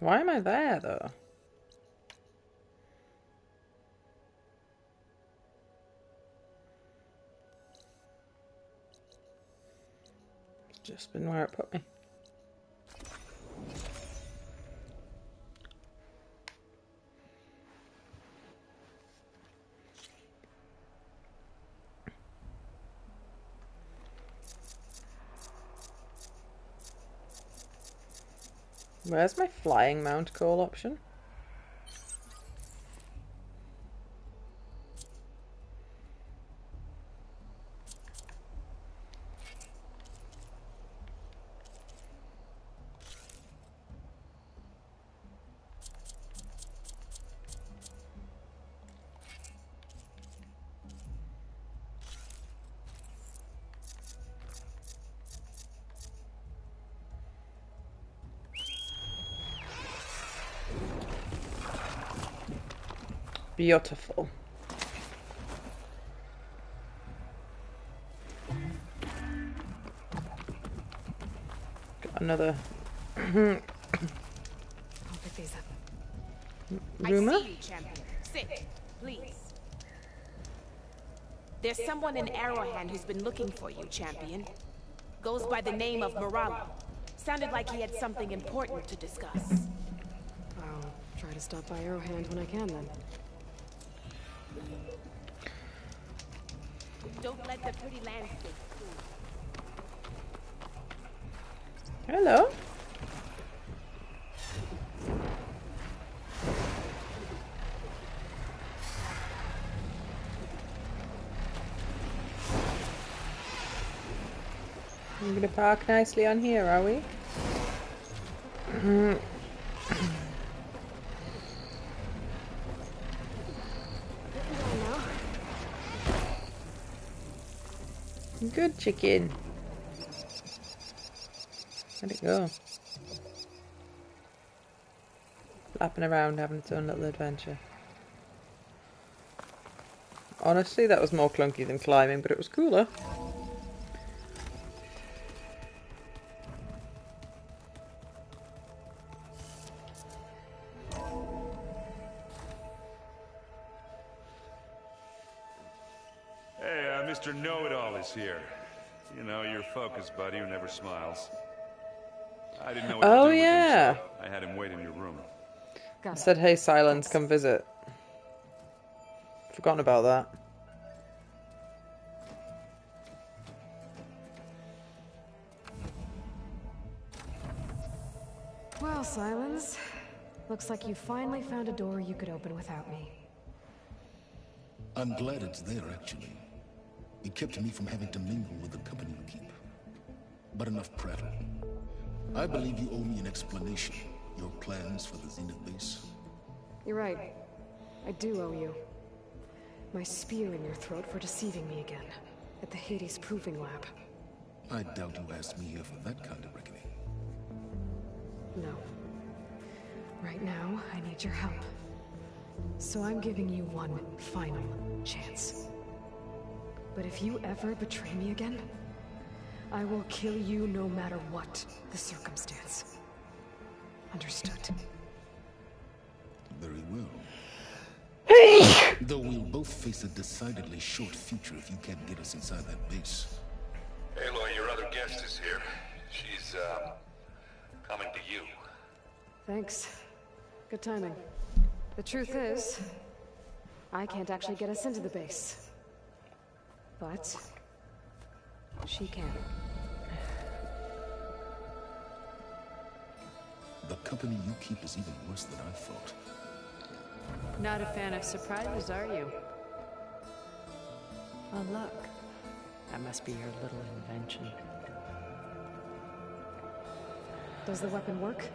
Why am I there, though? It's just been where it put me. Where's my flying mount call option? Beautiful. Got another rumor. I see you, champion. Sit, please. There's someone in Arrowhand who's been looking for you, champion. Goes by the name of Moralo. Sounded like he had something important to discuss. I'll try to stop by Arrowhand when I can, then. Don't let the pretty landscape fool you. Hello. We're gonna park nicely on here, are we? Good chicken. Where'd it go? Flapping around, having its own little adventure. Honestly, that was more clunky than climbing, but it was cooler. Hey, Mr. Know-It-All is here. You know, your focus buddy who never smiles. I didn't know what to do with him, so I had him wait in your room. I said, hey, Silence, come visit. Forgotten about that. Well, Silence. Looks like you finally found a door you could open without me. I'm glad it's there, actually. It kept me from having to mingle with the company you keep. But enough prattle. I believe you owe me an explanation. Your plans for the Zenith base. You're right. I do owe you. My spear in your throat for deceiving me again. At the Hades Proving Lab. I doubt you asked me here for that kind of reckoning. No. Right now, I need your help. So I'm giving you one final chance. But if you ever betray me again, I will kill you no matter what the circumstance. Understood? Very well. Though we'll both face a decidedly short future if you can't get us inside that base. Aloy, your other guest is here. She's, coming to you. Thanks. Good timing. The truth is, I can't actually get us into the base. But she can. The company you keep is even worse than I thought. Not a fan of surprises, are you? Oh, look. That must be your little invention. Does the weapon work?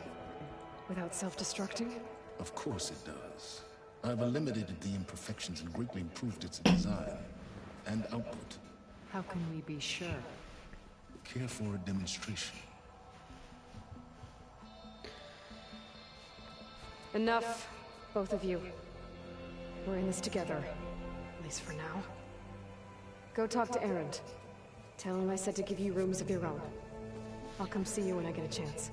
Without self-destructing? Of course it does. I've eliminated the imperfections and greatly improved its design and output. How can we be sure? Care for a demonstration? Enough, both of you. We're in this together, at least for now. Go talk to Erend. Tell him I said to give you rooms of your own. I'll come see you when I get a chance.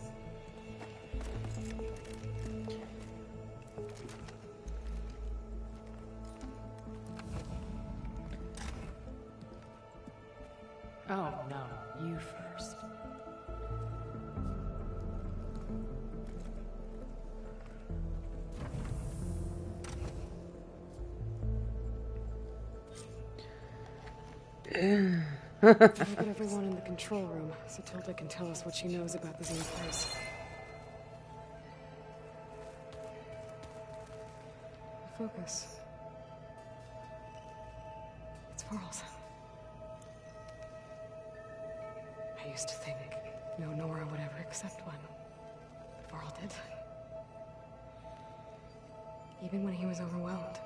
Oh, no. You first. I'll get everyone in the control room, so Tilda can tell us what she knows about the Zenith place. Focus. It's Varl's. I used to think no Nora would ever accept one. But Varl did. Even when he was overwhelmed.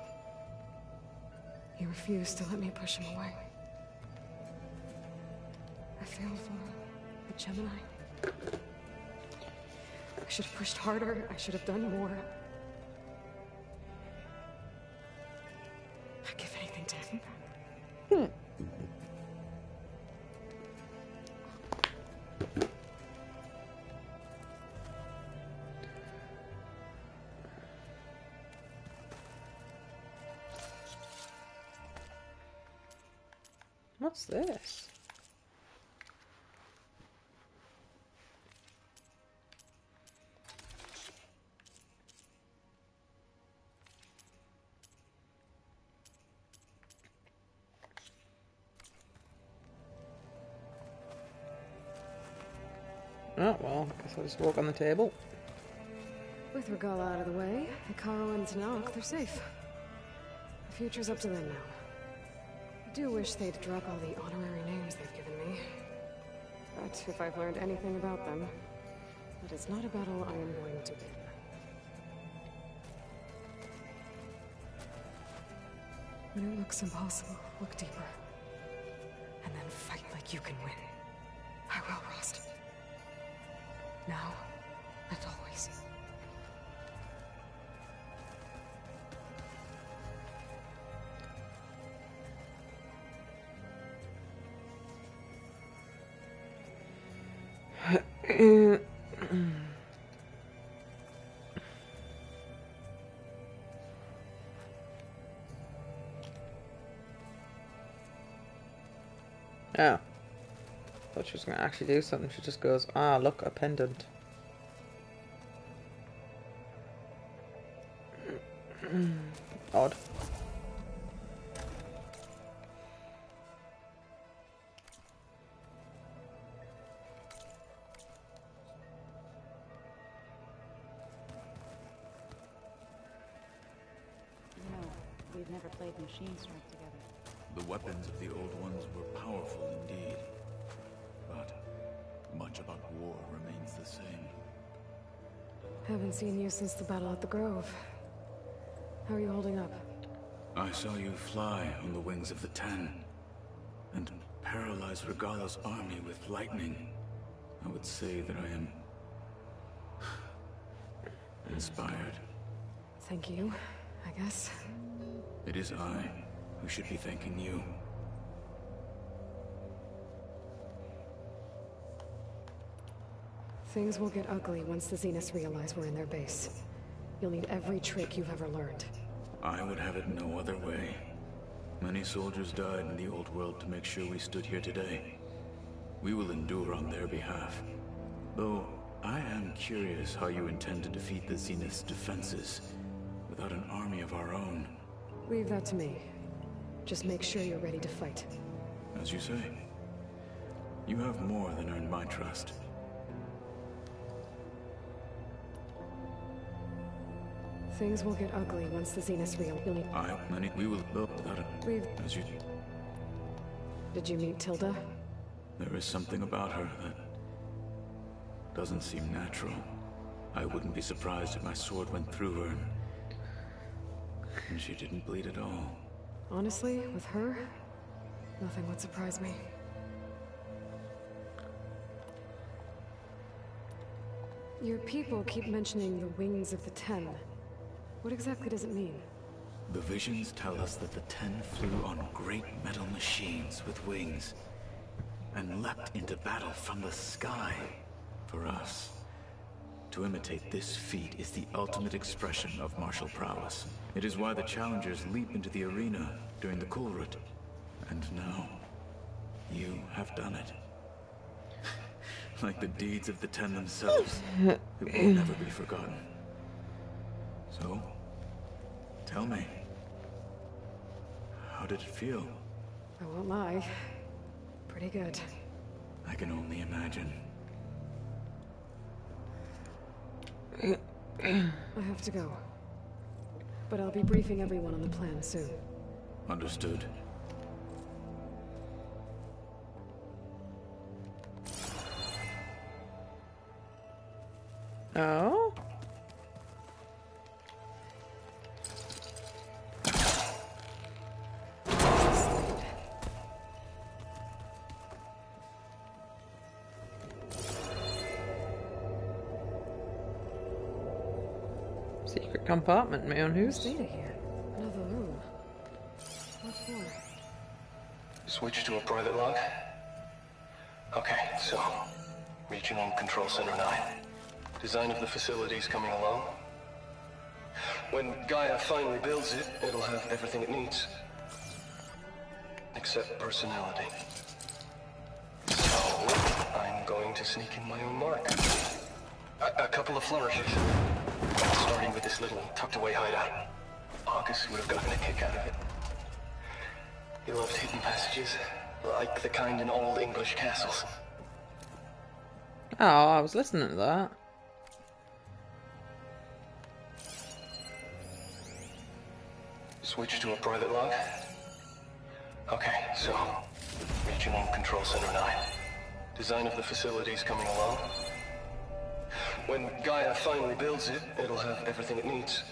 He refused to let me push him away. I failed for the Gemini. I should have pushed harder. I should have done more. I'd give anything to him. What's this? Oh, well, I guess I'll just walk on the table. With Regala out of the way, Hikaru and Tanakh, they're safe. The future's up to them now. I do wish they'd drop all the honorary names they've given me. But if I've learned anything about them, it is not a battle I am going to win. When it looks impossible, look deeper. And then fight like you can win. I will, Rost. Now, and always. Oh. Thought she was going to actually do something. She just goes, ah, look, a pendant. Odd. We've never played Machine Strike together. The weapons of the old ones were powerful indeed. But much about war remains the same. Haven't seen you since the battle at the Grove. How are you holding up? I saw you fly on the wings of the Ten, and paralyze Regala's army with lightning. I would say that I am inspired. Thank you, I guess. It is I who should be thanking you. Things will get ugly once the Zeniths realize we're in their base. You'll need every trick you've ever learned. I would have it no other way. Many soldiers died in the old world to make sure we stood here today. We will endure on their behalf. Though, I am curious how you intend to defeat the Zenith's defenses without an army of our own. Leave that to me. Just make sure you're ready to fight. As you say. You have more than earned my trust. Things will get ugly once the Zeniths realize. We will build without it. As you... Did you meet Tilda? There is something about her that Doesn't seem natural. I wouldn't be surprised if my sword went through her and she didn't bleed at all. Honestly, with her, nothing would surprise me. Your people keep mentioning the wings of the Ten. What exactly does it mean? The visions tell us that the Ten flew on great metal machines with wings and leapt into battle from the sky. For us, to imitate this feat is the ultimate expression of martial prowess. It is why the challengers leap into the arena during the Kulrut. And now, you have done it. Like the deeds of the Ten themselves, it will never be forgotten. So, tell me, how did it feel? I won't lie. Pretty good. I can only imagine. I have to go. But I'll be briefing everyone on the plan soon. Understood. Oh? Secret compartment, man. Who's data here? Another room. What for? Switch to a private log? Okay, so... Regional Control Center 9. Design of the facilities coming along. When Gaia finally builds it, it'll have everything it needs. Except personality. So, I'm going to sneak in my own mark. A couple of flourishes. Starting with this little tucked-away hideout. August would have gotten a kick out of it. He loved hidden passages, like the kind in old English castles. Oh, I was listening to that. Switch to a private log? Okay, so... Regional Control Center 9. Design of the facilities coming along. When Gaia finally builds it, it'll have everything it needs.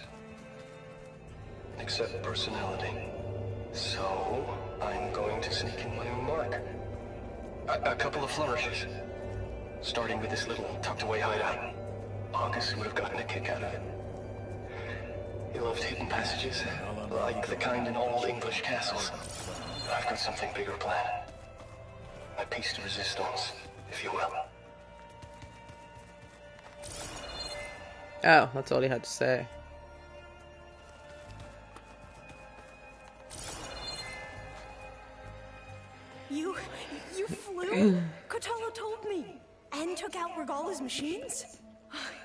Except personality. So, I'm going to sneak in my own mark. A couple of flourishes. Starting with this little tucked-away hideout. August would have gotten a kick out of it. He loved hidden passages, like the kind in old English castles. I've got something bigger planned. My piece de resistance, if you will. Oh, that's all he had to say. You flew? Kotalo told me. And took out Regala's machines?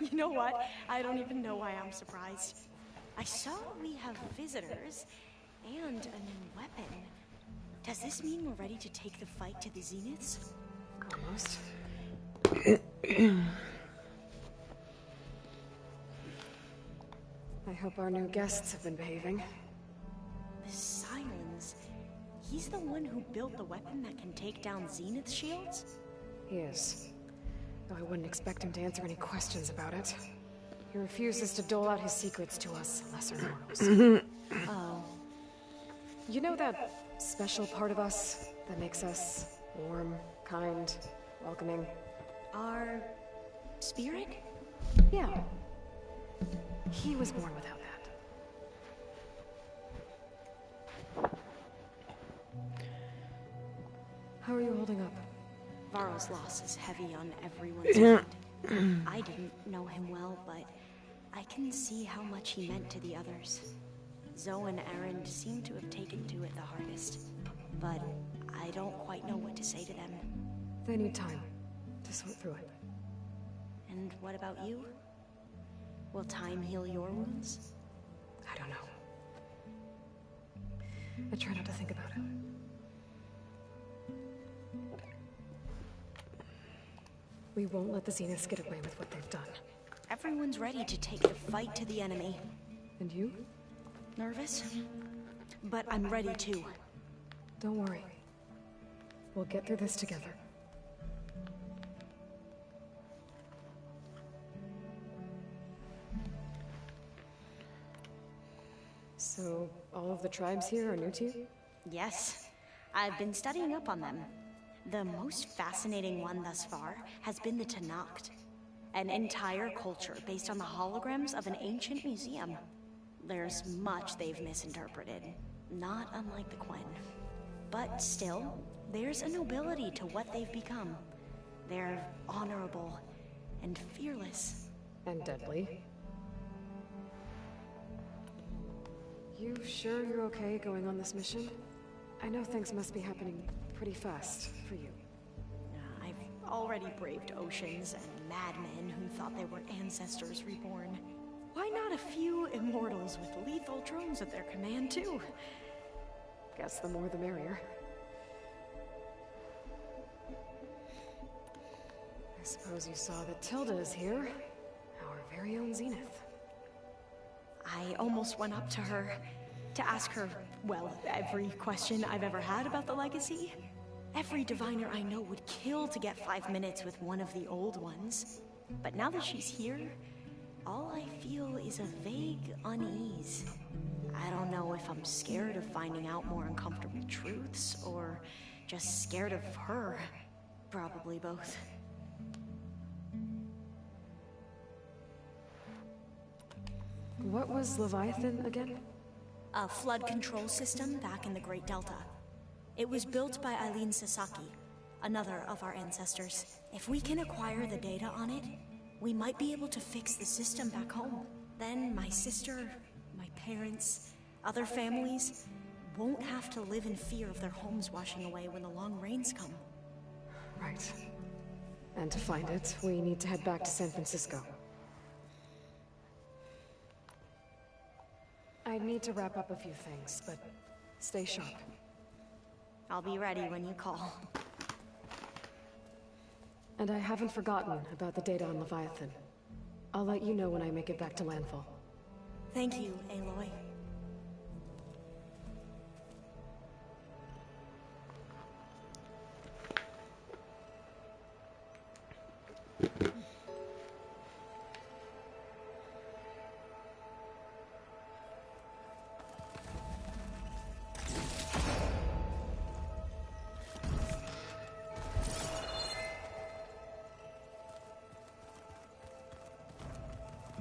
You know what? I don't even know why I'm surprised. I saw we have visitors and a new weapon. Does this mean we're ready to take the fight to the Zeniths? Almost. I hope our new guests have been behaving. The Silence. He's the one who built the weapon that can take down Zenith shields? He is. Though I wouldn't expect him to answer any questions about it. He refuses to dole out his secrets to us lesser mortals. Oh. You know that special part of us that makes us warm, kind, welcoming? Our spirit? Yeah. He was born without that. How are you holding up? Varro's loss is heavy on everyone's mind. I didn't know him well, but I can see how much he meant to the others. Zoe and Aaron seem to have taken to it the hardest, but I don't quite know what to say to them. They need time to sort through it. And what about you? Will time heal your wounds? I don't know. I try not to think about it. We won't let the Zeniths get away with what they've done. Everyone's ready to take the fight to the enemy. And you? Nervous? But I'm ready too. Don't worry. We'll get through this together. So, all of the tribes here are new to you? Yes, I've been studying up on them. The most fascinating one thus far has been the Tenakth, an entire culture based on the holograms of an ancient museum. There's much they've misinterpreted, not unlike the Quen. But still, there's a nobility to what they've become. They're honorable and fearless. And deadly. You sure you're okay going on this mission? I know things must be happening pretty fast for you. I've already braved oceans and madmen who thought they were ancestors reborn. Why not a few immortals with lethal drones at their command, too? Guess the more the merrier. I suppose you saw that Tilda is here. Our very own Zenith. I almost went up to her to ask her, well, every question I've ever had about the legacy. Every diviner I know would kill to get 5 minutes with one of the old ones. But now that she's here, all I feel is a vague unease. I don't know if I'm scared of finding out more uncomfortable truths, or just scared of her. Probably both. What was Leviathan again? A flood control system back in the Great Delta. It was built by Eileen Sasaki, another of our ancestors. If we can acquire the data on it, we might be able to fix the system back home. Then my sister, my parents, other families won't have to live in fear of their homes washing away when the long rains come. Right. And to find it, we need to head back to San Francisco. I need to wrap up a few things, but stay sharp. I'll be ready when you call. And I haven't forgotten about the data on Leviathan. I'll let you know when I make it back to landfall. Thank you, Aloy.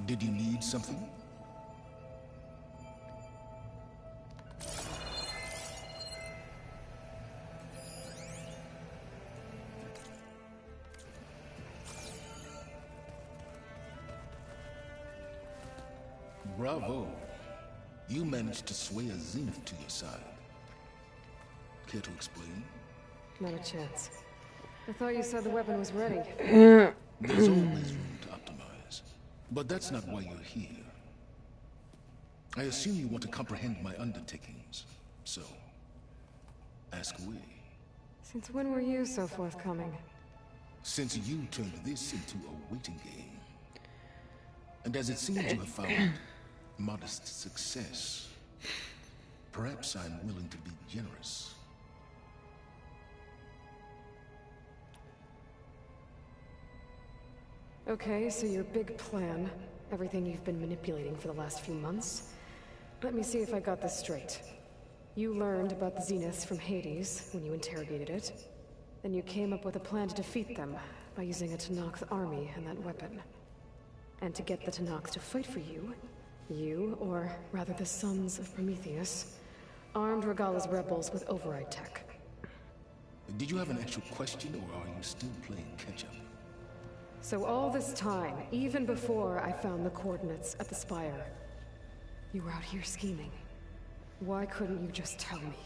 Did you need something? Bravo. You managed to sway a Zenith to your side. Care to explain? Not a chance. I thought you said the weapon was ready. There's always room to optimize. But that's not why you're here. I assume you want to comprehend my undertakings. So, ask away. Since when were you so forthcoming? Since you turned this into a waiting game. And as it seems you have found modest success, perhaps I'm willing to be generous. Okay, so your big plan, everything you've been manipulating for the last few months. Let me see if I got this straight. You learned about the Zeniths from Hades when you interrogated it. Then you came up with a plan to defeat them by using a Tenakth army and that weapon. And to get the Tenakth to fight for you, or rather the Sons of Prometheus, armed Regalla's rebels with override tech. Did you have an actual question, or are you still playing catch-up? So all this time, even before I found the coordinates at the Spire, you were out here scheming. Why couldn't you just tell me?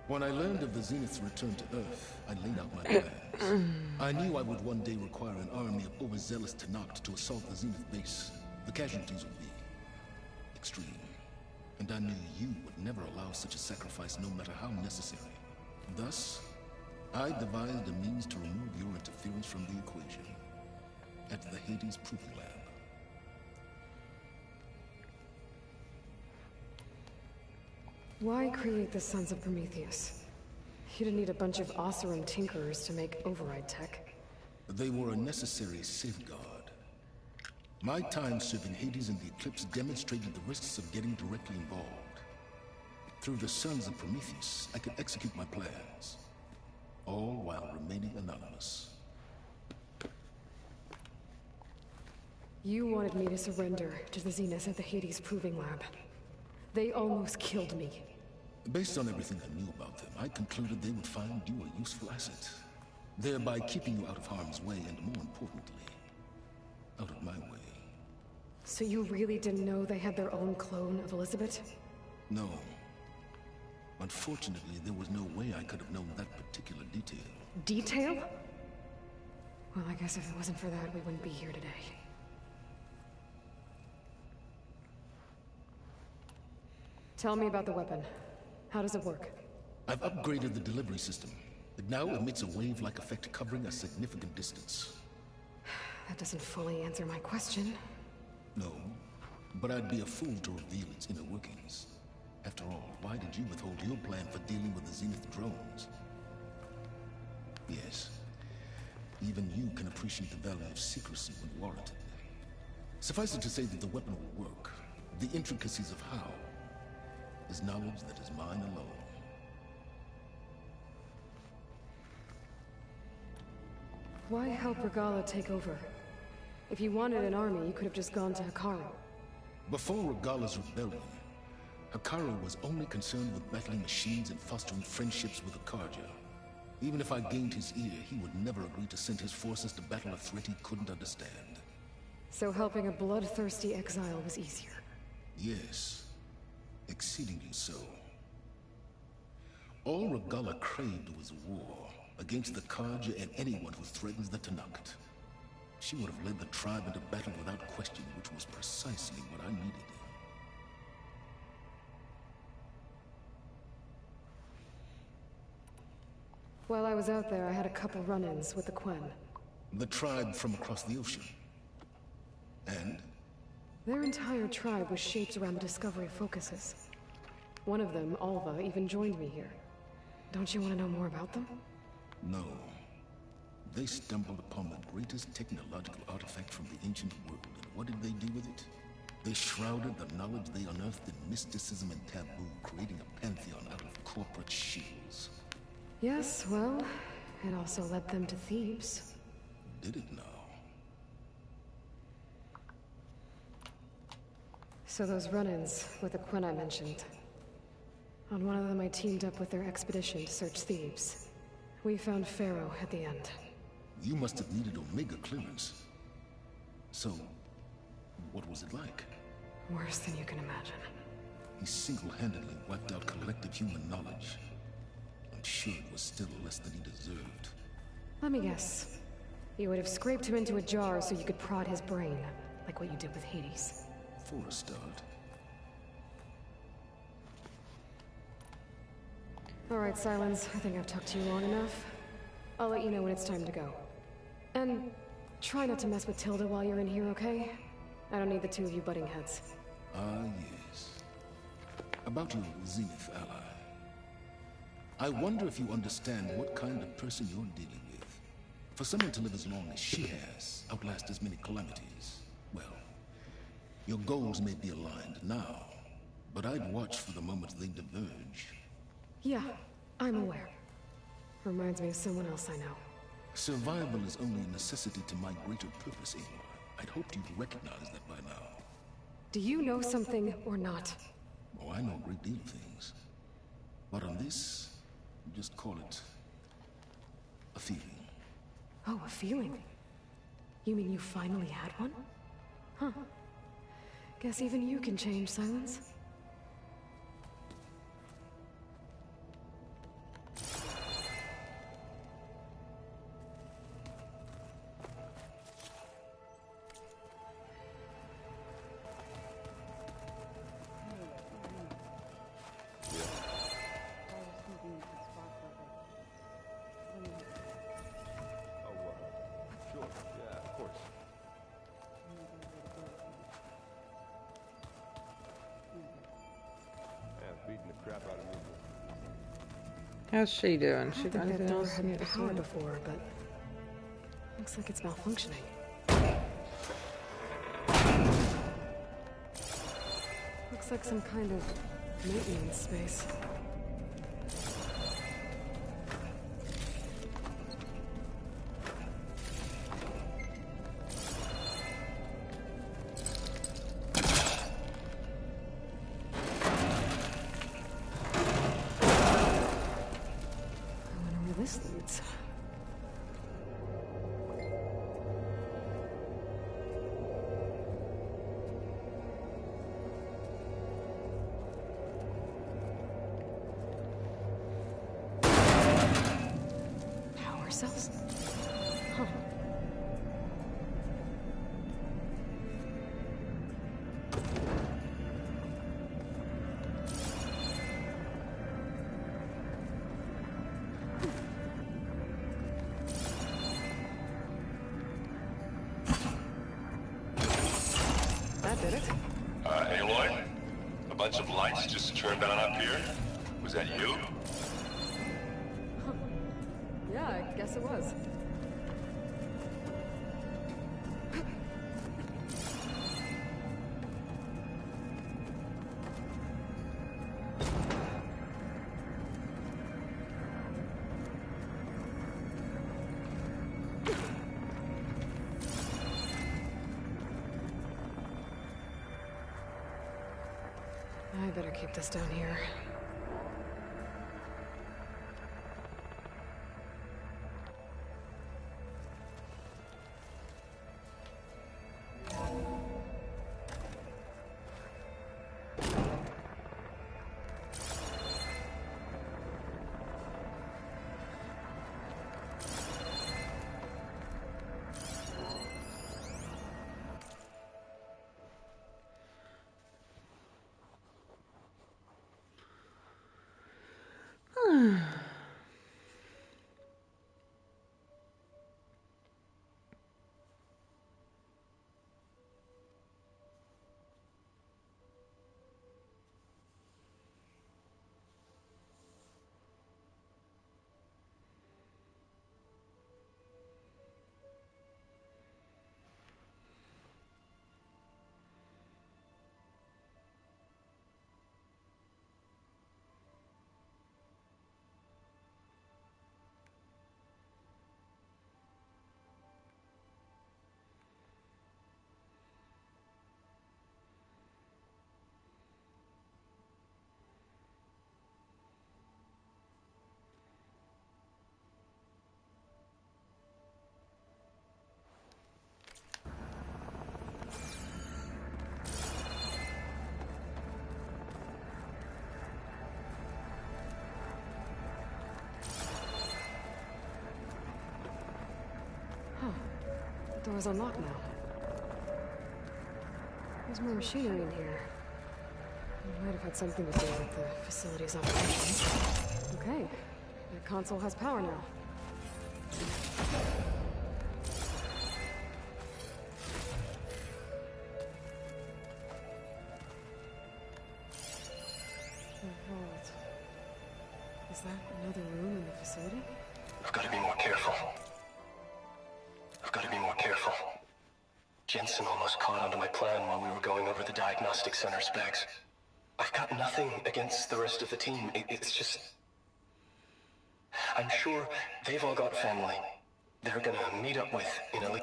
When I learned of the Zenith's return to Earth, I laid out my plans. I knew I would one day require an army of overzealous Tenakth to assault the Zenith base. The casualties would be extreme. And I knew you would never allow such a sacrifice, no matter how necessary. Thus, I devised a means to remove your interference from the equation. At the Hades Proving Lab. Why create the Sons of Prometheus? You didn't need a bunch of Oseram tinkerers to make override tech. They were a necessary safeguard. My time serving Hades and the Eclipse demonstrated the risks of getting directly involved. Through the sons of Prometheus, I could execute my plans, all while remaining anonymous. You wanted me to surrender to the Zenith at the Hades Proving Lab. They almost killed me. Based on everything I knew about them, I concluded they would find you a useful asset, thereby keeping you out of harm's way and, more importantly, out of my way. So you really didn't know they had their own clone of Elizabeth? No. Unfortunately, there was no way I could have known that particular detail. Detail? Well, I guess if it wasn't for that, we wouldn't be here today. Tell me about the weapon. How does it work? I've upgraded the delivery system. It now emits a wave-like effect covering a significant distance. That doesn't fully answer my question. No, but I'd be a fool to reveal its inner workings. After all, why did you withhold your plan for dealing with the Zenith drones? Yes, even you can appreciate the value of secrecy when warranted. Suffice it to say that the weapon will work. The intricacies of how is knowledge that is mine alone. Why help Regala take over? If you wanted an army, you could have just gone to Hikaru. Before Regala's rebellion, Hikaru was only concerned with battling machines and fostering friendships with Akarja. Even if I gained his ear, he would never agree to send his forces to battle a threat he couldn't understand. So helping a bloodthirsty exile was easier? Yes, exceedingly so. All Regala craved was war, against the Karja and anyone who threatens the Tanakh. She would have led the tribe into battle without question, which was precisely what I needed. While I was out there, I had a couple run-ins with the Quen. The tribe from across the ocean. And? Their entire tribe was shaped around the discovery focuses. One of them, Alva, even joined me here. Don't you want to know more about them? No. They stumbled upon the greatest technological artifact from the ancient world, and what did they do with it? They shrouded the knowledge they unearthed in mysticism and taboo, creating a pantheon out of corporate shields. Yes, well, it also led them to Thebes. Did it now? So those run-ins with the Quen I mentioned. On one of them I teamed up with their expedition to search Thebes. We found Pharaoh at the end. You must have needed Omega clearance. So, what was it like? Worse than you can imagine. He single-handedly wiped out collective human knowledge. I'm sure it was still less than he deserved. Let me guess. You would have scraped him into a jar so you could prod his brain, like what you did with Hades. For a start. Alright, Silence. I think I've talked to you long enough. I'll let you know when it's time to go. And try not to mess with Tilda while you're in here, okay? I don't need the two of you butting heads. Ah, yes. About your Zenith ally. I wonder if you understand what kind of person you're dealing with. For someone to live as long as she has, outlast as many calamities, well, your goals may be aligned now, but I'd watch for the moment they diverge. Yeah, I'm aware. Reminds me of someone else I know. Survival is only a necessity to my greater purpose, Aloy. I'd hoped you'd recognize that by now. Do you know something or not? Oh, I know a great deal of things. But on this, just call it a feeling. Oh, a feeling? You mean you finally had one? Huh. Guess even you can change, Silence. How's she doing? She got I anything door else? had power before, but looks like it's malfunctioning. Looks like some kind of maintenance space. This leads. Power cells? Huh. Did it? Aloy? A bunch of lights just turned on up here? Was that you? Huh. Yeah, I guess it was. I better keep this down here. The door's unlocked now. There's more machinery in here. It might have had something to do with the facility's operations. Okay, the console has power now. The vault. Is that another room in the facility? I've got to be more careful. I've got to be more careful. Jensen almost caught onto my plan while we were going over the diagnostic center specs. I've got nothing against the rest of the team. It's just... I'm sure they've all got family. They're gonna meet up with in a...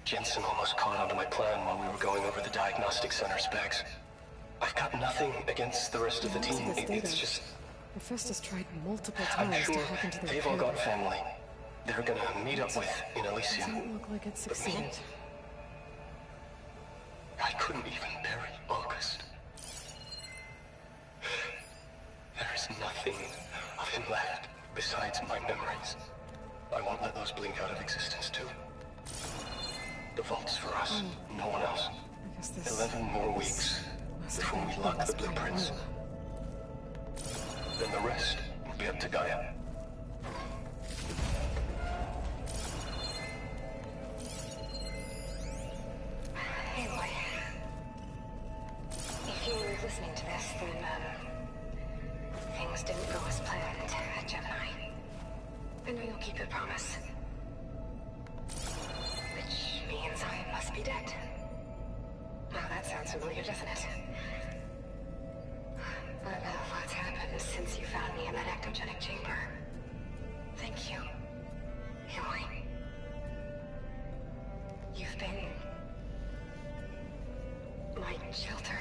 Jensen almost caught onto my plan while we were going over the diagnostic center specs. I've got nothing against the rest of the team. It's just... Hephaestus tried multiple times I'm sure to hack into their they've all got family. They're gonna meet up with in Elysium. Doesn't look like it succeeded. I couldn't even bury August. There is nothing of him left besides my memories. I won't let those blink out of existence too. The vault's for us, no one else. 11 more weeks before we lock the blueprints. Then the rest will be up to Gaia. Aloy, if you were listening to this, then, things didn't go as planned at Gemini. I know you'll keep your promise. Which means I must be dead. Well, that sounds familiar, doesn't it? since you found me in that ectogenic chamber. Thank you, Aloy. You've been my shelter.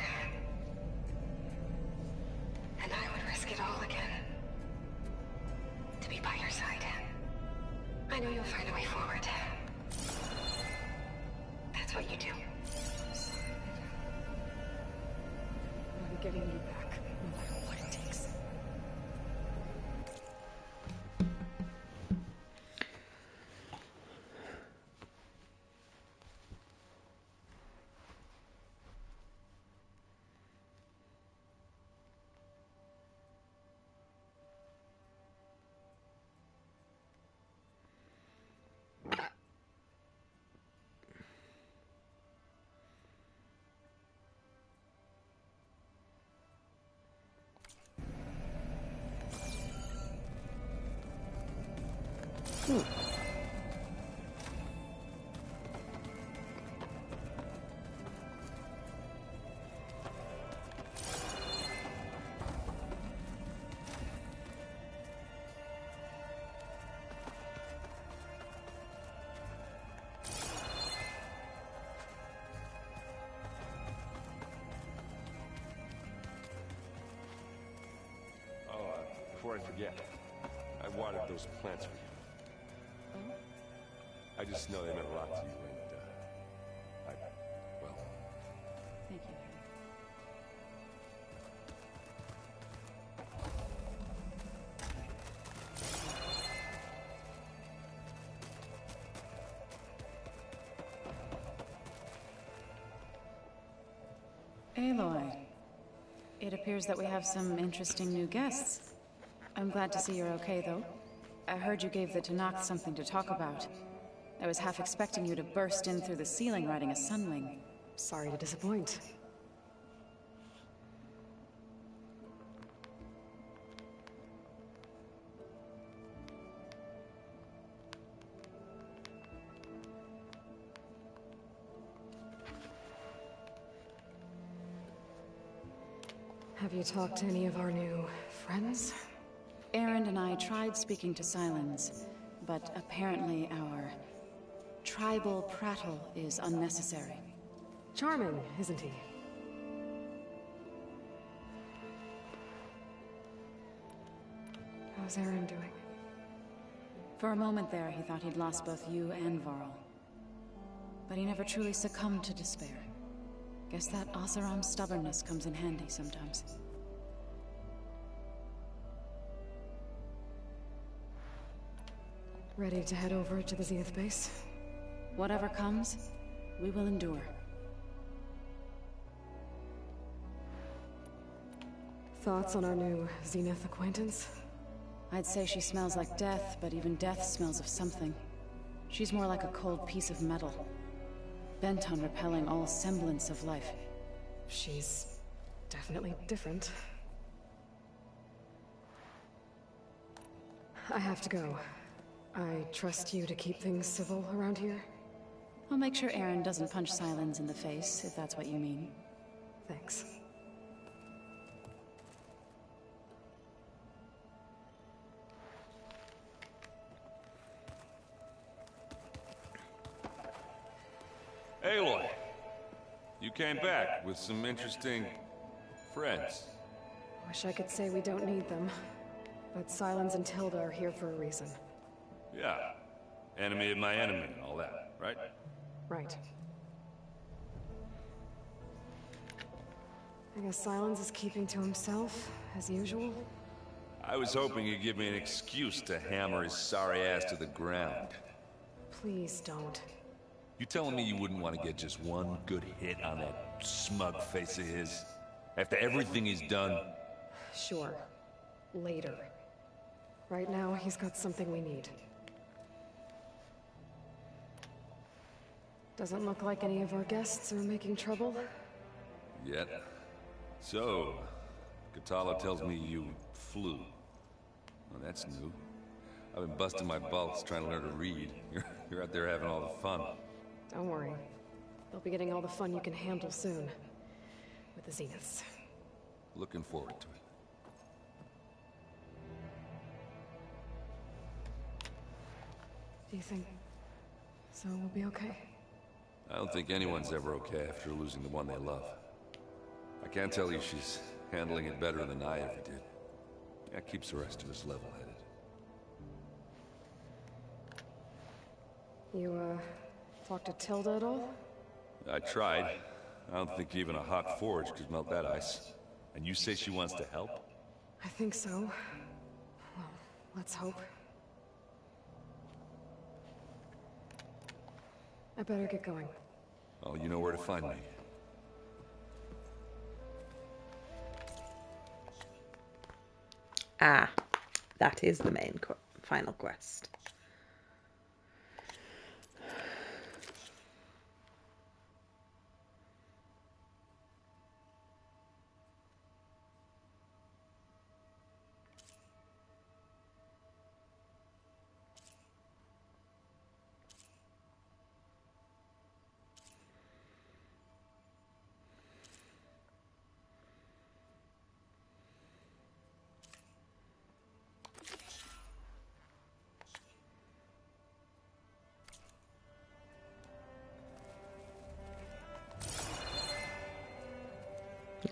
And I would risk it all again to be by your side. I know you'll find a way forward. That's what you do. I'm getting you back, no matter what it takes. Before I forget, I watered those plants for you. Oh? I just know they meant a lot to you, and, well... Thank you. Aloy, it appears that we have some interesting new guests. I'm glad to see you're okay, though. I heard you gave the Tanakh something to talk about. I was half expecting you to burst in through the ceiling riding a sunwing. Sorry to disappoint. Have you talked to any of our new friends? Erend and I tried speaking to Sylens, but apparently our tribal prattle is unnecessary. Charming, isn't he? How's Erend doing? For a moment there, he thought he'd lost both you and Varl. But he never truly succumbed to despair. Guess that Oseram's stubbornness comes in handy sometimes. Ready to head over to the Zenith base? Whatever comes, we will endure. Thoughts on our new Zenith acquaintance? I'd say she smells like death, but even death smells of something. She's more like a cold piece of metal, bent on repelling all semblance of life. She's definitely different. I have to go. I trust you to keep things civil around here? I'll make sure Erend doesn't punch Sylens in the face, if that's what you mean. Thanks. Aloy, you came back with some interesting friends. Wish I could say we don't need them, but Sylens and Tilda are here for a reason. Yeah, enemy of my enemy and all that, right? Right. I guess Sylens is keeping to himself, as usual. I was hoping you'd give me an excuse to hammer his sorry ass to the ground. Please don't. You telling me you wouldn't want to get just one good hit on that smug face of his? After everything he's done? Sure. Later. Right now, he's got something we need. Doesn't look like any of our guests are making trouble. Yet. So, Katala tells me you flew. Well, that's new. I've been busting my balls trying to learn to read. You're out there having all the fun. Don't worry. You'll be getting all the fun you can handle soon. With the Zeniths. Looking forward to it. Do you think Zoe will be okay? I don't think anyone's ever okay after losing the one they love. I can't tell you she's handling it better than I ever did. That keeps the rest of us level-headed. You, talked to Tilda at all? I tried. I don't think even a hot forge could melt that ice. And you say she wants to help? I think so. Well, let's hope. I better get going. Oh, you know where to find me. Ah, that is the main final quest.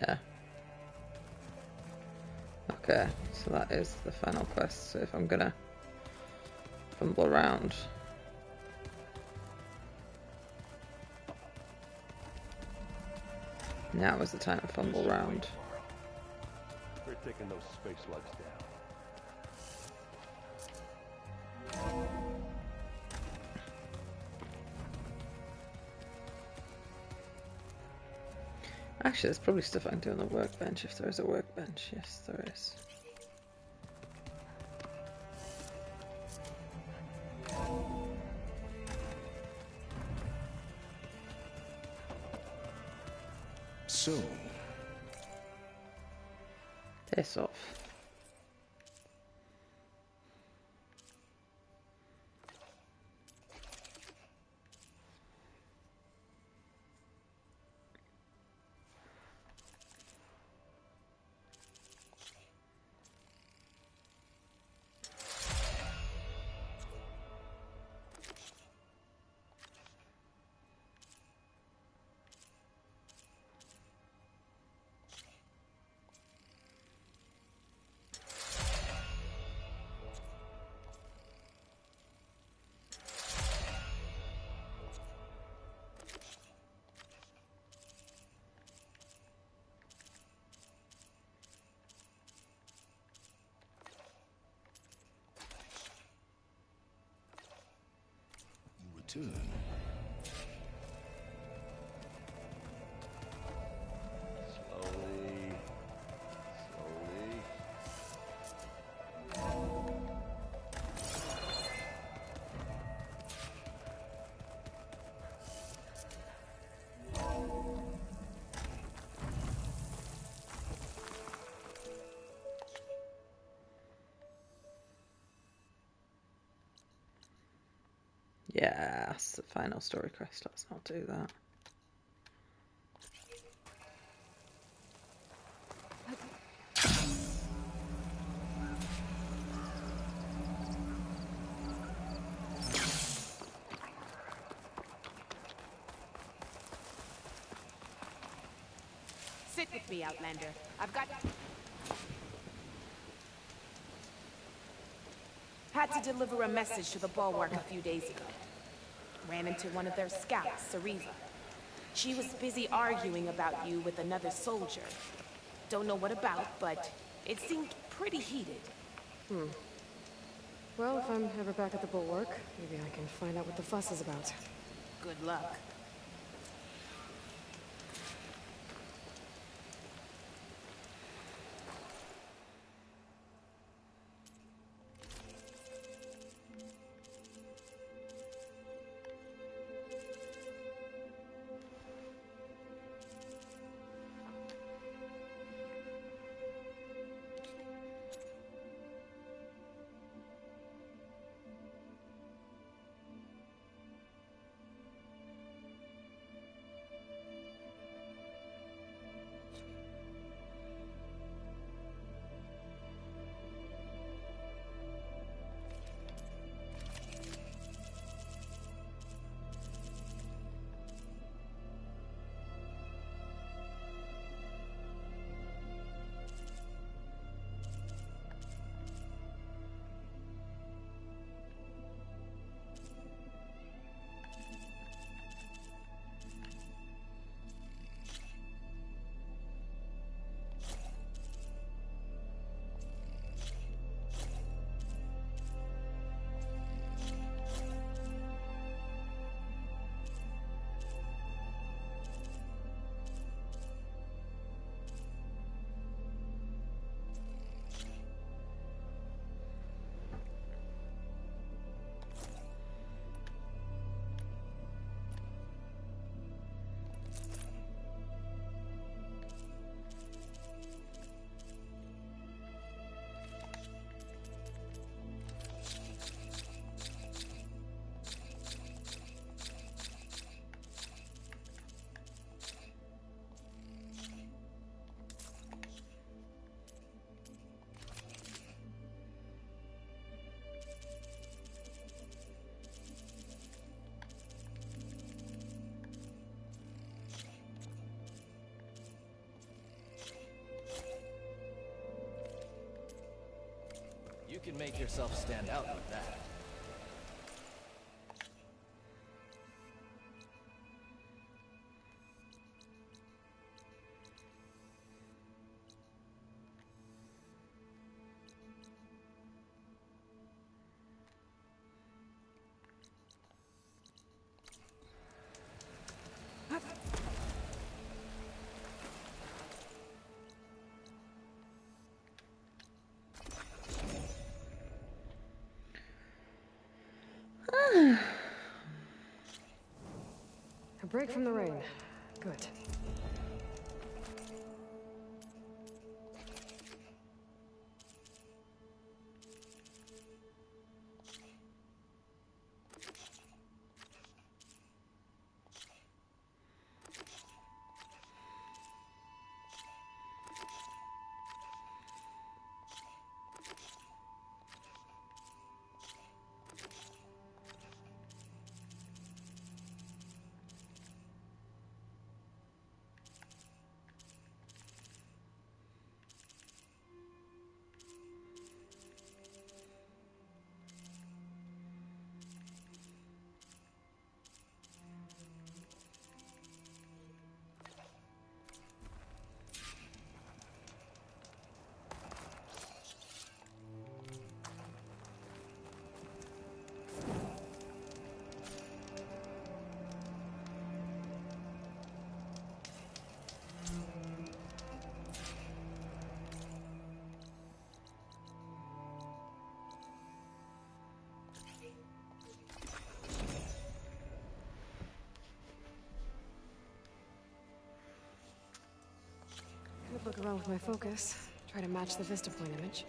Yeah. Okay, so that is the final quest. So if I'm gonna fumble around. Now is the time to fumble around. We're taking those space slugs down. Actually, there's probably stuff I can do on the workbench if there is a workbench. Yes, there is. So, Piss off. return. Slowly. Slowly. Yeah, that's the final story quest. Let's not do that. Sit with me, Outlander. I've got... Had to deliver a message to the bulwark a few days ago. Ran into one of their scouts, Cereza. She was busy arguing about you with another soldier. Don't know what about, but it seemed pretty heated. Well, if I'm ever back at the bulwark, maybe I can find out what the fuss is about. Good luck. can make yourself stand out with that. A break from the rain. Good. Look around with my focus. Try to match the Vista Point image.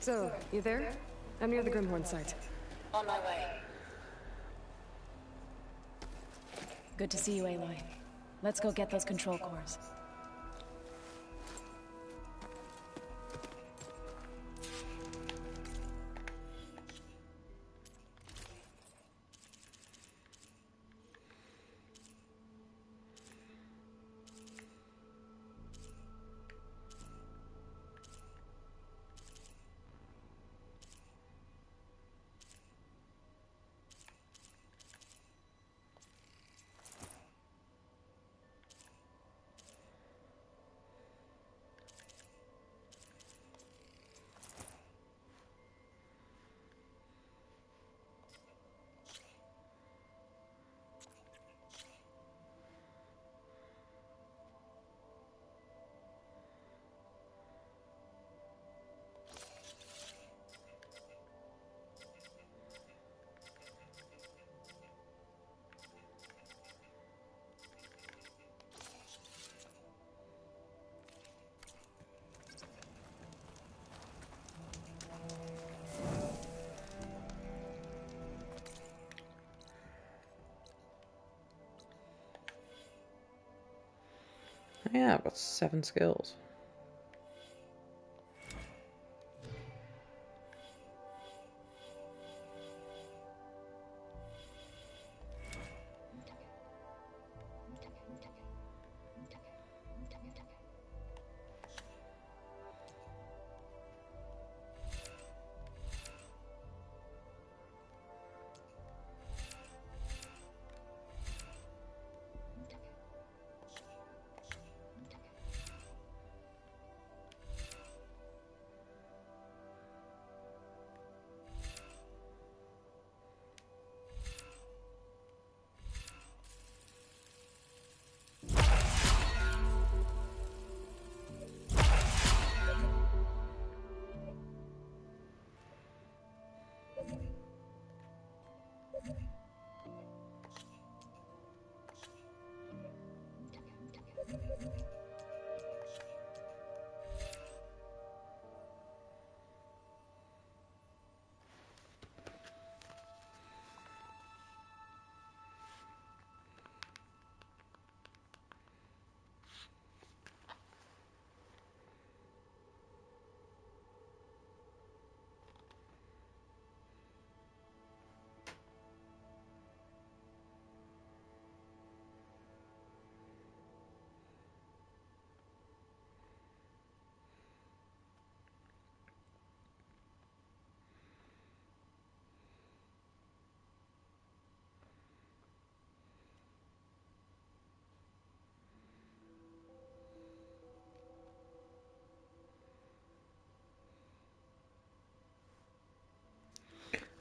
So, you there? I'm near the Grimhorn site. On my way. Good to see you, Aloy. Let's go get those control cores. Yeah, I've got 7 skills.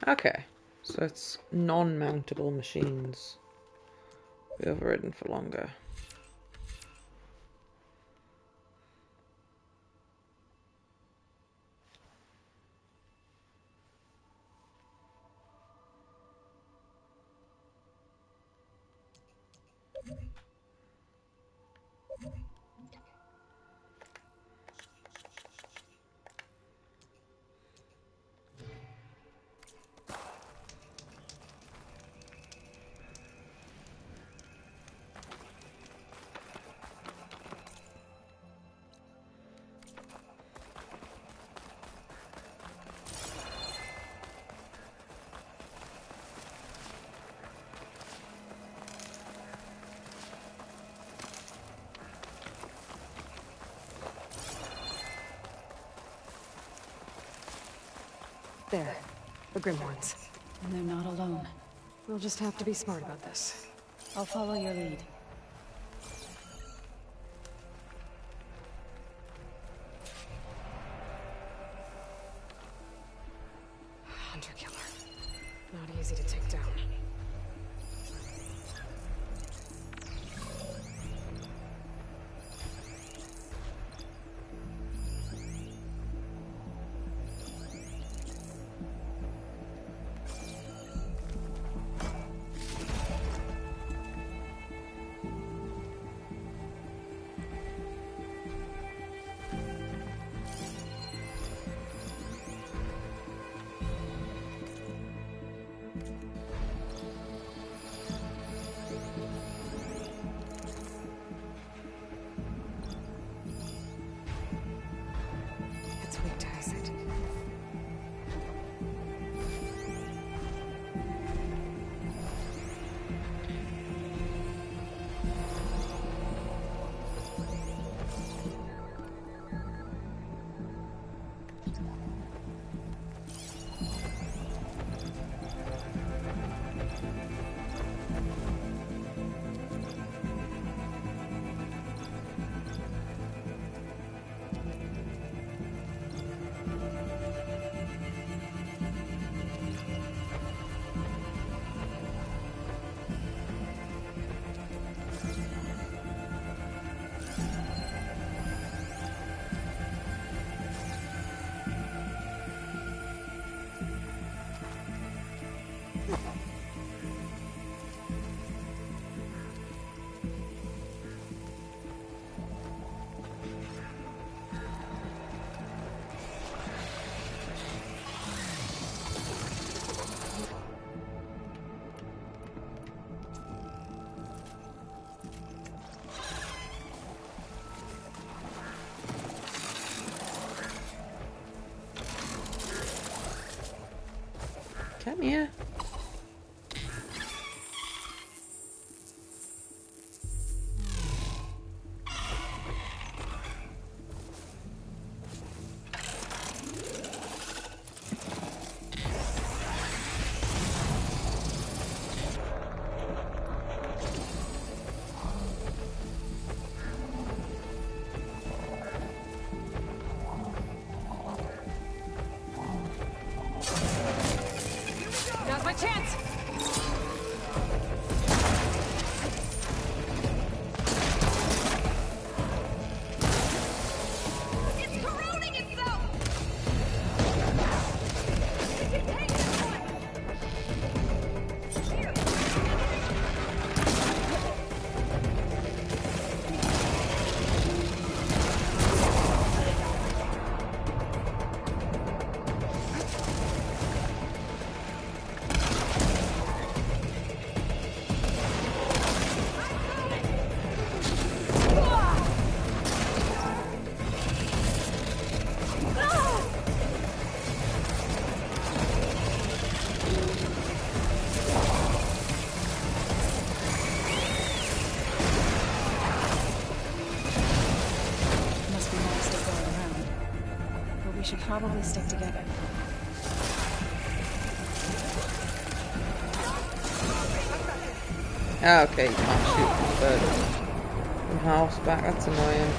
Okay, so it's non-mountable machines. Be overridden for longer. There. The Grimoires. And they're not alone. We'll just have to be smart about this. I'll follow your lead. Hunter killer. Not easy to take down. Come here. Now's my chance! It's corroding itself! We can take this one! Here! Must be monsters going around. But we should probably stick together. Ah, okay, you can't shoot from horseback, that's annoying.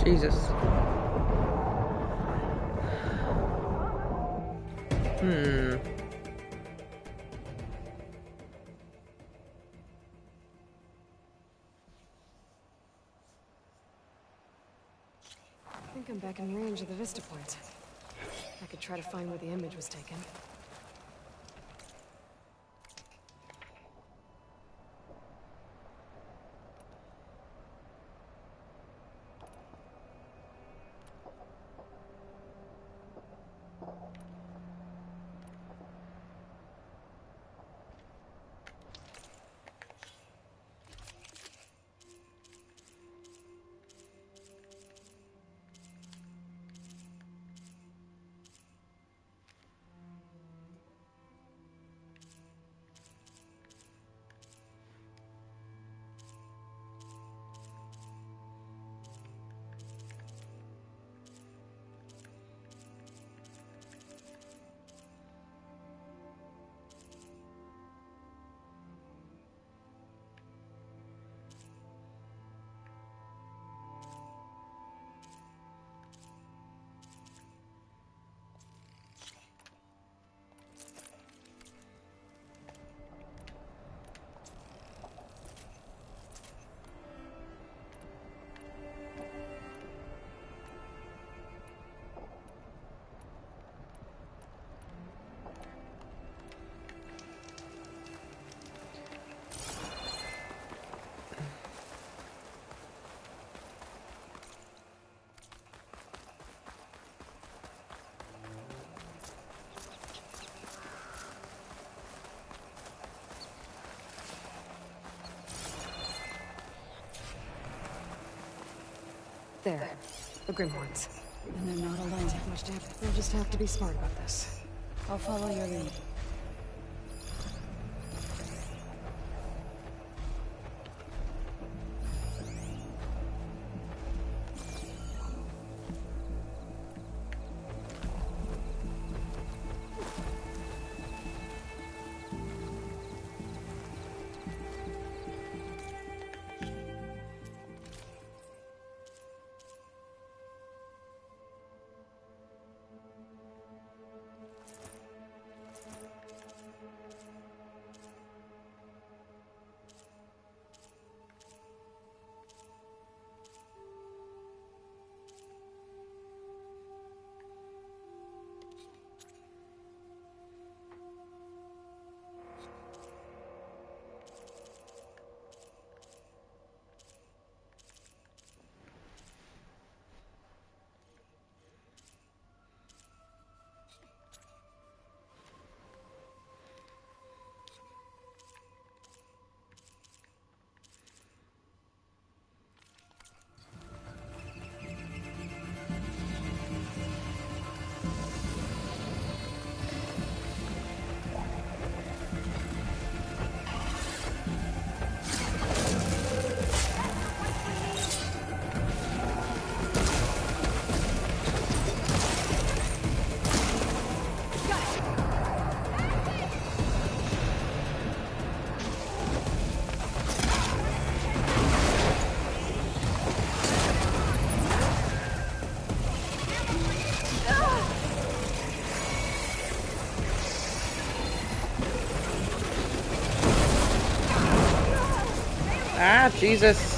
Jesus. I think I'm back in range of the vista points. I could try to find where the image was taken. There. The Grimoires. And they're not alone. Take much depth. We'll just have to be smart about this. I'll follow your lead. Ah, Jesus.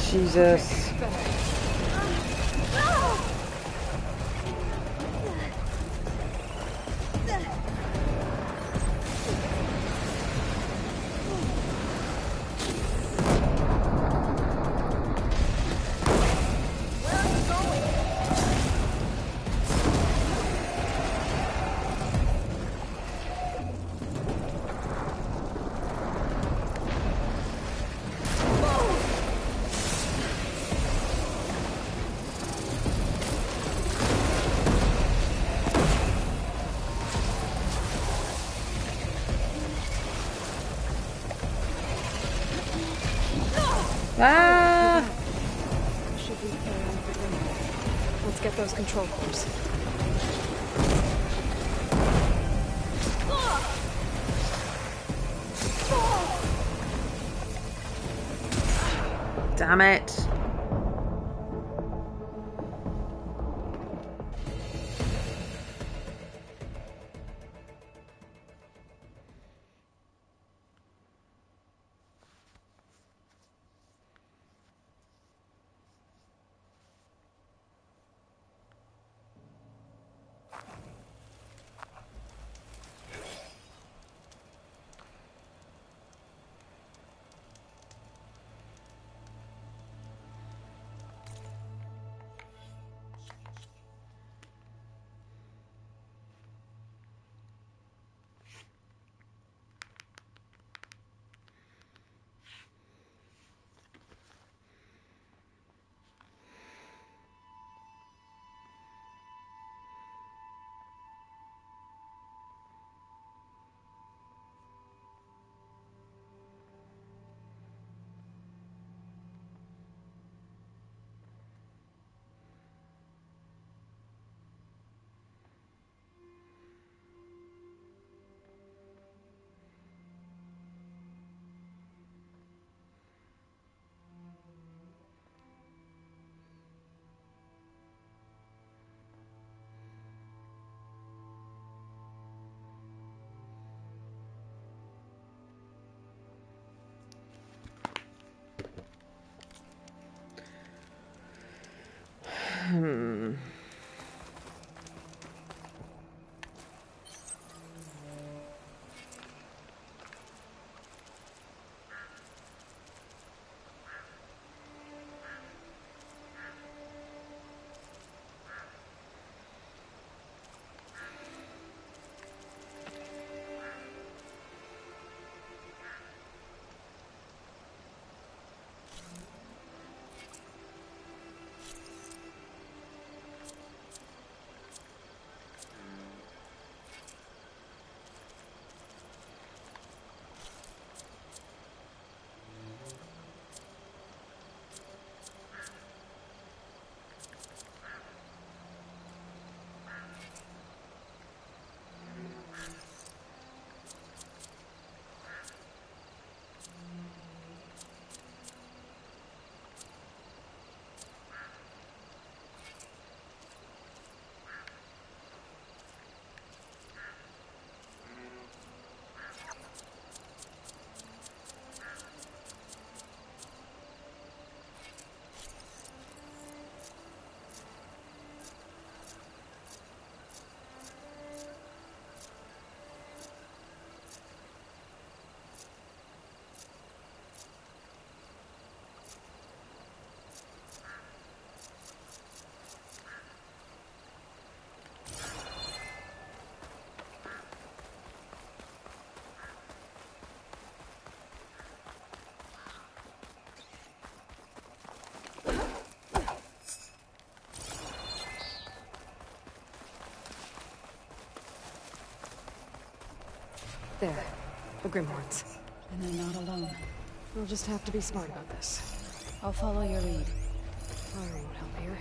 Jesus. Ah! Should be carrying the ring. Let's get those control cores. Damn it. There. The Grimoires. And they're not alone. We'll just have to be smart about this. I'll follow your lead. Fire won't help here.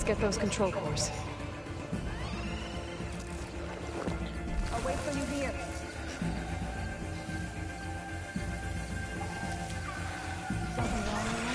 Let's get those control cores. I'll wait for you here. Something wrong, anyone?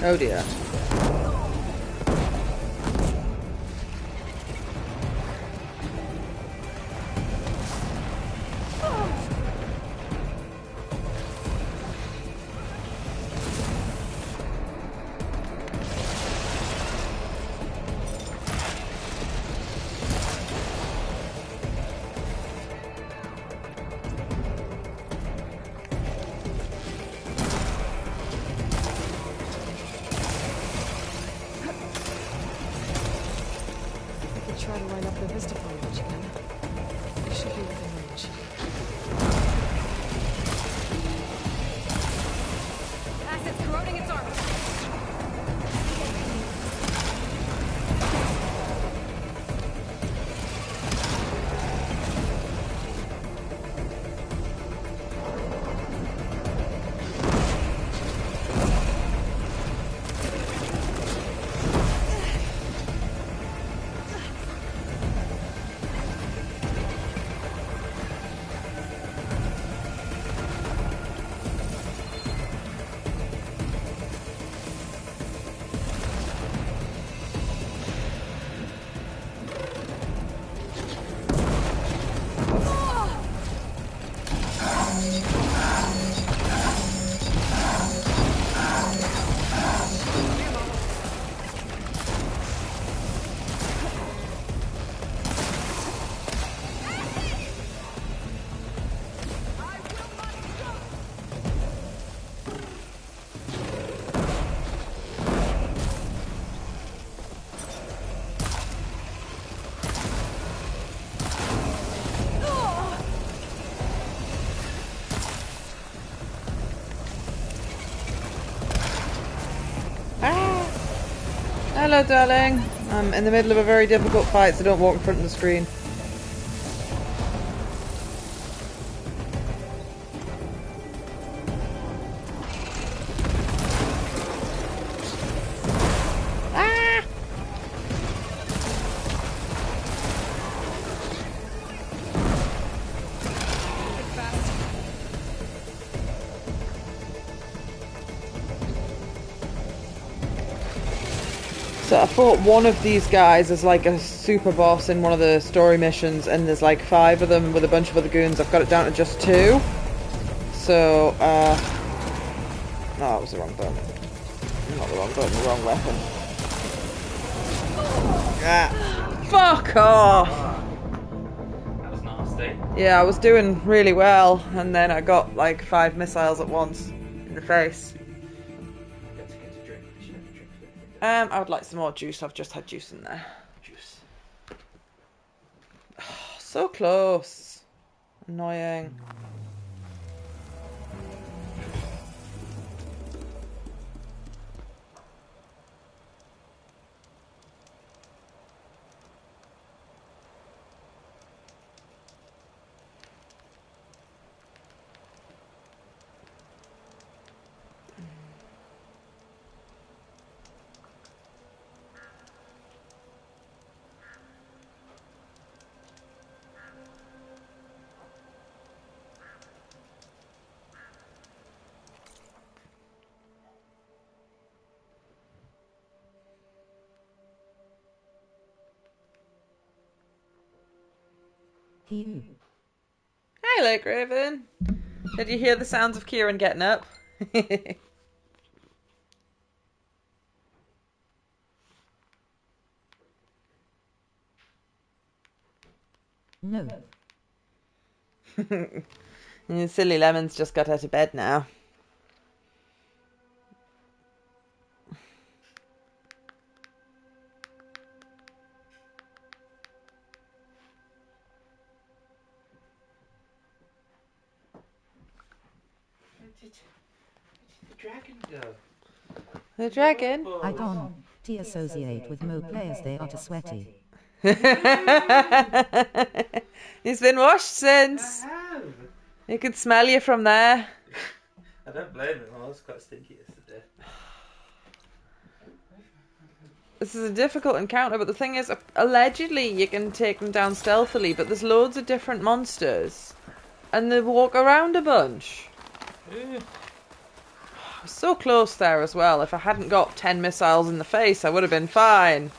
Oh dear. Try to line up the vista point again. It should be within range. Acid's corroding its armor. Hello, darling. I'm in the middle of a very difficult fight, so don't walk in front of the screen. So I fought one of these guys as like a super boss in one of the story missions, and there's like 5 of them with a bunch of other goons. I've got it down to just 2. So, no, that was the wrong button. Not the wrong button, the wrong weapon. Ah, fuck off! That was nasty. Yeah, I was doing really well, and then I got like 5 missiles at once in the face. I would like some more juice. I've just had juice in there. Juice. Oh, so close. Annoying. Hey, Lake Raven. Did you hear the sounds of Kieran getting up? No. And silly Lemon's just got out of bed now. The dragon go? The dragon? I don't associate with Mo players, they are too sweaty. He's been washed since. I have. You could smell you from there. I don't blame him. I was quite stinky yesterday. This is a difficult encounter, but the thing is, allegedly you can take them down stealthily, but there's loads of different monsters. And they walk around a bunch. I was so close there as well. If I hadn't got 10 missiles in the face, I would have been fine.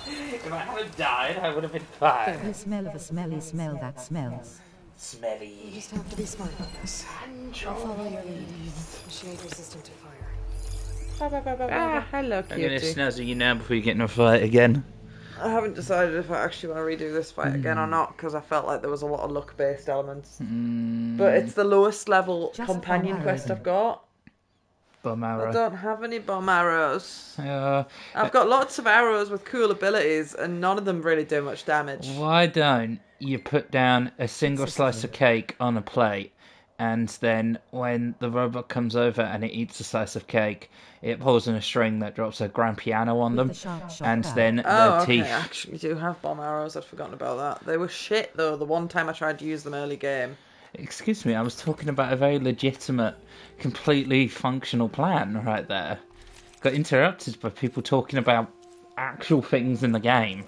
If I hadn't died, I would have been fine. The smell of a smelly smell that smells. Smelly. You just have to be smart about this. Follow your lead. Shade resistant to fire. Hello, I'm going to cutie. snazzy you now before you get in a fight again. I haven't decided if I actually want to redo this fight again or not, because I felt like there was a lot of luck-based elements. But it's the lowest level companion quest I've got. Bomb arrow. I don't have any bomb arrows. I've got lots of arrows with cool abilities, and none of them really do much damage. Why don't you put down a single slice of cake on a plate, and then when the robot comes over and it eats a slice of cake, it pulls on a string that drops a grand piano on them, and then the teeth... I actually do have bomb arrows. I'd forgotten about that. They were shit, though, the one time I tried to use them early game. Excuse me, I was talking about a very legitimate, completely functional plan right there. Got interrupted by people talking about actual things in the game.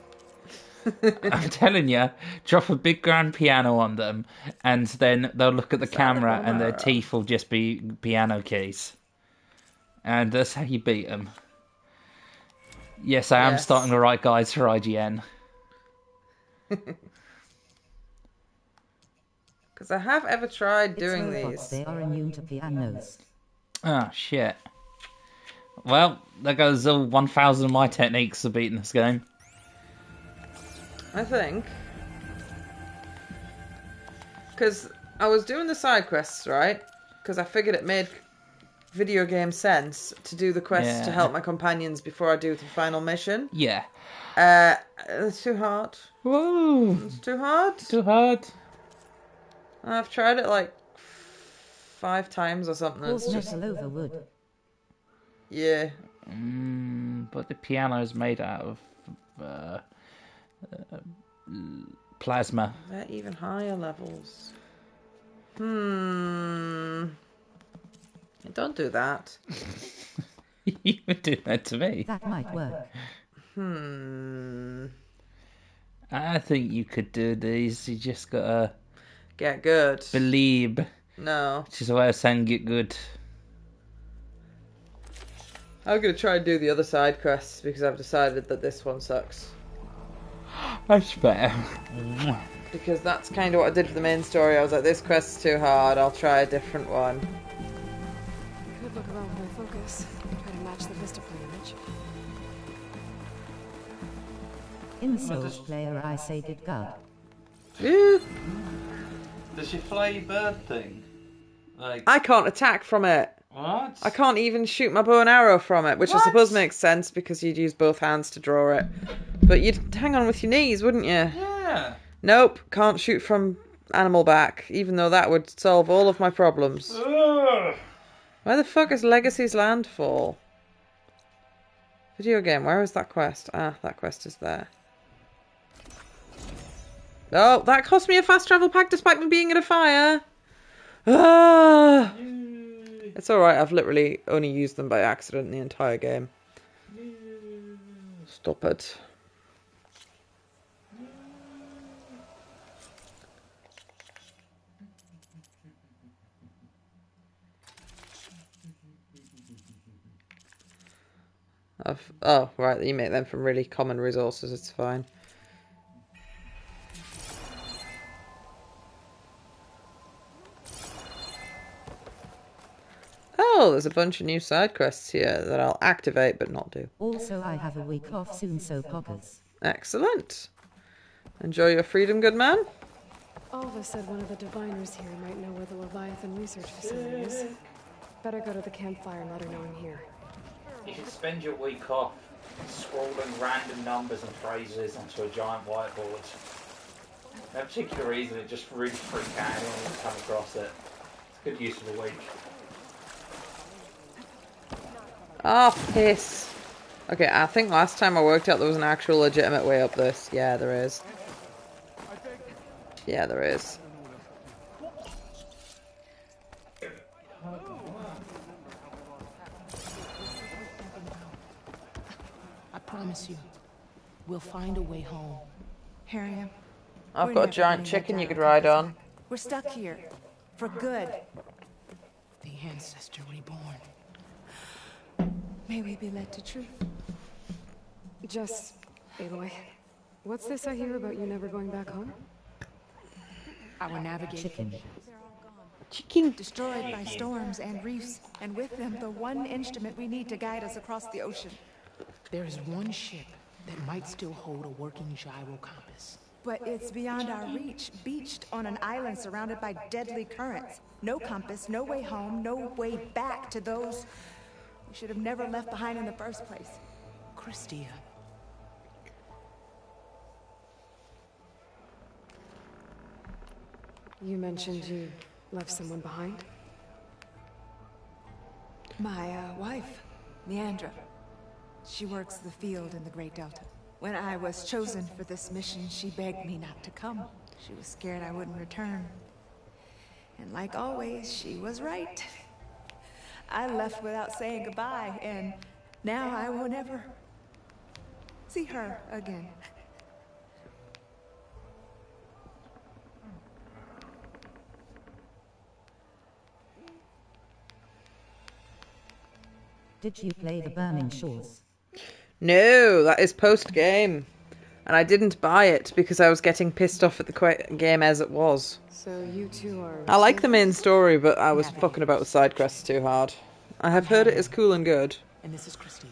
I'm telling you, drop a big grand piano on them, and then they'll look at the camera and their teeth will just be piano keys. And that's how you beat them. Yes, I am starting to write guides for IGN. Because I have ever tried doing these. They are immune to pianos. Oh, shit. Well, there goes all 1,000 of my techniques for beating this game. I think. Because I was doing the side quests, right? Because I figured it made video game sense to do the quests to help my companions before I do the final mission. Yeah. It's too hard. Whoa. It's too hard. Too hard. I've tried it like 5 times or something. It's just... over wood. Yeah, But the piano is made out of plasma. They're even higher levels. Don't do that. You would do that to me. That might work. I think you could do these. You just gotta get good. Believe. No. Which is a way of saying get good. I'm gonna try and do the other side quests because I've decided that this one sucks. That's fair. Because that's kind of what I did for the main story. I was like, this quest's too hard, I'll try a different one. Could look around my focus. Try to match the vista plane image. In Souls player I say did God. Does your fly bird thing? Like I can't attack from it. What? I can't even shoot my bow and arrow from it, which I suppose makes sense because you'd use both hands to draw it. But you'd hang on with your knees, wouldn't you? Yeah. Nope, can't shoot from animal back, even though that would solve all of my problems. Ugh. Where the fuck is Legacy's Landfall? Video game, where is that quest? Ah, that quest is there. Oh, that cost me a fast travel pack despite me being in a fire. Ah! It's alright, I've literally only used them by accident in the entire game. Stop it. Oh, right, you make them from really common resources, it's fine. Oh, there's a bunch of new side quests here that I'll activate but not do. Also, I have a week off soon, so poggers. Excellent. Enjoy your freedom, good man. Alva said one of the diviners here might know where the Leviathan research facility is. Better go to the campfire and let her know I'm here. You should spend your week off scrolling random numbers and phrases onto a giant whiteboard. No particular reason, it just really freaks out when you come across it. It's a good use of a week. Oh, piss. Okay, I think last time I worked out there was an actual legitimate way up this. Yeah, there is. Yeah, there is. I promise you, we'll find a way home. Harriet, I've got a giant chicken you could ride on. we're stuck here. For good. The ancestor reborn. May we be led to truth. Jess, Aloy, what's this I hear about you never going back home? Our navigation. Chicken. Destroyed by storms and reefs, and with them the one instrument we need to guide us across the ocean. There is one ship that might still hold a working gyro compass. But it's beyond our reach, beached on an island surrounded by deadly currents. No compass, no way home, no way back to those we should have never left behind in the first place. Christia. You mentioned you left someone behind? My wife, Neandra. She works the field in the Great Delta. When I was chosen for this mission, she begged me not to come. She was scared I wouldn't return. And like always, she was right. I left without saying goodbye, and now I won't ever see her again. Did you play the Burning Shores? No, that is post-game. And I didn't buy it because I was getting pissed off at the game as it was. So you two are... I like the main story, but I was fucking about with side quests too hard. I have heard it is cool and good. And this is Christia.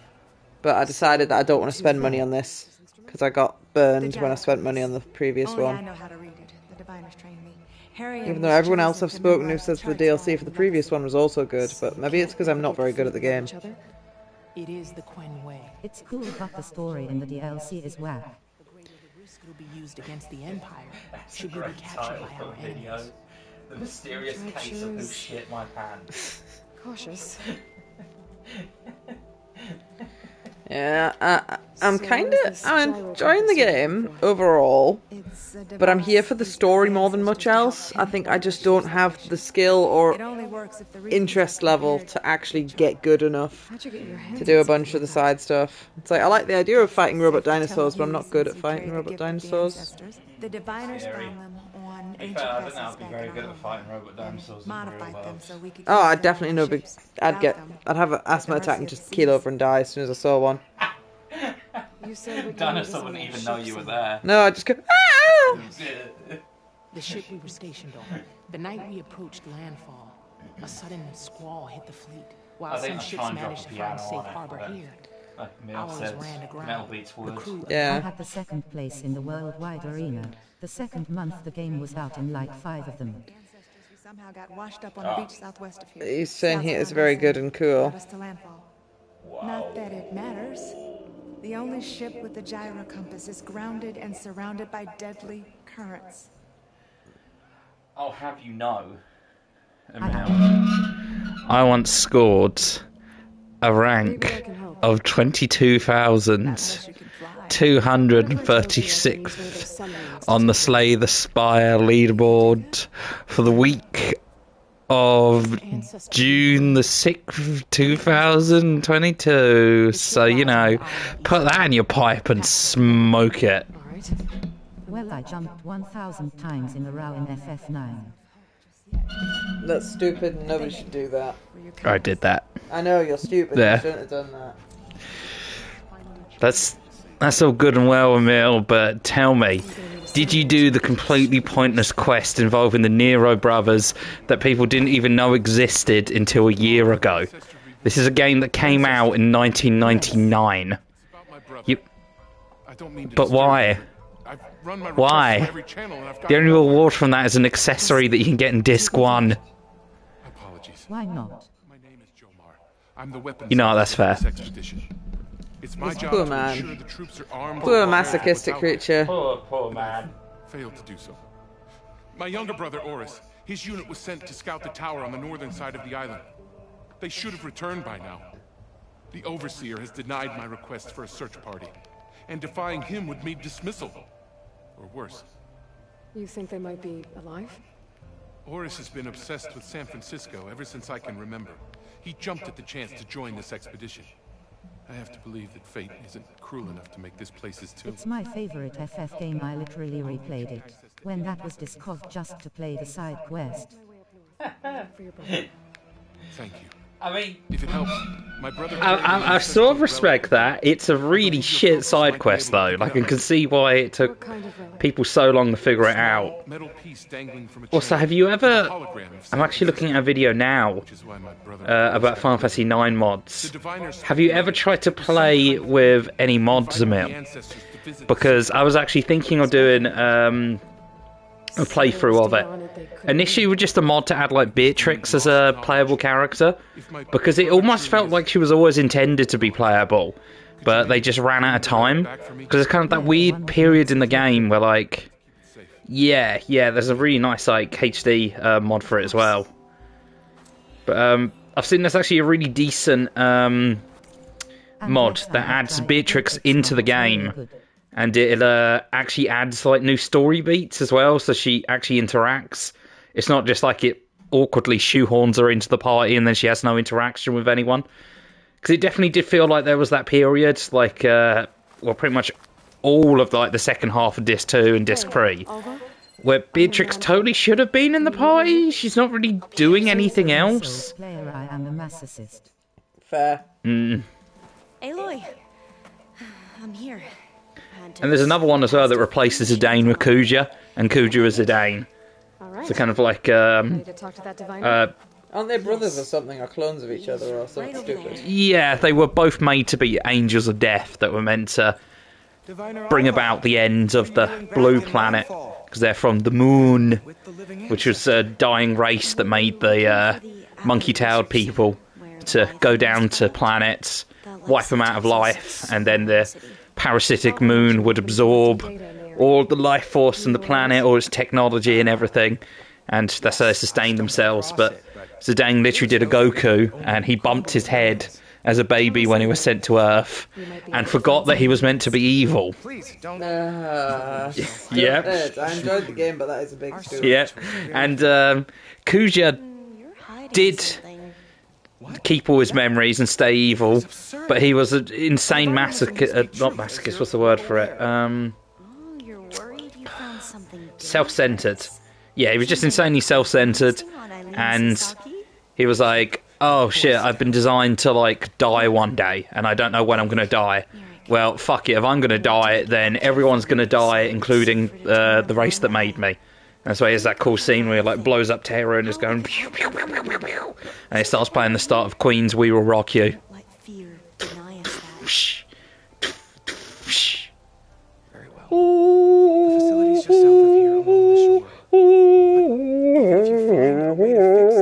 But I decided that I don't want to spend money on this. Because I got burned when I spent money on the previous Only I one. know how to read it. The diviners trained me. Harriet Even though was everyone else chosen I've to spoken to memorize says the charts DLC for the previous one was also good, but maybe it's because I'm not very good at the game. It is the Quen Way. It's cool, but the story in the DLC is whack. It'll be used against the Empire should we be captured by our enemies. The mysterious case of who shit my pants. Cautious. Yeah, I'm enjoying the game overall, but I'm here for the story more than much else. I think I just don't have the skill or interest level to actually get good enough to do a bunch of the side stuff. It's like, I like the idea of fighting robot dinosaurs, but I'm not good at fighting robot dinosaurs. The diviners found them on ancient vessels back in our homeworld. Modified them so we could. Oh, I'd definitely know. I'd have an asthma attack and just keel over and die as soon as I saw one. Dinosaur wouldn't even know you were there. No, I just go. Ah! The ship we were stationed on. The night we approached landfall, a sudden squall hit the fleet. While some ships managed to find safe harbor here. Ours ran aground. The crew. I had the second place in the worldwide arena. The second month the game was out in like 5 of them. Somehow got washed up on the beach southwest of here. He's saying he is very good and cool. Not that it matters. The only ship with the gyro compass is grounded and surrounded by deadly currents. I'll have you know, I once scored a rank of 22,236 on the Slay the Spire leaderboard for the week of June the 6th, 2022. So, you know, put that in your pipe and smoke it. Well, I jumped 1,000 times in a row in FF9. That's stupid. Nobody should do that. I did that. I know, you're stupid. Yeah. You shouldn't have done that. That's all good and well, Emil, but tell me, did you do the completely pointless quest involving the Nero brothers that people didn't even know existed until a year ago? This is a game that came out in 1999. But why? Why? The only reward from that is an accessory that you can get in Disc 1. Why not? You know, that's fair. It's my job to ensure the troops are armed. Poor masochistic creature. Poor man. Failed to do so. My younger brother, Oris, his unit was sent to scout the tower on the northern side of the island. They should have returned by now. The Overseer has denied my request for a search party, and defying him would mean dismissal. Or worse. You think they might be alive? Oris has been obsessed with San Francisco ever since I can remember. He jumped at the chance to join this expedition. I have to believe that fate isn't cruel enough to make this place his tomb. It's my favorite FF game. I literally replayed it when that was discovered just to play the side quest. Thank you. I mean, if it helps, my brother. I sort of respect that. It's a really shit side quest, though. Like, I can see why it took people so long to figure it out. Also, have you ever? I'm actually looking at a video now about Final Fantasy IX mods. Have you ever tried to play with any mods, Emil? Because I was actually thinking of doing a playthrough of it. Initially with just a mod to add like Beatrix as a playable character, because it almost felt like she was always intended to be playable, but they just ran out of time, because it's kind of that weird period in the game where like yeah there's a really nice like HD mod for it as well, but I've seen there's actually a really decent mod that adds Beatrix into the game. And it actually adds like new story beats as well, so she actually interacts. It's not just like it awkwardly shoehorns her into the party and then she has no interaction with anyone. Because it definitely did feel like there was that period, like, well, pretty much all of like the second half of Disc 2 and Disc 3, where Beatrix totally should have been in the party. She's not really doing anything else. I am a masochist. Fair. Aloy, I'm here. And there's another one as well that replaces Zidane with Kuja, and Kuja is Zidane. So kind of like aren't they brothers or something, or clones of each other or something stupid? Yeah, they were both made to be angels of death that were meant to bring about the end of the blue planet, because they're from the moon, which was a dying race that made the monkey-tailed people to go down to planets, wipe them out of life, and then the parasitic moon would absorb all the life force in the planet, all its technology and everything, and that's how they sustained themselves. But Zidane literally did a Goku, and he bumped his head as a baby when he was sent to Earth, and forgot that he was meant to be evil. Please don't. Yep. I enjoyed the game, but that is a big story. Yeah, and Kuja did keep all his memories and stay evil, but he was an insane masochist. Not masochist. What's the word for it? Self-centered. Yeah, he was just insanely self-centered, and he was like, "Oh shit, I've been designed to like die one day, and I don't know when I'm going to die. Well, fuck it. If I'm going to die, then everyone's going to die, including the race that made me." That's why he has that cool scene where he like blows up Terra and is going, pew, pew, pew, pew, pew, pew, and it starts playing the start of Queen's "We Will Rock You." Very well. The facility's just south of here along the shore. If you find a way to fix the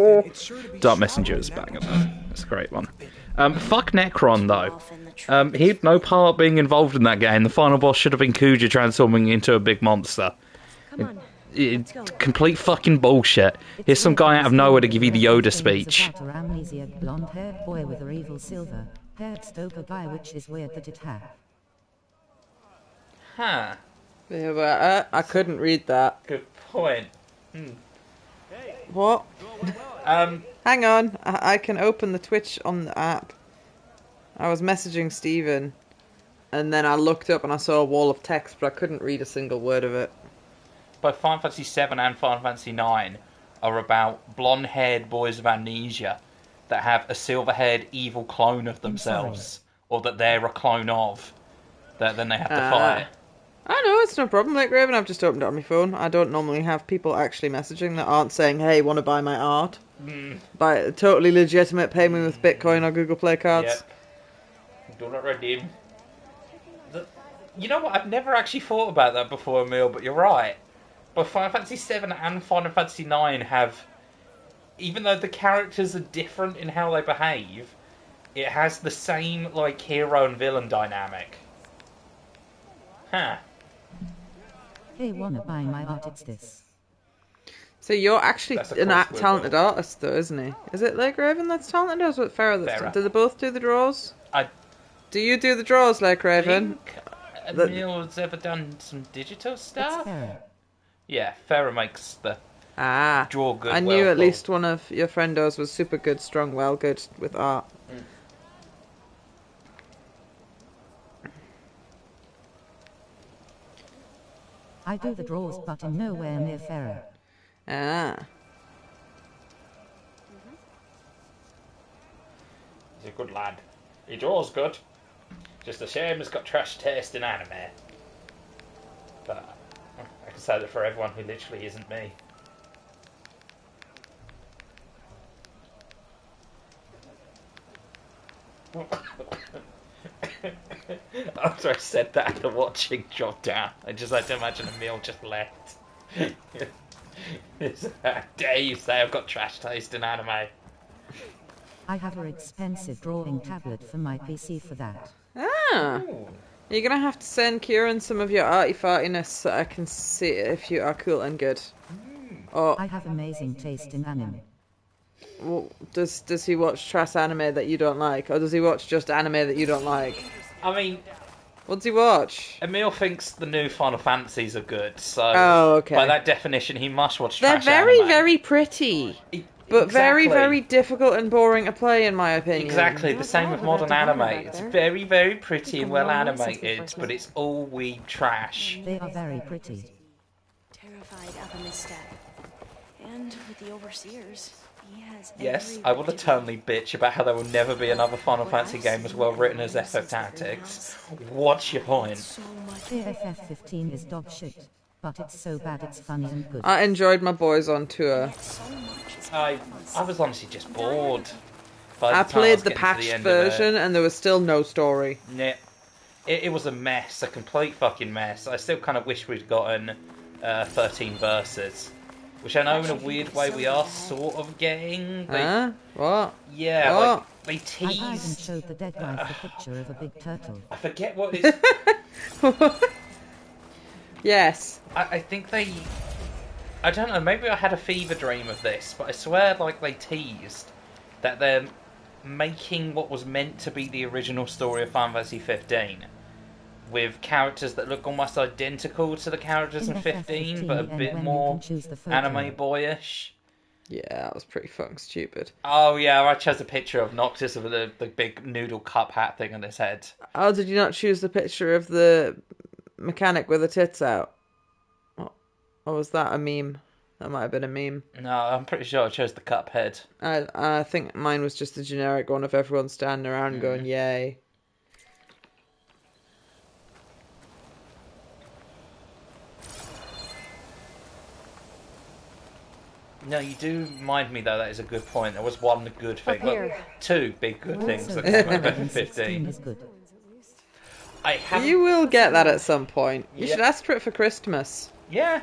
Leviathan, it's sure to be Dark Messenger is back at that. That's a great one. Fuck Necron though. He had no part being involved in that game. The final boss should have been Kuja transforming into a big monster. Complete fucking bullshit. Here's some guy out of nowhere to give you the Yoda speech. Blonde-haired boy with a evil silver-haired stoker guy, which is weird that it have. Huh. Yeah, but I couldn't read that. Good point. What? Hang on. I can open the Twitch on the app. I was messaging Steven, and then I looked up and I saw a wall of text, but I couldn't read a single word of it. Both Final Fantasy VII and Final Fantasy IX are about blonde-haired boys of amnesia that have a silver-haired evil clone of themselves, or that they're a clone of, that then they have to fight. I know, it's no problem, like Raven. I've just opened it on my phone. I don't normally have people actually messaging that aren't saying, "Hey, want to buy my art?" Buy totally legitimate, pay me with Bitcoin or Google Play cards. Yep. Do not redeem. You know what? I've never actually thought about that before, Emil, but you're right. But Final Fantasy VII and Final Fantasy IX have, even though the characters are different in how they behave, it has the same like hero and villain dynamic. Huh. Hey, wanna buy my art? It's this. So you're actually an talented artist, though, isn't he? Is it Lake Raven that's talented, or is it Farrah that's talented? Do they both do the draws? Do you do the draws, Lake Raven? Emil's ever done some digital stuff? Yeah, Farrah makes the draw good. I knew at least one of your friendos was super good, strong, well good with art. I do the draws, but I'm nowhere near Farrah. He's a good lad. He draws good. Just a shame he's got trash taste in anime. But I can say that for everyone who literally isn't me. After I said that, the watching dropped down. I just had to imagine Emil just left. How dare you say I've got trash taste in anime? I have an expensive drawing tablet for my PC for that. You're going to have to send Kieran some of your arty fartiness so I can see if you are cool and good. I have amazing taste in anime. Well, does he watch trash anime that you don't like? Or does he watch just anime that you don't like? I mean... What does he watch? Emil thinks the new Final Fantasies are good, so... okay. By that definition, he must watch They're trash very, anime. very pretty. But very, very difficult and boring to play, in my opinion. Exactly, the same with modern anime. It's very, very pretty and well animated, but it's all weeb trash. They are very pretty. Terrified of a misstep. And with the overseers, he has Yes, I will eternally bitch about how there will never be another Final Fantasy game as well written as FF Tactics. What's your point? FF15 is dog shit, but it's so bad it's funny and good. I enjoyed my boys on tour. I was honestly just bored. I played the patched version and there was still no story. Yeah, it was a mess, a complete fucking mess. I still kind of wish we'd gotten 13 verses. Which I know in a weird way we are sort of getting. What? Yeah, what? like they teased. I even showed the dead guy the picture of a big turtle. I forget what is. Yes. I think they. I don't know. Maybe I had a fever dream of this, but I swear, like they teased that making what was meant to be the original story of Final Fantasy 15 with characters that look almost identical to the characters in 15, but a bit more anime boyish. Yeah, that was pretty fucking stupid. Oh yeah, I chose a picture of Noctis with the big noodle cup hat thing on his head. Oh, did you not choose the picture of the mechanic with the tits out? Or was that a meme? That might have been a meme. No, I'm pretty sure I chose the cup head. I think mine was just a generic one of everyone standing around going, yay. No, you do remind me though. That is a good point. There was one good thing, well, two big good things that came out of 15. You will get that at some point. You should ask for it for Christmas. Yeah,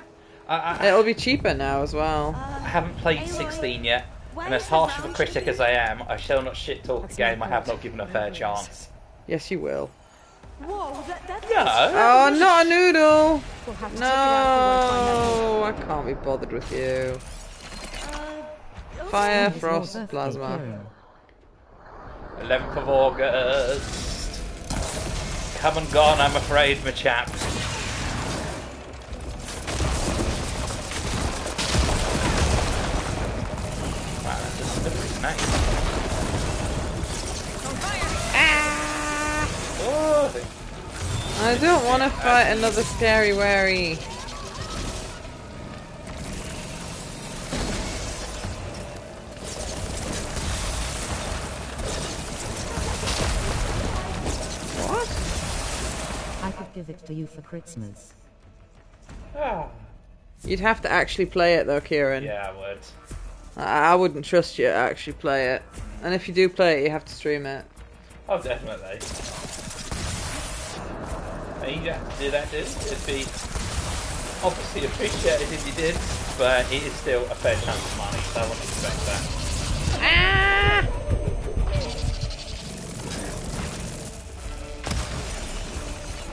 it'll be cheaper now as well. I haven't played 16 yet, and as harsh of a critic as I am, I shall not shit talk the game I have not given a fair chance. Yes, you will. Whoa, that's no. Oh, not a noodle. No, I can't be bothered with you. Fire, frost, plasma. 11th of August. Come and gone, I'm afraid, my chap. Wow, that's just nice. Oh. I don't want to fight another scary wary. I could give it to you for Christmas. You'd have to actually play it though, Kieran. Yeah, I would. I wouldn't trust you to actually play it. And if you do play it, you have to stream it. Oh, definitely. And you have to do that, dude. It'd be obviously appreciated if you did, but it is still a fair chunk of money, so I wouldn't expect that.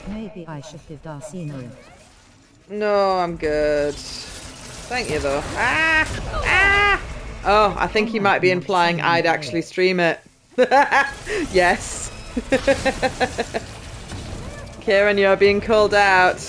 Maybe I should give Darcina it. No, I'm good. Thank you though. Oh, I think he might be implying I'd actually stream it. Yes. Kieran, you're being called out.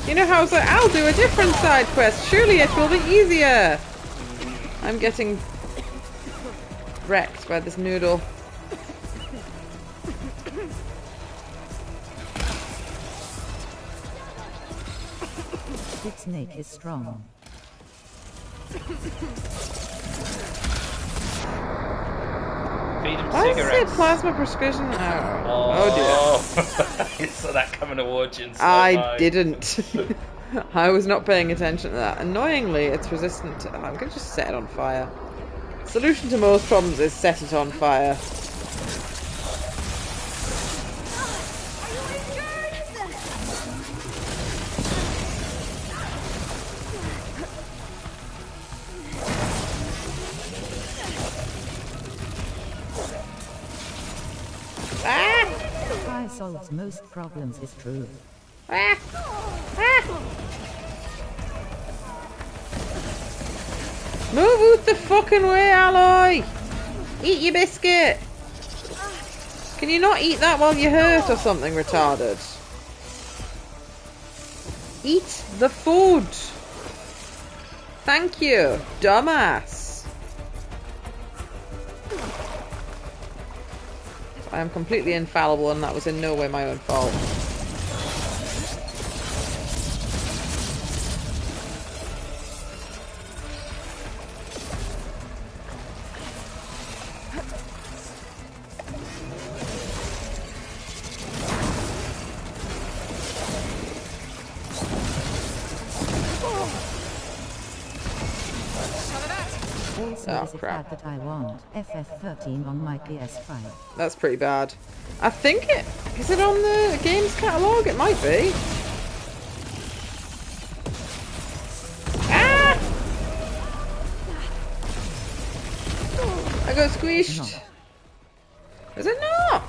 You know how I was like, I'll do a different side quest. Surely it will be easier. I'm getting wrecked by this noodle. Big Snake is strong. Feed him Why does it say cigarettes. plasma prescription? Oh dear. You saw that coming towards you. I didn't. I was not paying attention to that. Annoyingly, it's resistant to... I'm going to just set it on fire. Solution to most problems is set it on fire. Fire solves most problems is true. Move out the fucking way, Alloy! Eat your biscuit! Can you not eat that while you're hurt or something retarded? Eat the food! Thank you, dumbass! I am completely infallible and that was in no way my own fault. Also, is it bad that I want FF13 on my PS5? That's pretty bad. I think it... Is it on the games catalogue? It might be. Ah! I got squished. Is it not?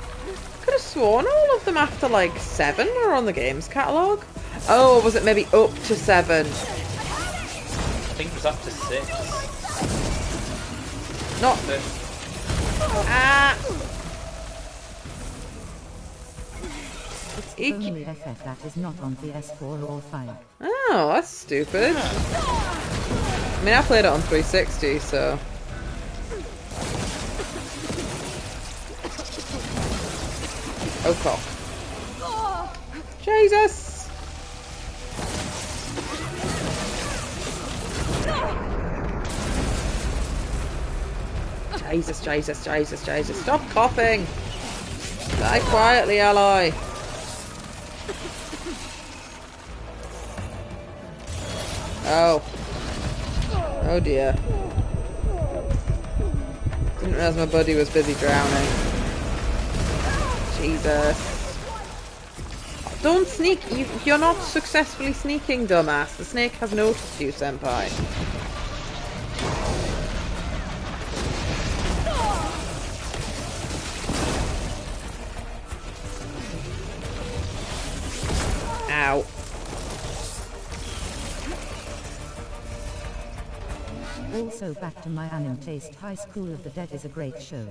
sworn all of them after like 7 were on the game's catalogue. Oh, or was it maybe up to 7? I think it was up to 6. Not. Ah. It's only FF that is not on PS4 or 5. Oh, that's stupid. I mean, I played it on 360, so. Oh, cock. Jesus! Jesus. Stop coughing! Die quietly, ally. Oh. Oh dear. Didn't realize my buddy was busy drowning. Jesus. Don't sneak. You're not successfully sneaking, dumbass. The snake has noticed you, senpai. Ow. Also, back to my anime taste, High School of the Dead is a great show.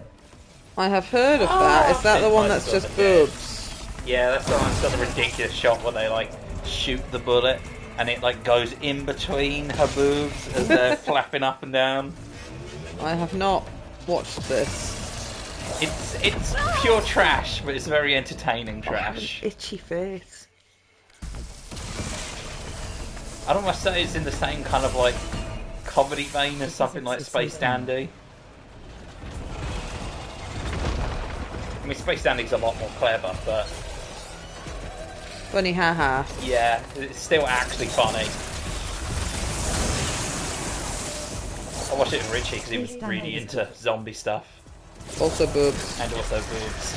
I have heard of that. Is that the one that's just boobs? Yeah, that's the one that's got the ridiculous shot where they like shoot the bullet and it like goes in between her boobs as they're flapping up and down. I have not watched this. It's pure trash, but it's very entertaining trash. Itchy face. I'd almost say it's in the same kind of like comedy vein as something like Space Dandy. I mean, Space Dandy's a lot more clever, but funny, haha. Yeah, it's still actually funny. I watched it with Richie because he was really into zombie stuff. Also boobs. And also boobs.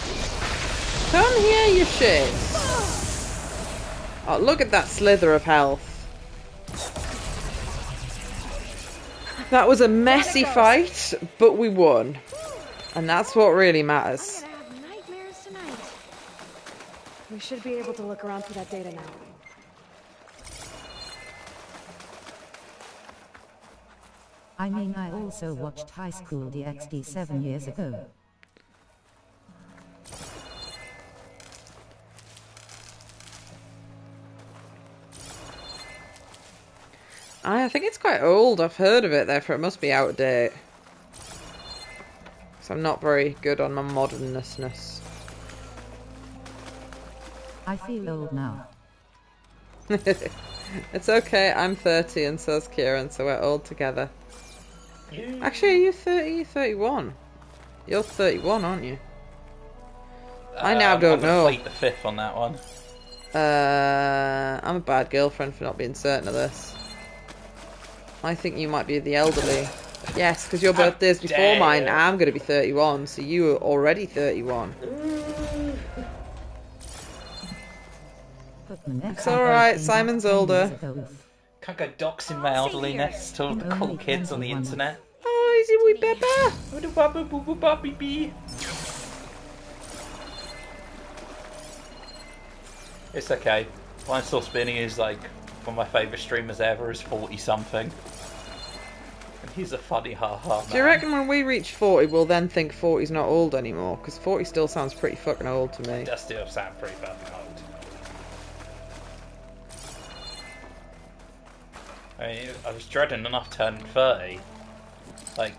Come here, you shit. Oh, look at that slither of health. That was a messy fight, but we won. And that's what really matters. We should be able to look around for that data now. I mean, I also watched High School DxD 7 years ago. I think it's quite old. I've heard of it, therefore it must be out of date. So I'm not very good on my modernness. I feel old now. It's okay, I'm 30 and so's Kieran, so we're old together. Actually, are you 30? You're 31. You're 31, aren't you? I now don't know. I'm gonna plead the fifth on that one. I'm a bad girlfriend for not being certain of this. I think you might be the elderly. Yes, because your birthday's before mine. I'm going to be 31, so you are already 31. It's alright, Simon's older. Can't go doxing my elderliness to all the cool kids on the internet. Oh, is it wee Peppa? It's okay. Blind Still Spinning is like one of my favourite streamers ever, is 40 something. And he's a funny ha-ha man. Do you reckon when we reach 40 we'll then think 40's not old anymore? Because 40 still sounds pretty fucking old to me. It does still sound pretty fucking old. I mean, I was dreading enough turning 30. Like,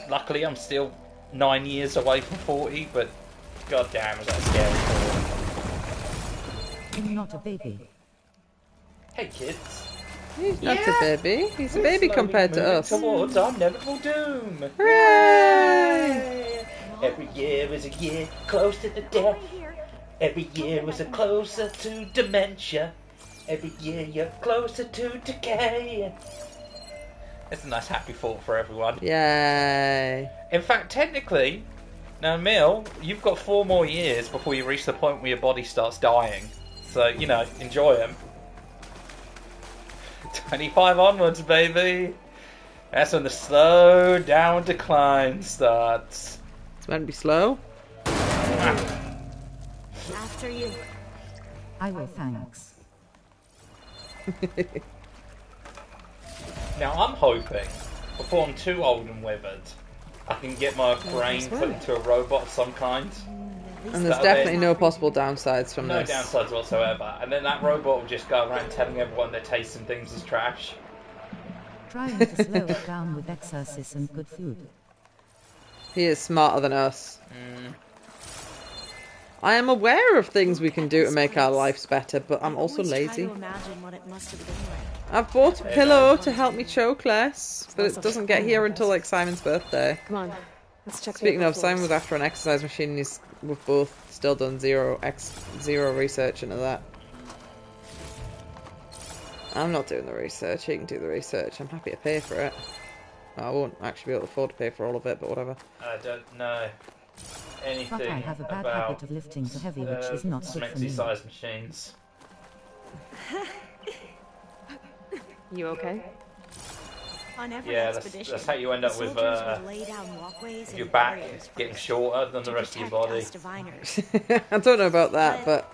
luckily I'm still 9 years away from 40, but goddamn is that scary for I'm not a baby. Hey kids. He's not a baby. He's a baby compared to us. Towards our inevitable doom. Hooray! Every year is a year closer to death. Every year is a closer to dementia. Every year you're closer to decay. It's a nice happy thought for everyone. Yay. In fact, technically, now Mill, you've got 4 more years before you reach the point where your body starts dying. So, you know, enjoy them. 25 onwards, baby. That's when the slow down decline starts. It's meant to be slow. After you. I will, thanks. Now I'm hoping, before I'm too old and withered, I can get my brain put into a robot of some kind. And there's definitely no possible downsides from No this. downsides whatsoever. And then that robot will just go around telling everyone they're tasting things as trash. Trying to slow it down with exercise and good food. He is smarter than us. I am aware of things we can do to make our lives better, but I'm also lazy. I've bought a pillow to help me choke less, but it doesn't get here until like Simon's birthday. Come on, let's check. Speaking of, Simon was after an exercise machine, and we've both still done zero research into that. I'm not doing the research. He can do the research. I'm happy to pay for it. I won't actually be able to afford to pay for all of it, but whatever. I don't know anything But I have a bad about habit of lifting too heavy, which is not good for me. size machines. You okay? On every Yeah, expedition, that's how you end up with your back getting shorter than the rest of your body. I don't know about that, but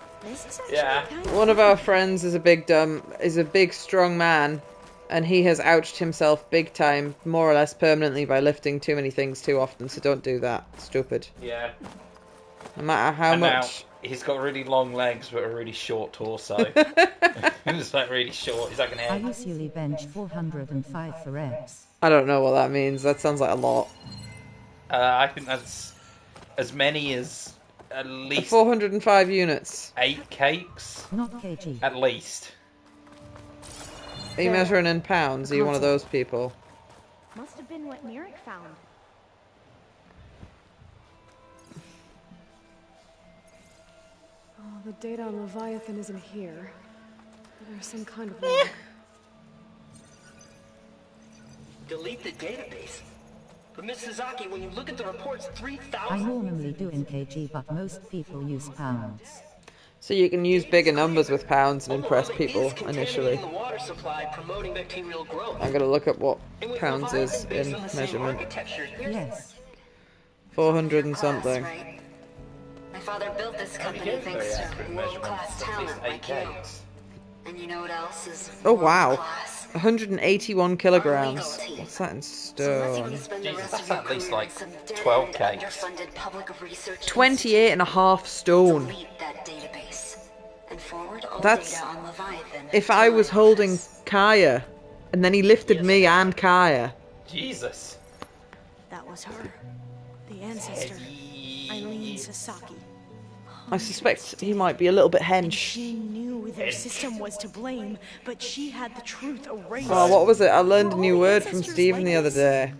yeah, one of our friends is a big strong man, and he has ouched himself big time, more or less permanently, by lifting too many things too often. So don't do that. Stupid. Yeah. No matter how and much. Now, he's got really long legs but a really short torso. He's like really short. He's like an I egg. usually bench 405 for reps. I don't know what that means. That sounds like a lot. I think that's as many as at least 405 units. 8 cakes. Not kg. At least. Are you measuring in pounds? Are you one of those people? Must have been what Merrick found. Oh, the data on Leviathan isn't here. There's some kind of log. Delete the database. But Miss Sasaki, when you look at the reports, 3,000... I normally do in kg, but most people use pounds. So you can use bigger numbers with pounds and impress people initially. The water supply, promoting bacterial growth. I'm going to look at what pounds is in measurement. Yes. 400 and something. Right. My father built this company thanks to world-class talent like you. And you know what else is Oh wow. world-class? 181 kilograms. What's that in stone? Jesus, that's at least like 12 cakes. 28 and a half stone. That database and forward all That's data on Leviathan. if I was holding Kaya, and then he lifted me and Kaya. Jesus. That was her. The ancestor. Eileen Sasaki. I suspect he might be a little bit hench. She knew their system was to blame, but she had the truth erased. Oh, what was it? I learned a new word from Stephen the other day.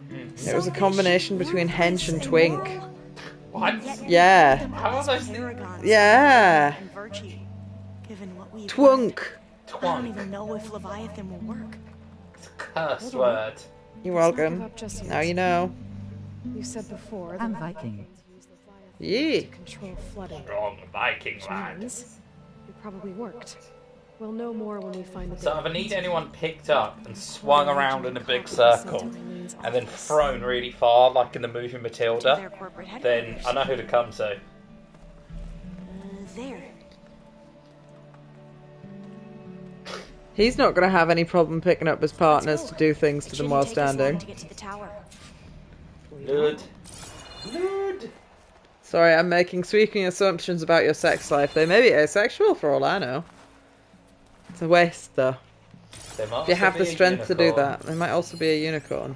It was a combination between hench and twink. What? Yeah. How are those? Yeah. Twunk. I don't even know if Leviathan will work. Curse word. You're welcome. Now you know. You said before that I'm Viking. Yeah. control flooding. Strong Viking Which lad. means it probably worked. We'll know more when we find the So if I need anyone picked up and swung around in a big circle and then thrown really far, like in the movie Matilda, then I know who to come to. There. He's not going to have any problem picking up his partners to do things to them while standing. Lud. Lud. Sorry, I'm making sweeping assumptions about your sex life. They may be asexual for all I know. It's a waste, though. If you have the strength to do that, they might also be a unicorn.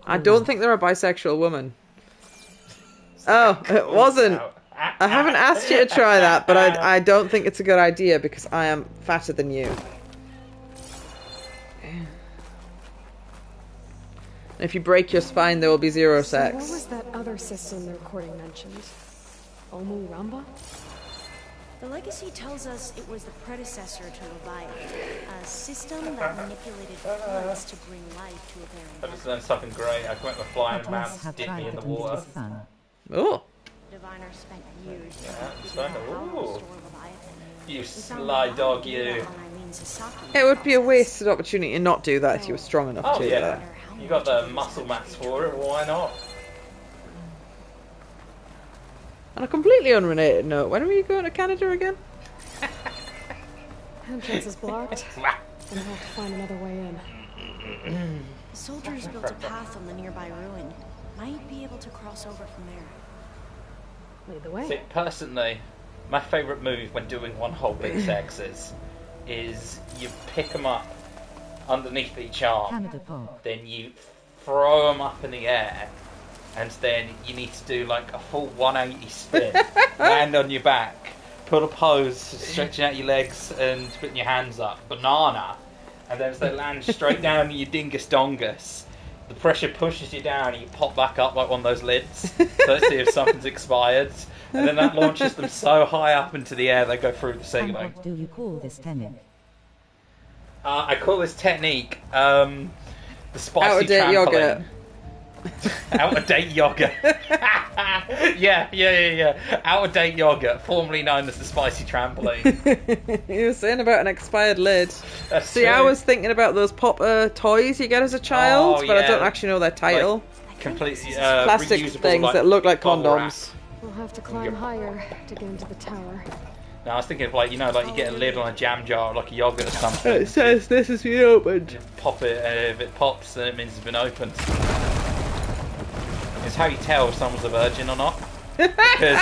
I don't think they're a bisexual woman. Oh, it wasn't. I haven't asked you to try that, but I don't think it's a good idea because I am fatter than you. If you break your spine, there will be zero So what sex. was that other system the recording mentioned? Omu Ramba? The legacy tells us it was the predecessor to Leviathan, a system that manipulated plants to bring life to a barren I just learned something great. I went with flying But mouse once have dip me tried in the it and it water. is fun. Oh. Diviner spent years It's fun. figuring out how to Ooh. restore Leviathan. You sly dog, you. It would be a wasted opportunity to not do that if you were strong enough Oh to do yeah, that. you got the muscle mass for it. Why not? On a completely unrelated note, when are we going to Canada again? Entrance is blocked. Gonna have to find another way in. The soldiers built a path on the nearby ruin. Might be able to cross over from there. Lead the way. See, personally, my favourite move when doing one whole big sexes is you pick them up underneath each arm, then you throw them up in the air, and then you need to do like a full 180 spin, land on your back, put a pose, stretching out your legs and putting your hands up, banana, and then as they land straight down on your dingus dongus, the pressure pushes you down and you pop back up like one of those lids, so let's see if something's expired, and then that launches them so high up into the air they go through the ceiling. And what do you call this technique? I call this technique the spicy out-of-date trampoline. yogurt. Out-of-date yogurt. Yeah. Out-of-date yogurt, formerly known as the spicy trampoline. You were saying about an expired lid. That's See, true. I was thinking about those popper toys you get as a child, but I don't actually know their title. Like, completely plastic reusable, things like, that look like bubble wrap. condoms. We'll have to climb higher to get into the tower. No, I was thinking of like, you know, like you get a lid on a jam jar, like a yogurt or something. It says this has been opened. You pop it, and if it pops, then it means it's been opened. It's how you tell if someone's a virgin or not. Because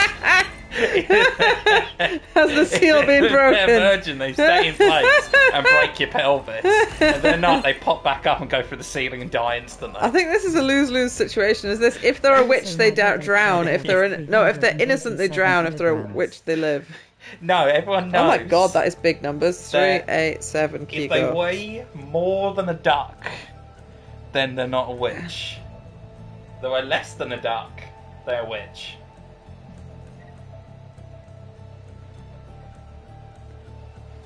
has the seal been if broken? they're a virgin, they stay in place and break your pelvis. If they're not, they pop back up and go through the ceiling and die instantly. I think this is a lose-lose situation. Is this if they're a witch they drown? If they're if they're innocent they drown. If they're a witch they live. No, everyone knows. Oh my god, that is big numbers. 3, that 8, 7. Keep If they going. weigh more than a duck, then they're not a witch. If they weigh less than a duck, they're a witch.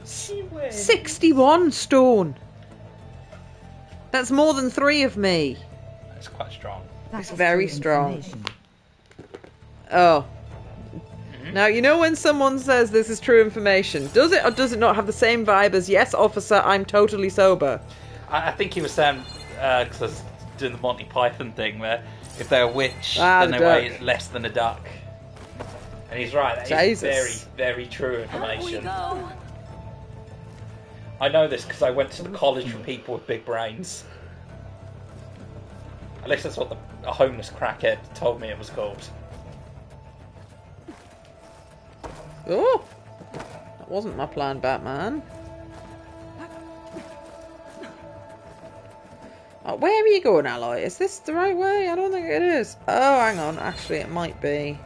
She weighs 61 stone. That's more than 3 of me. That's quite strong. It's very strong. Oh. Now, you know when someone says this is true information, does it or does it not have the same vibe as, yes, officer, I'm totally sober? I think he was saying, because I was doing the Monty Python thing, where if they're a witch, then the they weigh less than a duck. And he's right, that is very, very true information. I know this because I went to the college for people with big brains. At least that's what a homeless crackhead told me it was called. Oh! That wasn't my plan, Batman. Oh, where are you going, Aloy? Is this the right way? I don't think it is. Oh, hang on. Actually, it might be.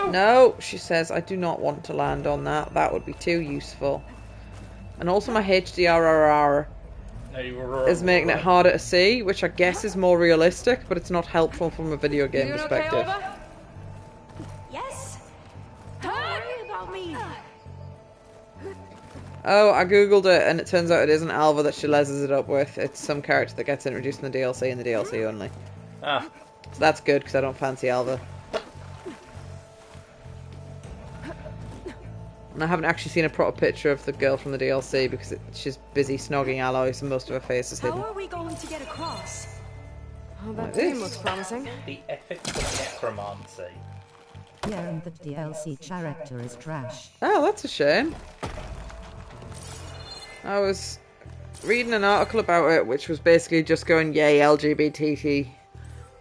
No, she says, I do not want to land on that. That would be too useful. And also my HDRR is making it harder to see, which I guess is more realistic, but it's not helpful from a video game perspective. Okay, yes? Don't worry about me. Oh, I googled it, and it turns out it isn't Alva that she lezzes it up with. It's some character that gets introduced in the DLC and the DLC only. Ah. So that's good, because I don't fancy Alva. And I haven't actually seen a proper picture of the girl from the DLC, because she's busy snogging Aloy, so most of her face is hidden. How are we going to get across? Oh, that Like game this. looks promising. The ethics of necromancy. Yeah, and the DLC character is trash. Oh, that's a shame. I was reading an article about it, which was basically just going, yay, LGBT.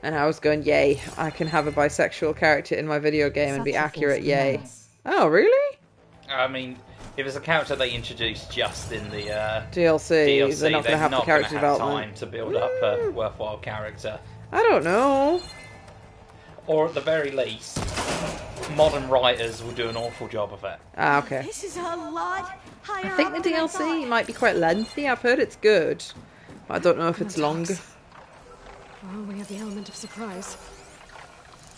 And I was going, yay, I can have a bisexual character in my video game and be accurate, yay. Oh, really? I mean, if it's a character they introduced just in the DLC, they're not going to have the character gonna have development. time to build up a worthwhile character. I don't know. Or at the very least, modern writers will do an awful job of it. Ah, okay. This is a lot higher I think the up than I thought. DLC might be quite lengthy. I've heard it's good. But I don't know if it's long. Well, we have the element of surprise.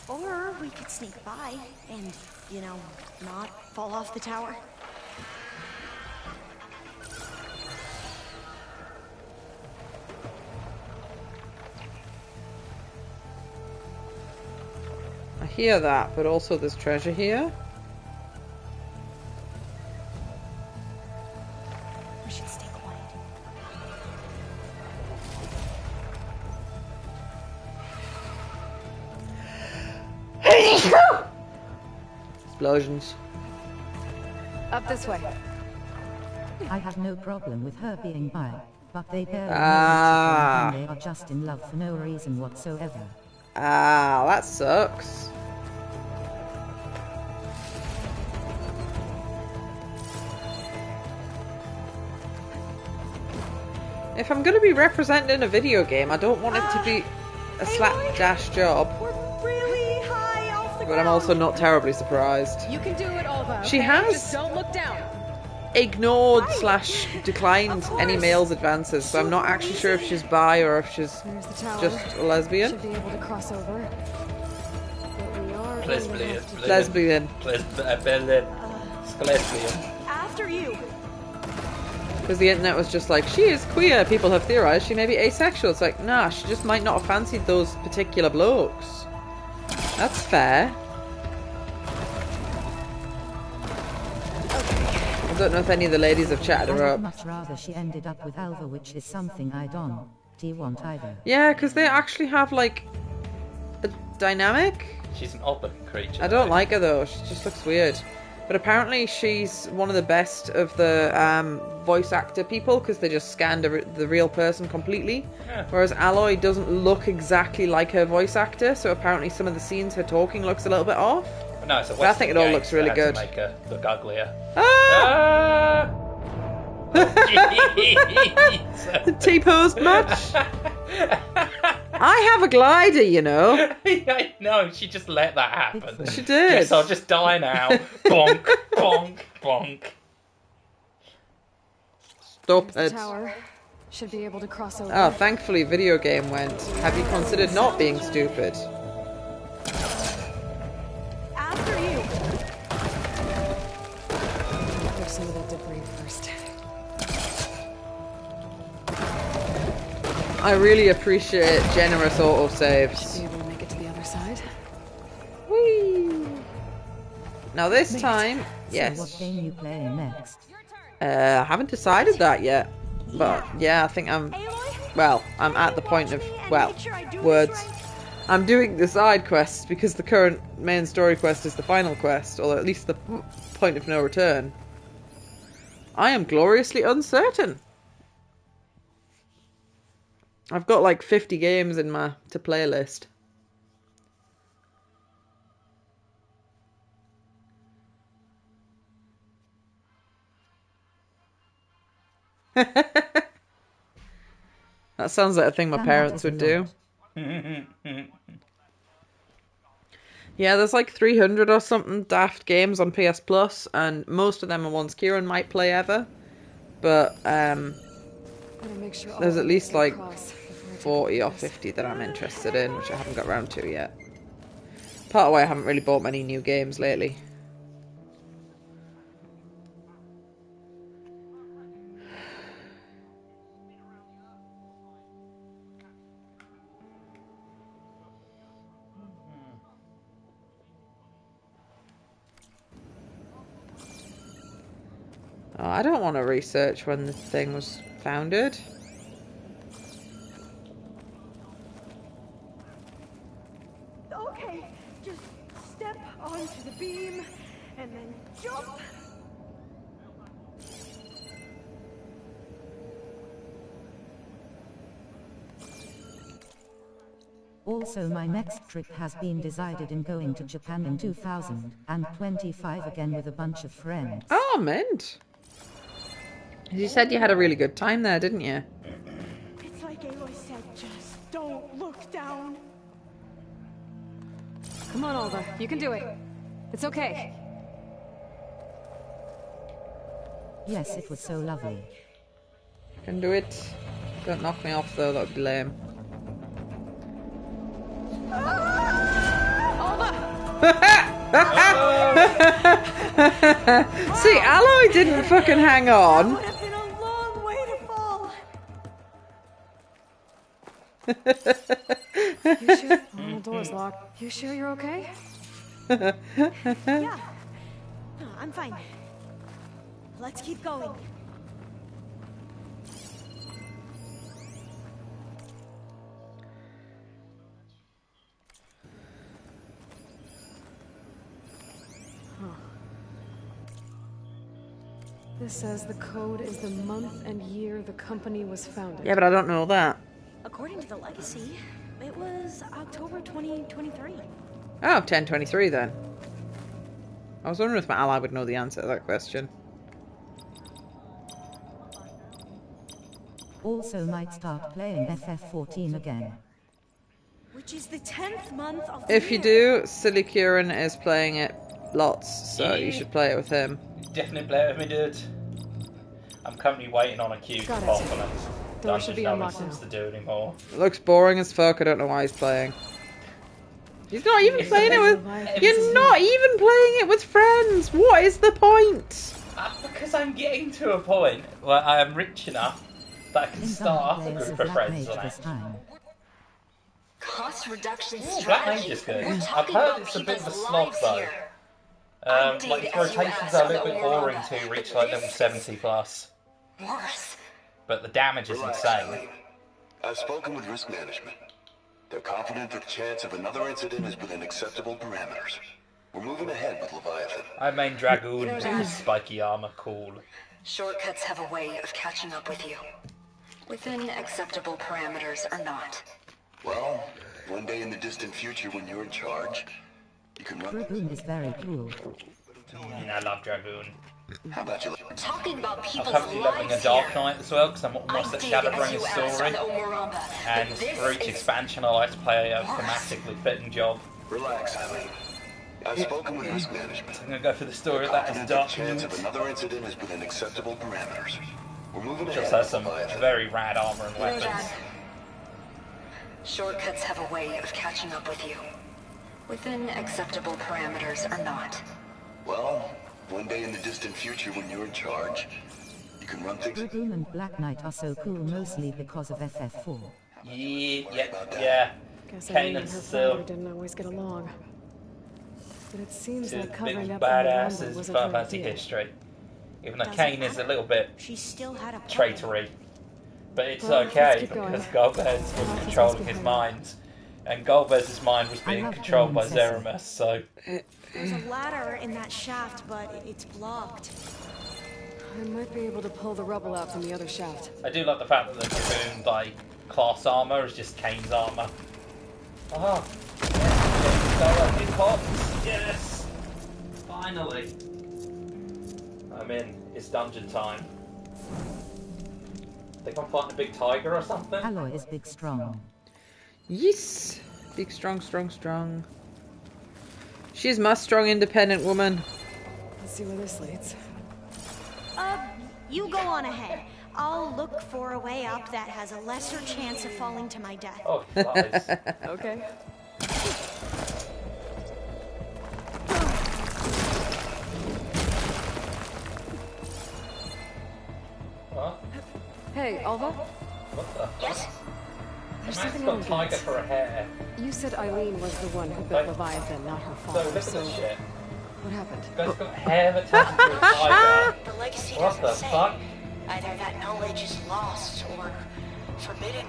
Or we could sneak by and, you know, not fall off the tower. I hear that, but also there's treasure here. We should stay quiet. Explosions. Up this way. I have no problem with her being bi, but they barely know each Ah. other and they are just in love for no reason whatsoever. Ah, that sucks. If I'm going to be representing a video game, I don't want it to be a slapdash job. Really high off the But I'm also not terribly surprised. You can do it, Olva. She okay? has Just don't look down. ignored / declined any males advances, so I'm not actually sure if she's bi or if she's There's the tower. just a lesbian. Should be able to cross over. But we are Lesbian. Lesbian. Lesbian. After you. Because the internet was just like, she is queer. People have theorized she may be asexual. It's like, nah, she just might not have fancied those particular blokes. That's fair. I don't know if any of the ladies have chatted her I up. would much rather she ended up with Alva, which is something I don't want either. Yeah, because they actually have, like, a dynamic. She's an open creature. I don't like her, though. She just looks weird. But apparently she's one of the best of the voice actor people, because they just scanned the real person completely. Yeah. Whereas Aloy doesn't look exactly like her voice actor, so apparently some of the scenes her talking looks a little bit off. But no, it's a But I think it all Western looks game, really so they had good. to make her look uglier. Ah! T-post much? I have a glider, you know. I know, she just let that happen. She did. Yes, I'll just die now. Bonk, bonk, bonk. Stop There's it. the tower. Should be able to cross over. Oh, thankfully video game went. Have you considered not being stupid? After you. Clear some of that debris first. I really appreciate generous autosaves. Should be able to make it to the other side. Whee! Now this time, yes. So what game you playing next? I haven't decided that yet. But yeah, I think I'm at the point of, words. I'm doing the side quests because the current main story quest is the final quest, or at least the point of no return. I am gloriously uncertain. I've got like 50 games in my to play list. That sounds like a thing my parents would do. Yeah, there's like 300 or something daft games on PS Plus, and most of them are ones Kieran might play ever. But there's at least like 40 or 50 that I'm interested in, which I haven't got around to yet. Part of why I haven't really bought many new games lately. Oh, I don't want to research when the thing was founded. Okay, just step onto the beam and then jump. Also, my next trip has been decided in going to Japan in 2025 again with a bunch of friends. Oh, mint. You said you had a really good time there, didn't you? It's like Aloy said, just don't look down. Come on, Alva. You can do it. It's okay. Yes, it was so lovely. Can do it. Don't knock me off though, that would be lame. See, Aloy didn't fucking hang on. Would have been a long way to fall. You sure? Oh, the door's locked. You sure you're okay? Yeah. No, I'm fine. Let's keep going. This says the code is the month and year the company was founded. Yeah, but I don't know that. According to the legacy, it was October 2023. Oh, 1023 then. I was wondering if my ally would know the answer to that question. Also might start playing FF14 again. Which is the 10th month of the If you year. do, Silly Curran is playing it lots, so you should play it with him. Definitely play it with me, dude. I'm currently waiting on a queue to pop and Door should be no unlocked sense now. to do anymore. It looks boring as fuck. I don't know why he's playing. He's not even playing it with... You're not even playing it with friends! What is the point? Because I'm getting to a point where I am rich enough that I can start a group of friends on it. Cost reduction Black Mage strategy. is good. We're I've talking heard about it's a bit of a people's slog lives though. here. Like its rotations are a little bit boring to reach like level 70 plus. Worse. But the damage is insane. I've spoken with risk management. They're confident that the chance of another incident is within acceptable parameters. We're moving ahead with Leviathan. I main Dragoon with his spiky armor, cool. Shortcuts have a way of catching up with you. Within acceptable parameters or not. Well, one day in the distant future when you're in charge, you can run... Dragoon is very cool. I love Dragoon. How about you? Talking about I'm people's currently leveling a lives Dark here. Knight as well, because I'm almost at Shadowbringers story. And for each expansion I like to play a thematically fitting job. Relax, Eileen. I've spoken with risk management. I'm going to go for the story of They're that as confident Dark the chance Knight. of another incident is within acceptable parameters. We're moving Just ahead has with some Leviathan. very rad armor and weapons. Shortcuts have a way of catching up with you. Within acceptable parameters or not. Well, one day in the distant future when you're in charge, you can run things... Dragoon and Black Knight are so cool mostly because of FF4. Yeah. Guess Eileen and Kanan's her still father didn't always get along. But it seems two like big covering up badasses in in wasn't Final her Fantasy idea. history. Even though Doesn't Kane is a matter. little bit She still had a traitory. But it's Well, let's okay keep going. because Golbez was controlling his mind. And Golbez's mind was being controlled by Zeramus, so... There's a ladder in that shaft, but it's blocked. I might be able to pull the rubble out from the other shaft. I do like the fact that the Dragoon, like, class armor is just Kane's armor. Ah! Yes! Pops! Yes! Finally! I'm in. It's dungeon time. Think I'm fighting a big tiger or something? Alloy is big strong. Yes! Big, strong, strong, strong. She's my strong, independent woman. Let's see where this leads. You go on ahead. I'll look for a way up that has a lesser chance of falling to my death. Oh, nice. Okay. What? Hey, Alva? What the fuck? Yes? There's The man's something I got don't tiger get. for a hair. You said Eileen was the one who built Leviathan, not her So father, look at so this shit. what happened? Guy's got hair that turns into a tiger. The legacy What doesn't the say. fuck? Either that knowledge is lost or forbidden.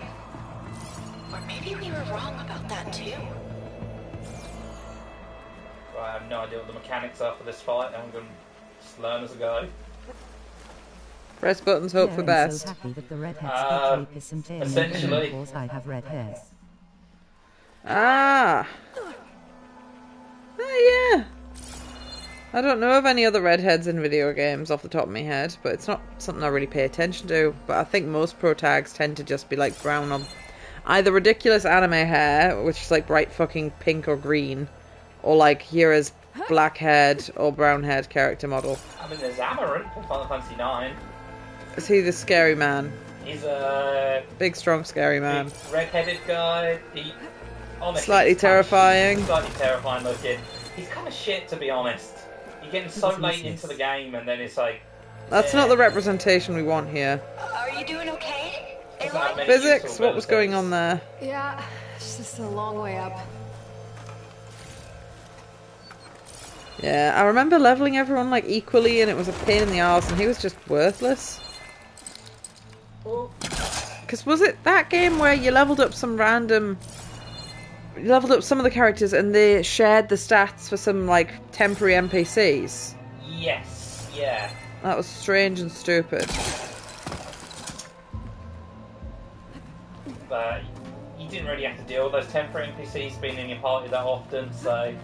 Or maybe we were wrong about that too. Well, I have no idea what the mechanics are for this fight. I'm going to just learn as I go. Press buttons, hope for I'm best. so happy that the redheads get rapists and tail essentially. because I have red hairs. Ah! Oh, yeah. I don't know of any other redheads in video games off the top of my head, but it's not something I really pay attention to. But I think most pro tags tend to just be like brown or either ridiculous anime hair, which is like bright fucking pink or green, or like Hira's black-haired or brown-haired character model. I mean, there's Amaranth from Final Fantasy 9. Is he the scary man? He's a Big, strong, scary man. big red-headed guy. He, honestly, Slightly he's kinda terrifying. Slightly terrifying looking. He's kind of shit, to be honest. You're getting so late into the game, and then it's like... That's not the representation we want here. Are you doing okay? There's not many Physics, useful what was going on there? Yeah, it's just a long way up. Yeah, I remember leveling everyone like equally and it was a pain in the arse and he was just worthless. Because was it that game where you leveled up some random... You leveled up some of the characters and they shared the stats for some like temporary NPCs? Yes. Yeah. That was strange and stupid. But you didn't really have to deal with those temporary NPCs being in your party that often, so it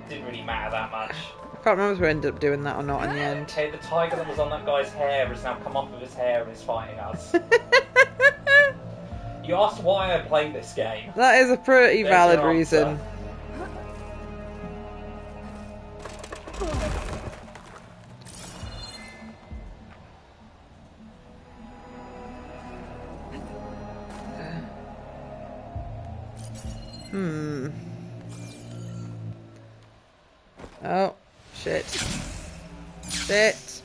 didn't really matter that much. I can't remember if we ended up doing that or not in the end. Okay, the tiger that was on that guy's hair has now come off of his hair and is fighting us. You asked why I played this game. That is a pretty There's valid your reason. answer. Oh, shit. Shit.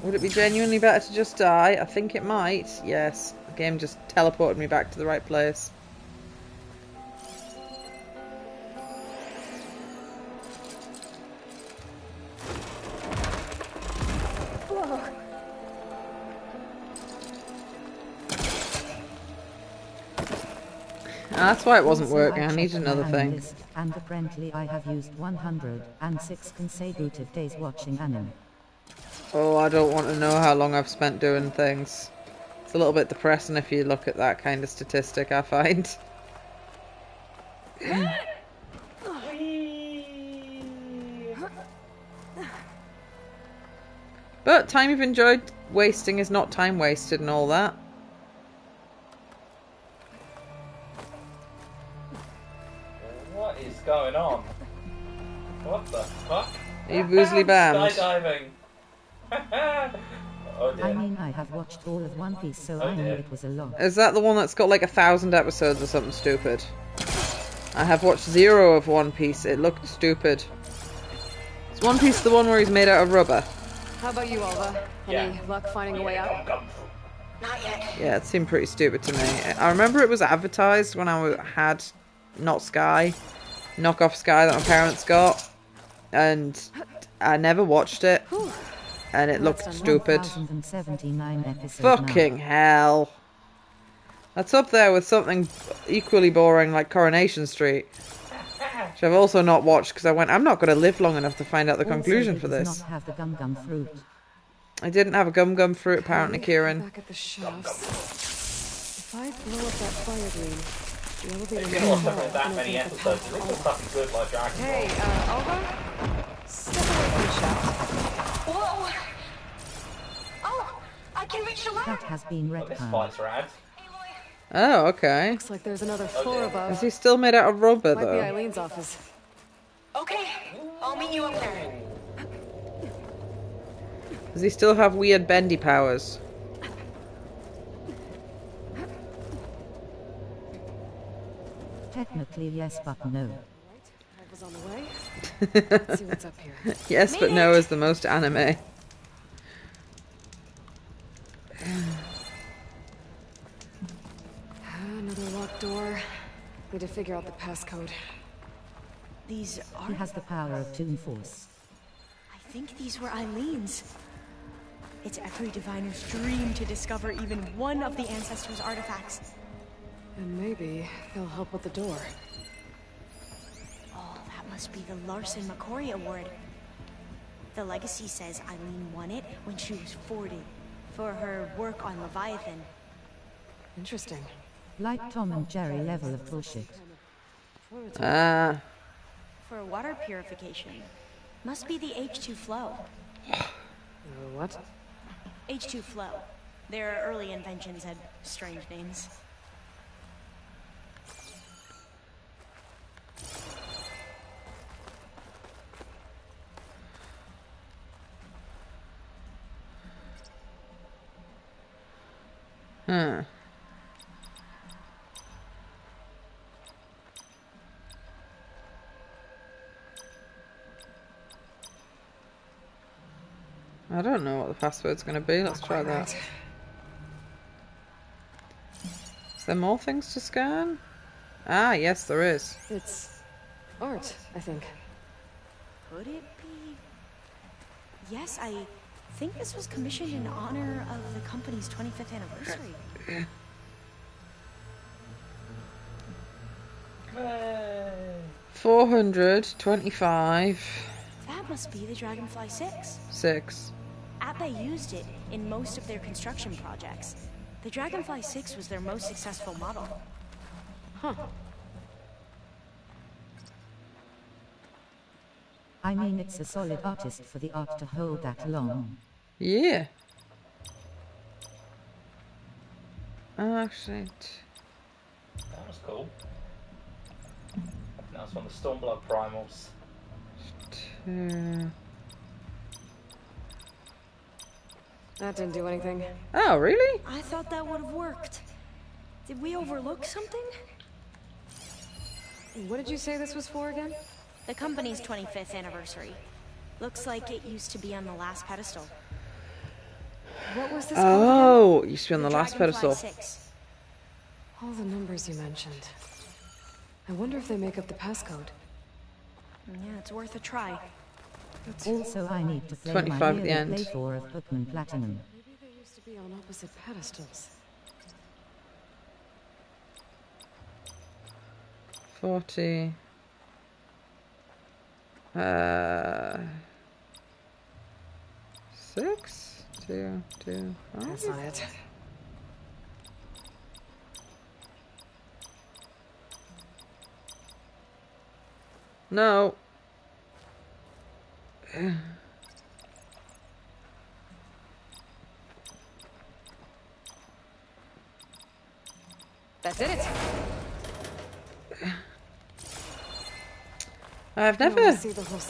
Would it be genuinely better to just die? I think it might. Yes. The game just teleported me back to the right place. That's why it wasn't Also, working. I checked needed my another anime thing. list, and apparently I have used 106 consecutive days watching anime. Oh, I don't want to know how long I've spent doing things. It's a little bit depressing if you look at that kind of statistic, I find. But time you've enjoyed wasting is not time wasted and all that. What is going on? What the fuck? Are you boozily banned? Skydiving. Oh dear. I mean, I have watched all of One Piece, so I knew it was a lot. Is that the one that's got like 1,000 episodes or something stupid? I have watched 0 of One Piece. It looked stupid. Is One Piece the one where he's made out of rubber? How about you, Alva? Any luck finding a way out? Not yet. Yeah, it seemed pretty stupid to me. I remember it was advertised when I had not Sky, knockoff Sky that my parents got, and I never watched it, and it looked stupid. 1079 episodes Fucking hell. That's up there with something equally boring like Coronation Street, which I've also not watched because I went, I'm not going to live long enough to find out the conclusion for this. Not have the gum gum fruit. I didn't have a gum gum fruit apparently, Kieran. Back at the shafts. If I blow up that fire green, the elevator Maybe may not fall have that and many open the episodes. path This for is fucking good like Dragon Ball. Hey, Alva? Step away from the shaft. Whoa! Oh, I can reach the ladder. That has been This retconned. fight's rad. Oh, okay. Looks like there's another floor above. Is he still made out of rubber, Might be though? Eileen's office. Okay, I'll meet you up there. Does he still have weird bendy powers? Technically yes, but no. I was on the way. Let's see what's up here. Yes, but no is the most anime. Another locked door. Need to figure out the passcode. These are... He has the power of Toon Force. I think these were Eileen's. It's every diviner's dream to discover even one of the ancestors' artifacts. And maybe they'll help with the door. Oh, that must be the Larson McCory Award. The legacy says Eileen won it when she was 40 for her work on Leviathan. Interesting. Like Tom and Jerry level of bullshit. For water purification. Must be the H2 flow. What? H2 flow. Their early inventions had strange names. Huh. I don't know what the password's going to be. Let's try that. Is there more things to scan? Ah, yes, there is. It's art, I think. Could it be? Yes, I think this was commissioned in honor of the company's 25th anniversary. 425. That That must be the Dragonfly 6. 6. Ape used it in most of their construction projects. The Dragonfly 6 was their most successful model. Huh. I mean, it's a solid artist for the art to hold that long. Yeah. Actually, That was cool. I think that was one of the Stormblood primals. 2. That didn't do anything. Oh, really? I thought that would have worked. Did we overlook something? What did you say this was for again? The company's 25th anniversary. Looks like it used to be on the last pedestal. What was this Oh, it used to be on the last Dragonfly pedestal. 6. All the numbers you mentioned. I wonder if they make up the passcode. Yeah, it's worth a try. Also, I need to play 25 my at the yearly end. playthrough of Pokemon Platinum. Maybe they used to be on opposite pedestals. 40. 6? 2, 2, 5? That's not it. No. That's it. I've never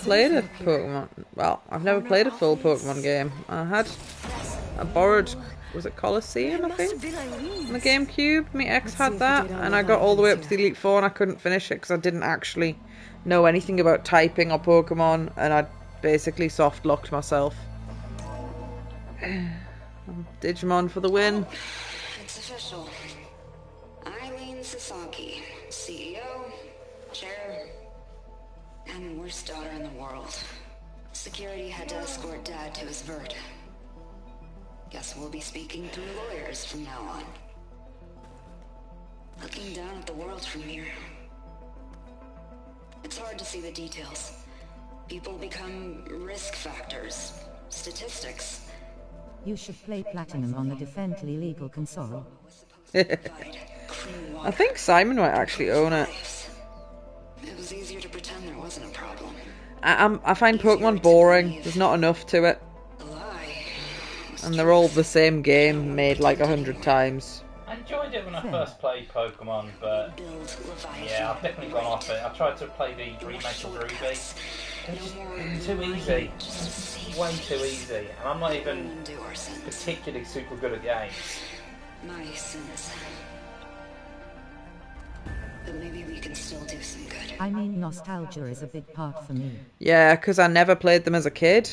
played a Pokemon. Well, I've never played a full Pokemon game. I had a borrowed, was it Colosseum, I think? On the GameCube. My ex had that, and I got all the way up to the Elite Four, and I couldn't finish it because I didn't actually know anything about typing or Pokemon, and I basically soft locked myself. Digimon for the win. It's official. Eileen Sasaki, CEO, chair, and worst daughter in the world. Security had to escort Dad to his vert. Guess we'll be speaking through lawyers from now on. Looking down at the world from here. It's hard to see the details. People become risk factors, statistics. You should play Platinum on the Defently legal console. I think Simon might actually own it. It was easier to pretend there wasn't a problem. I find Pokemon boring. There's not enough to it. And they're all the same game made like 100 times. I enjoyed it when I first played Pokemon, but yeah, I've definitely gone off it. I tried to play the remake of Ruby. It's too easy. Way too easy. And I'm not even particularly super good at games. My sins. But maybe we can still do some good. I mean, nostalgia is a big part for me. Yeah, because I never played them as a kid.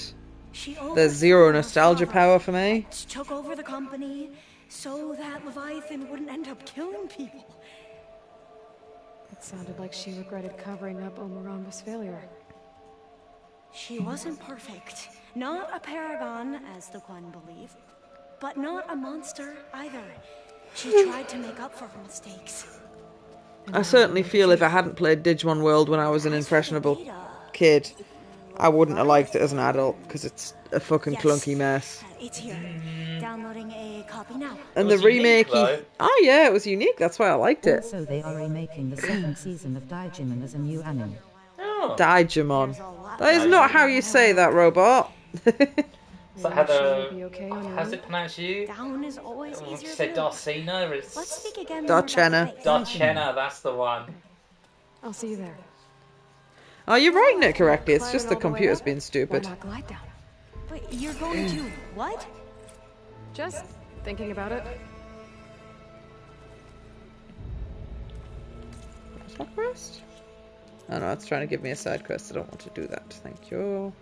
There's zero nostalgia power for me. Took over the company so that Leviathan wouldn't end up killing people. It sounded like she regretted covering up Omoramba's failure. She wasn't perfect. Not a paragon, as the Quan believe. But not a monster, either. She tried to make up for her mistakes. I certainly feel if I hadn't played Digimon World when I was an impressionable kid, I wouldn't have liked it as an adult, because it's a fucking clunky mess. It's here. Downloading a copy now. And the remake... Oh yeah, it was unique, that's why I liked it. Also, they are remaking the second season of Digimon as a new anime. Digimon. That is not how you say that, robot. So how's it pronounced you? Down is always You easier said to do. Darcina? Let's speak again. Darchena. Darchena, that's the one. I'll see you there. Oh, you're writing it correctly, it's just the computer's being stupid. Why not glide down? But you're going to what? Just thinking about it. What's my quest? Oh no, it's trying to give me a side quest. I don't want to do that. Thank you.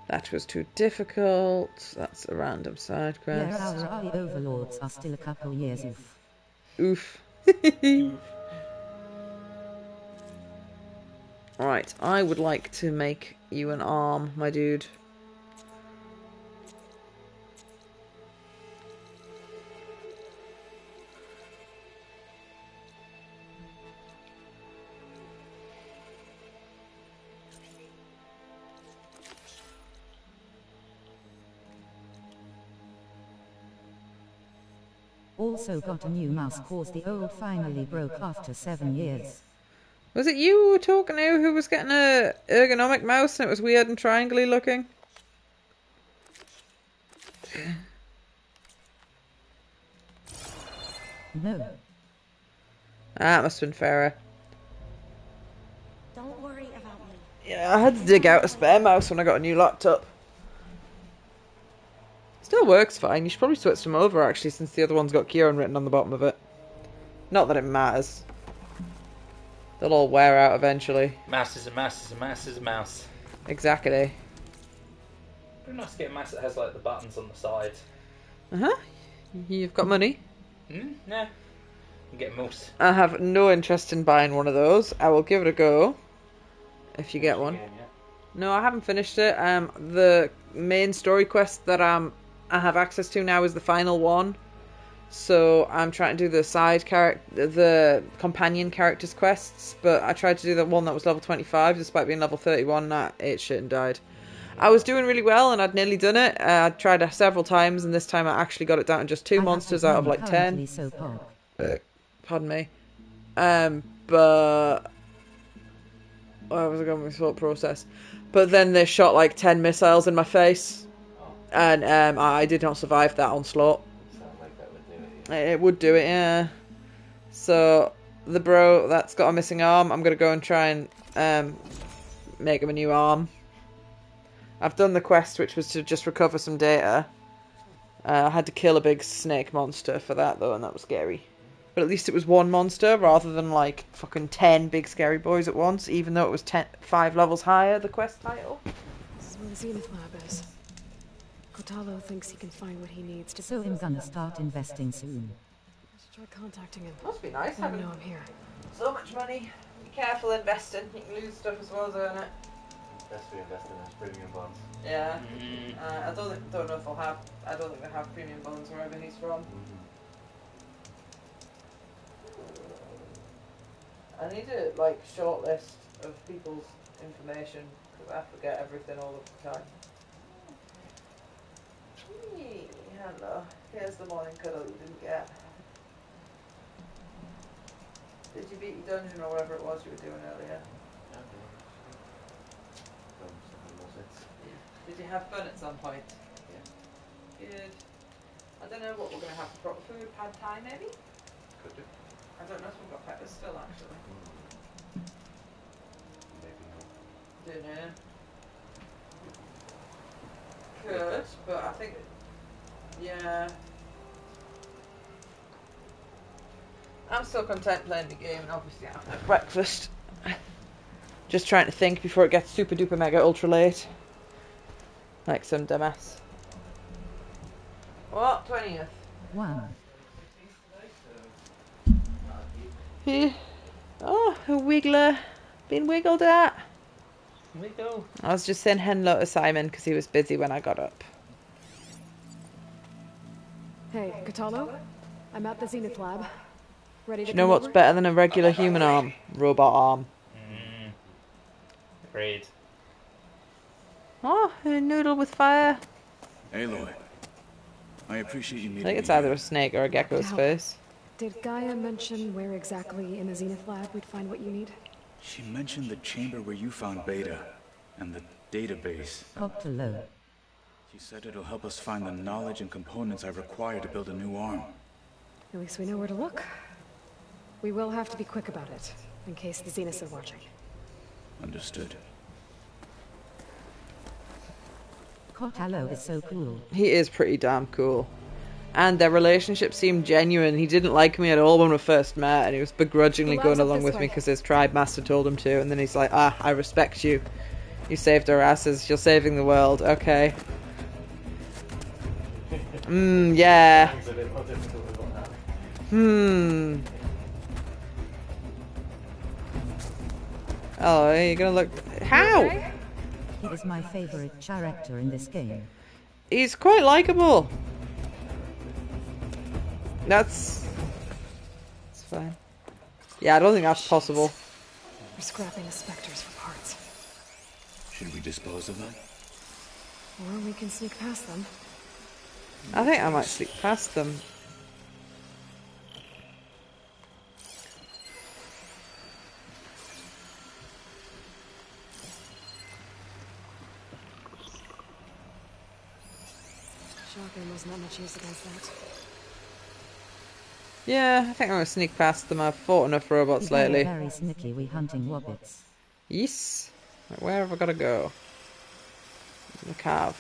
That was too difficult. That's a random side quest. Yeah, our overlords are still a couple years off. Oof. Right, I would like to make you an arm, my dude. Also got a new mouse cause the old finally broke after 7 years. Was it you who were talking to who was getting a ergonomic mouse and it was weird and triangle-y looking? No. Ah, it must have been Farah. Don't worry about me. Yeah, I had to dig out a spare mouse when I got a new laptop. Still works fine. You should probably switch them over, actually, since the other one's got Kieran written on the bottom of it. Not that it matters. They'll all wear out eventually. Mouse is a mouse is a mouse is a mouse. Exactly. Pretty nice to get a mouse that has like the buttons on the side. Uh-huh. You've got money? No. You get a mouse. I have no interest in buying one of those. I will give it a go. If you get one. No, I haven't finished it. The main story quest that I have access to now is the final one. So I'm trying to do the companion characters quests, but I tried to do the one that was level 25 despite being level 31 and I ate shit and died. I was doing really well and I'd nearly done it. I tried it several times and this time I actually got it down to just 2 monsters out of like 10. Pardon me. But where was I going with my thought process? But then they shot like 10 missiles in my face and I did not survive that onslaught. It would do it, yeah. So the bro that's got a missing arm, I'm gonna go and try and make him a new arm. I've done the quest, which was to just recover some data. I had to kill a big snake monster for that though, and that was scary. But at least it was one monster rather than like fucking 10 big scary boys at once, even though it was 5 levels higher, the quest title. This is where the Zenith Lab is. Kotalo thinks he can find what he needs to... So I'm gonna start investing soon. I should try contacting him. Must be nice Let him having know I'm here. so much money. Be careful investing. You can lose stuff as well as earn it. Best we invest in is premium bonds. Yeah. I don't know if they'll have. I don't think they have premium bonds wherever he's from. I need a like shortlist of people's information because I forget everything all the time. Hello. Here's the morning cuddle you didn't get. Did you beat your dungeon or whatever it was you were doing earlier? Did you have fun at some point? Yeah. Good. I don't know what we're going to have for proper food. Pad thai maybe? Could do. I don't know if we've got peppers still actually. Maybe not. Don't know. Could, but I think... Yeah. I'm still content playing the game and obviously I have to have breakfast. Just trying to think before it gets super duper mega ultra late. Like some dumbass. What? 20th? 1. Yeah. Oh, a wiggler. Been wiggled at. Wiggle. I was just saying hello to Simon because he was busy when I got up. Hey, Kotalo? I'm at the Zenith Lab. Ready to Do you know come what's over? better than a regular human arm? Robot arm. Agreed. Oh, a noodle with fire. Aloy, I appreciate you I meeting think it's me either here. a snake or a gecko's Now, face. Did Gaia mention where exactly in the Zenith Lab we'd find what you need? She mentioned the chamber where you found Beta, and the database. Kotalo. She said it'll help us find the knowledge and components I require to build a new arm. At least we know where to look. We will have to be quick about it, in case the Zeniths are watching. Understood. Kotalo is so cool. He is pretty damn cool. And their relationship seemed genuine. He didn't like me at all when we first met, and he was begrudgingly The going lab's up along this with me way. because his tribe master told him to, and then he's like, ah, I respect you. You saved our asses. You're saving the world. Okay. Yeah. Oh, are you gonna look... How? He is my favorite character in this game. He's quite likable. It's fine. Yeah, I don't think that's possible. We're scrapping the specters for parts. Should we dispose of them? Or we can sneak past them. I think I might sneak past them. shotgun wasn't that much use against that. Yeah, I think I'm gonna sneak past them. I've fought enough robots lately. Very sneaky, we hunting wobbits. Yes. Right, where have I got to go? The cave.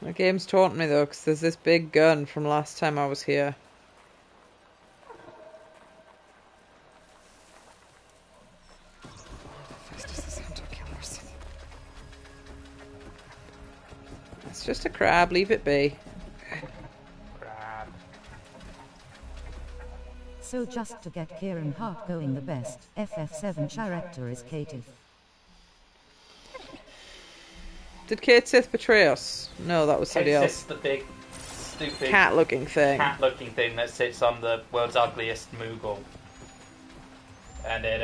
The game's taunting me though, because there's this big gun from last time I was here. It's just a crab, leave it be. Crab. So just to get Kieran Hart going the best, FF7 character is Katie. Did Kate Sith betray us? No, that was somebody else. The big, stupid cat-looking thing. Cat-looking thing that sits on the world's ugliest Moogle. And it,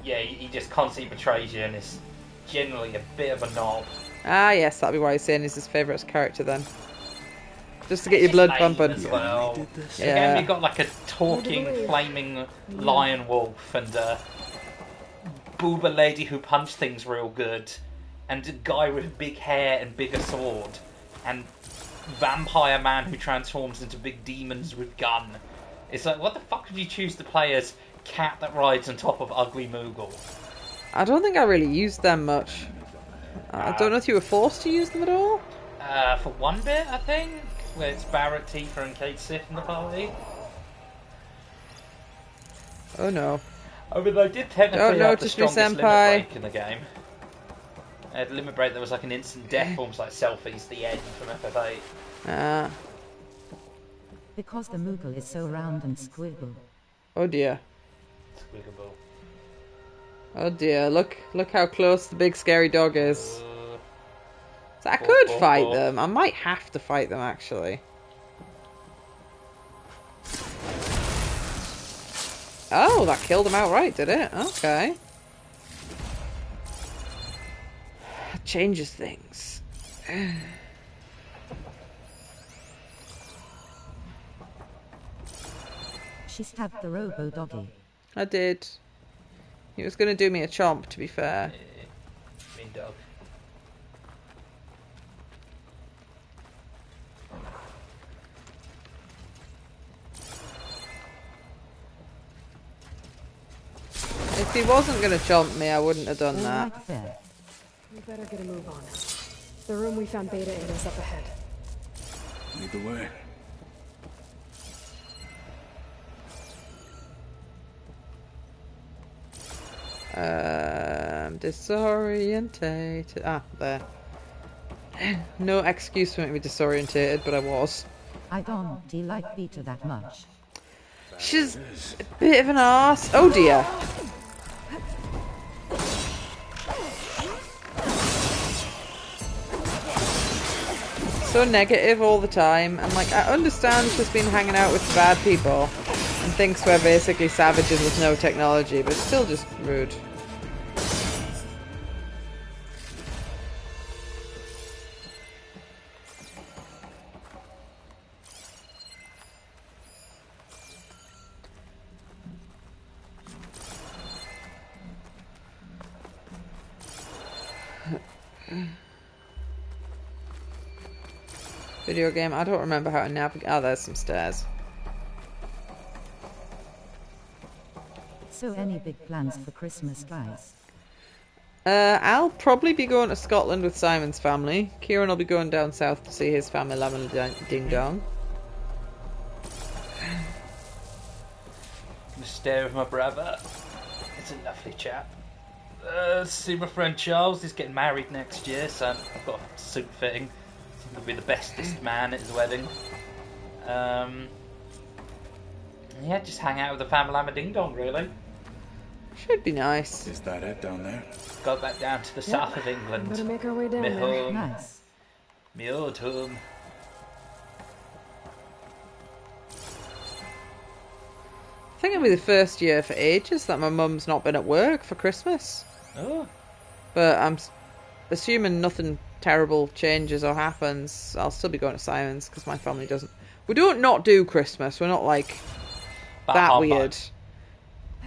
yeah, he just constantly betrays you and is generally a bit of a knob. Ah, yes, that'd be why he's saying he's his favourite character then. Just to get your blood pumping. As well. Yeah. Again, we've got like a talking, flaming lion wolf and a booba lady who punch things real good, and a guy with big hair and bigger sword, and vampire man who transforms into big demons with gun. It's like, what the fuck did you choose to play as cat that rides on top of ugly Moogle? I don't think I really used them much. I don't know if you were forced to use them at all? For one bit, I think, where it's Barrett, Tifa and Kate Sith in the party. Oh no. I mean, they did technically have the notice me, strongest limit senpai. break in the game. At limit break, there was like an instant death, almost like Selfie's the end from FF8. Ah. Because the Moogle is so round and squiggle. Oh dear. Squiggable. Oh dear, look how close the big scary dog is. So I could fight them. I might have to fight them actually. Oh, that killed him outright, did it? Okay. That changes things. She stabbed the robo-doggy. I did. He was going to do me a chomp, to be fair. Mean dog. If he wasn't going to chomp me, I wouldn't have done that. We better get a move on. The room we found Beta in is up ahead. Lead the way. Disorientated. Ah, there. No excuse for me to be disorientated, but I was. I don't like Beta that much. She's a bit of an arse. Oh dear. So negative all the time. And like, I understand she's been hanging out with bad people and thinks we're basically savages with no technology, but it's still just rude. Video game. I don't remember how to navigate. Oh, there's some stairs. So any big plans for Christmas, guys? I'll probably be going to Scotland with Simon's family. Kieran will be going down south to see his family, Lamb Ding Dong. Gonna stay with my brother. He's a lovely chap. See my friend Charles. He's getting married next year, so I've got a suit fitting. He'll be the bestest man at his wedding. Yeah, just hang out with the family Lamb Ding Dong, really. Should be nice. Is that it down there? Go back down to the south of England. Better make our way down Me there. home. Nice. Me old home. I think it'll be the first year for ages that my mum's not been at work for Christmas. Oh. But I'm assuming nothing terrible changes or happens, I'll still be going to Simon's because my family doesn't. We don't not do Christmas. We're not like that weird.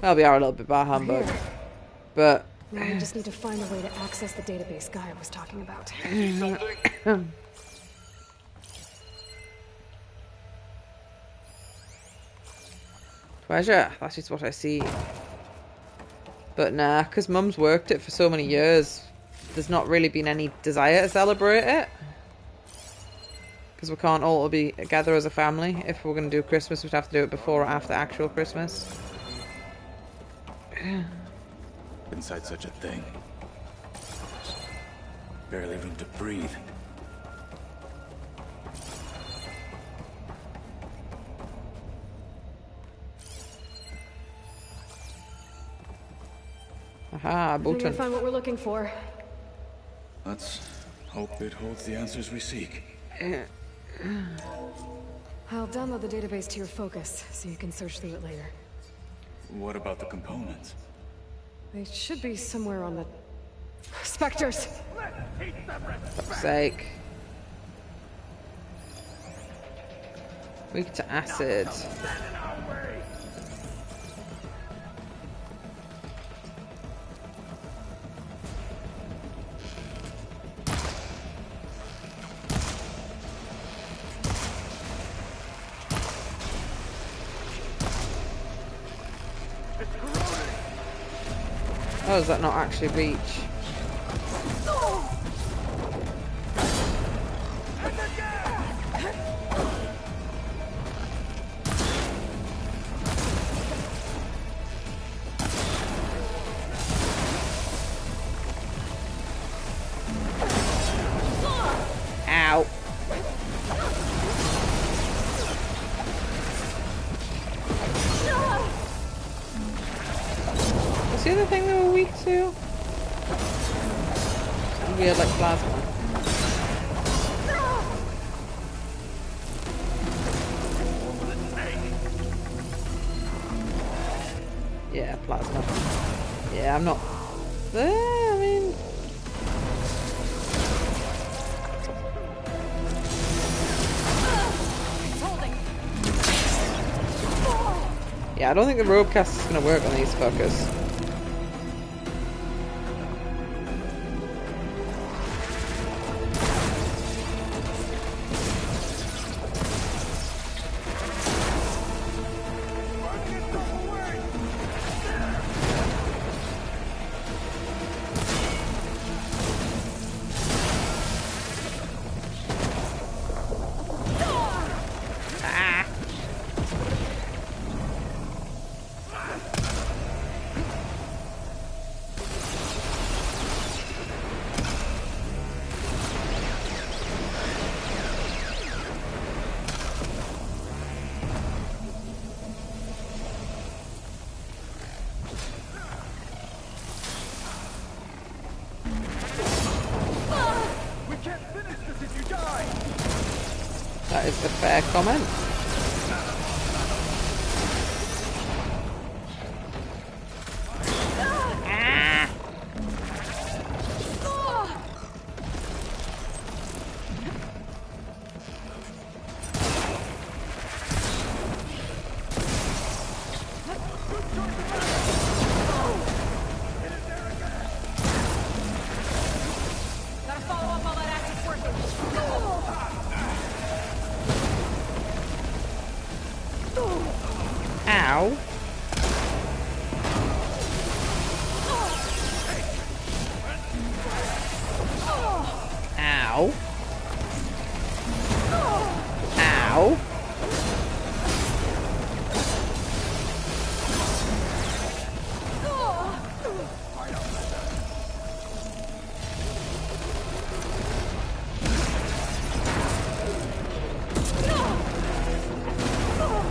Well, we are a little bit bar humbug, but Now I just need to find a way to access the database Guy was talking about. Pleasure. That is what I see. But nah, because Mum's worked it for so many years, there's not really been any desire to celebrate it. Because we can't all be together as a family. If we're going to do Christmas, we'd have to do it before or after actual Christmas. Inside such a thing. Barely room to breathe. Aha, I think I button. found what we're looking for. Let's hope it holds the answers we seek. I'll download the database to your Focus, so you can search through it later. What about the components? They should be somewhere on the... Spectres! Fuck's sake. Weak to acid. Oh, is that not actually reach? Ow. Was the other thing they were weak to? Something weird like plasma. Yeah, plasma. Yeah, I'm not... I mean... Yeah, I don't think the rope cast is going to work on these fuckers. That is a fair comment. Gotta follow up all that active working. Ow. Ow. Ow.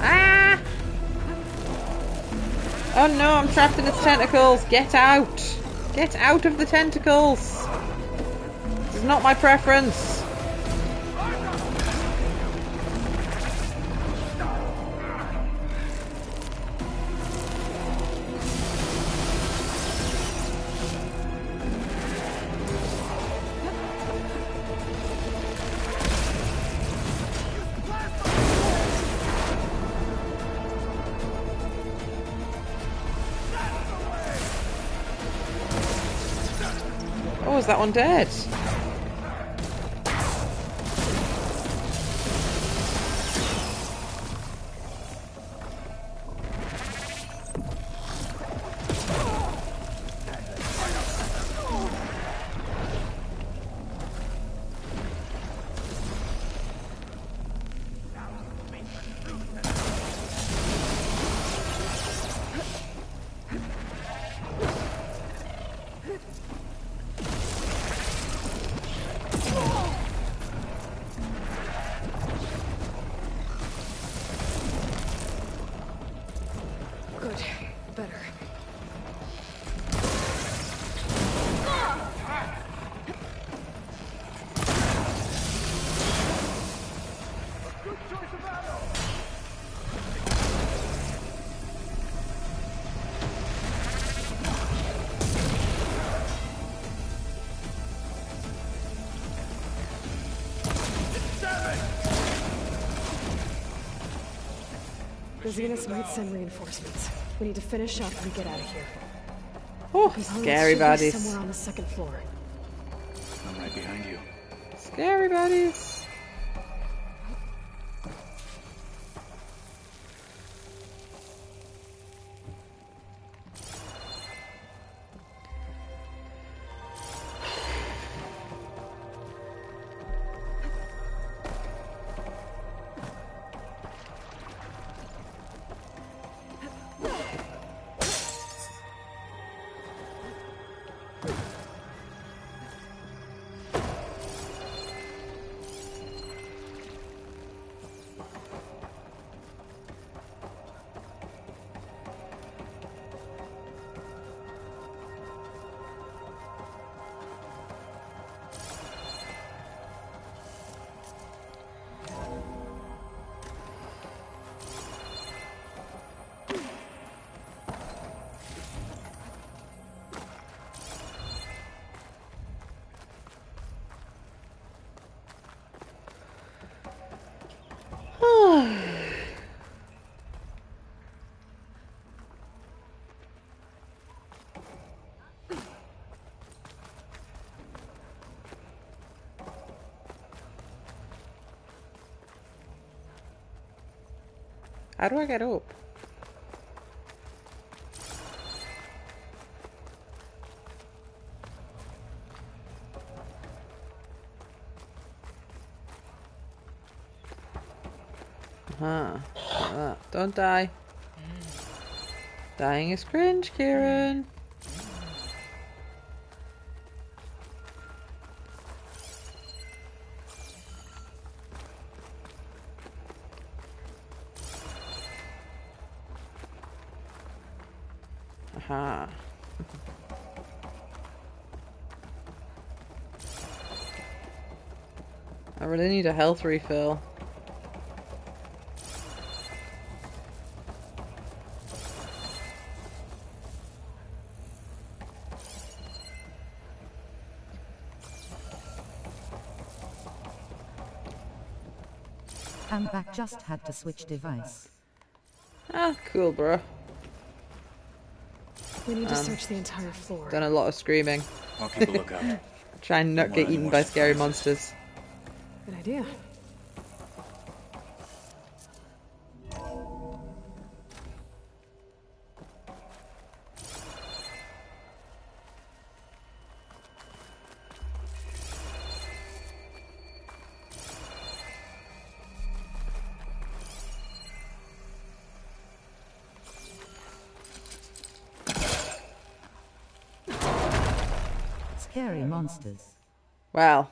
Ah! Oh no, I'm trapped in its tentacles. Get out. Get out of the tentacles. This is not my preference. Oh, is that one dead? Good. Better. The Zeniths might send reinforcements. We need to finish up and get out of here. Oh, The components scary should be bodies. somewhere on the second floor. I'm right behind you. Scary bodies. How do I get up? Like that. Don't die. Dying is cringe, Kieran. Aha. I really need a health refill. I'm back, just had to switch device. Ah, cool, bro. We need to search the entire floor. Done a lot of screaming. I'll keep a lookout. Try and not get eaten by scary monsters. Good idea. Scary monsters. Well,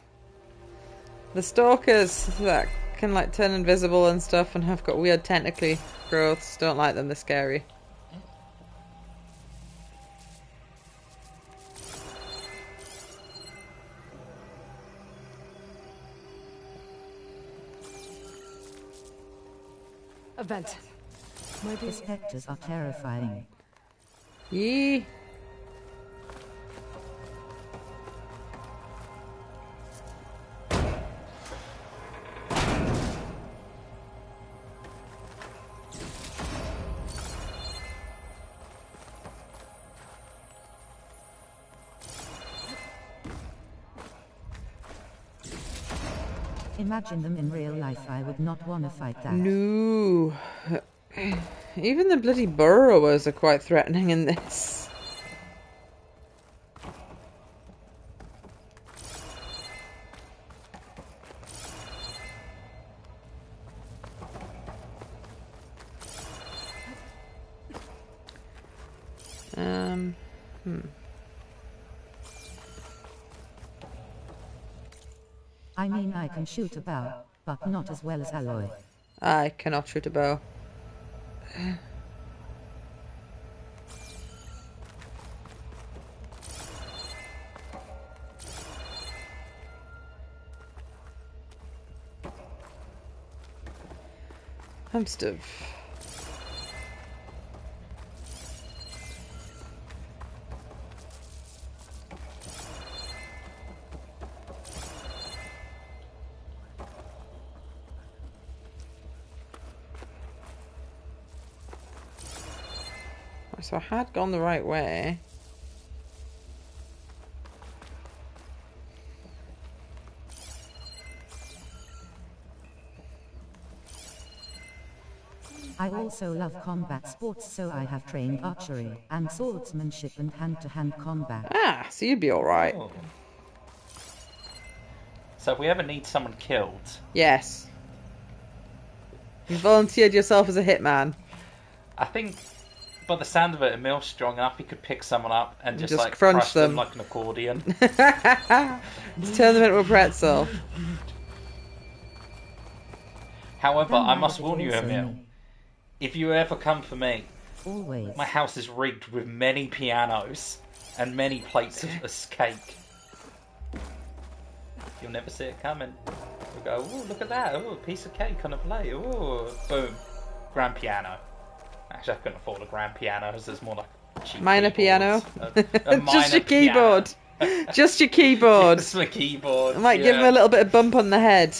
the stalkers that can like turn invisible and stuff and have got weird tentacly growths, don't like them, they're scary. A vent. Might be. The specters are terrifying. Yee. Imagine them in real life. I would not want to fight that. No. Even the bloody burrowers are quite threatening in this. I mean, I can shoot a bow, but not as well as Aloy. I cannot shoot a bow. I'm stiff. So I had gone the right way. I also love combat sports, so I have trained archery and swordsmanship and hand-to-hand combat. Ah, so you'd be alright. Oh. So if we ever need someone killed... Yes. You volunteered yourself as a hitman. I think, by the sound of it, Emil's strong enough, he could pick someone up and just like crunch crush them them like an accordion. Just turn them into a pretzel. However, I must warn you, Emil. If you ever come for me, always. My house is rigged with many pianos and many plates of cake. You'll never see it coming. You'll go, oh, look at that. Oh, a piece of cake on a plate. Oh, boom. Grand piano. Actually, I couldn't afford a grand piano, as there's more like cheap minor piano. A minor just your keyboard. Just your keyboard. Just my keyboard. I might give him a little bit of bump on the head.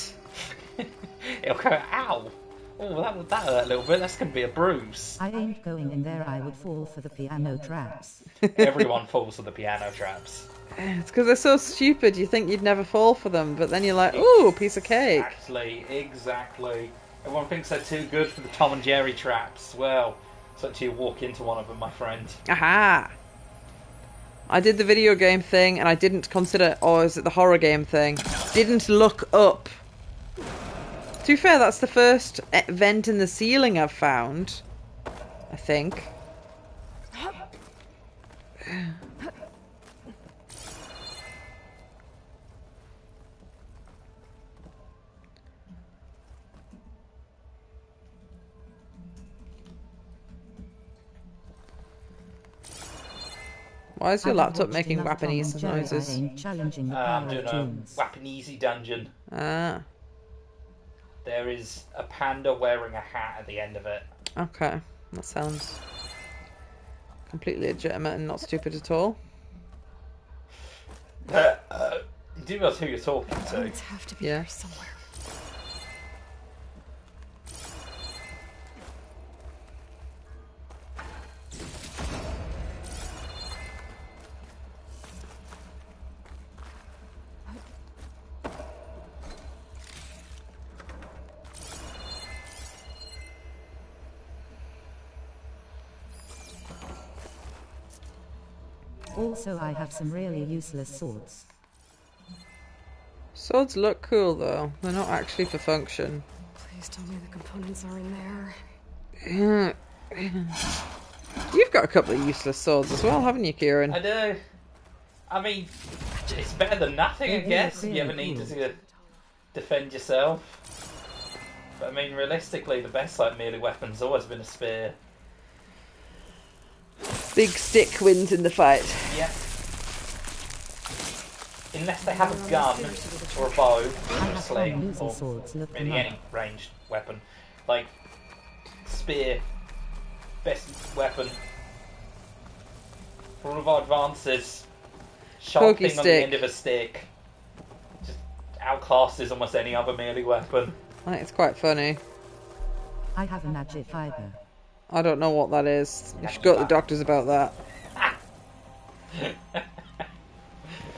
It'll go, ow. Oh, that hurt a little bit. That's going to be a bruise. I ain't going in there. I would fall for the piano traps. Everyone falls for the piano traps. It's because they're so stupid. You think you'd never fall for them, but then you're like, ooh, a piece of cake. Exactly. Everyone thinks they're too good for the Tom and Jerry traps. Well, it's until you walk into one of them, my friend. Aha! I did the video game thing, and I didn't consider, or is it the horror game thing? Didn't look up. To be fair, that's the first vent in the ceiling I've found. I think. Why is your laptop making Japanese noises? I'm doing a Japanese dungeon. Ah. There is a panda wearing a hat at the end of it. Okay, that sounds completely legitimate and not stupid at all. You do know who you're talking to. It's have to be here somewhere. Also, I have some really useless swords. Swords look cool though. They're not actually for function. Please tell me the components are in there. You've got a couple of useless swords as well, haven't you, Kieran? I do. I mean, it's better than nothing, I guess, if you ever need to defend yourself. But I mean, realistically, the best melee weapon's always been a spear. Big stick wins in the fight. Yep. Unless they have a gun or a bow or a sling or really any ranged weapon. Like, spear, best weapon. For all of our advances, sharp thing on the end of a stick just outclasses almost any other melee weapon. I think it's quite funny. I have a magic fiber. I don't know what that is. You should go to the doctors about that.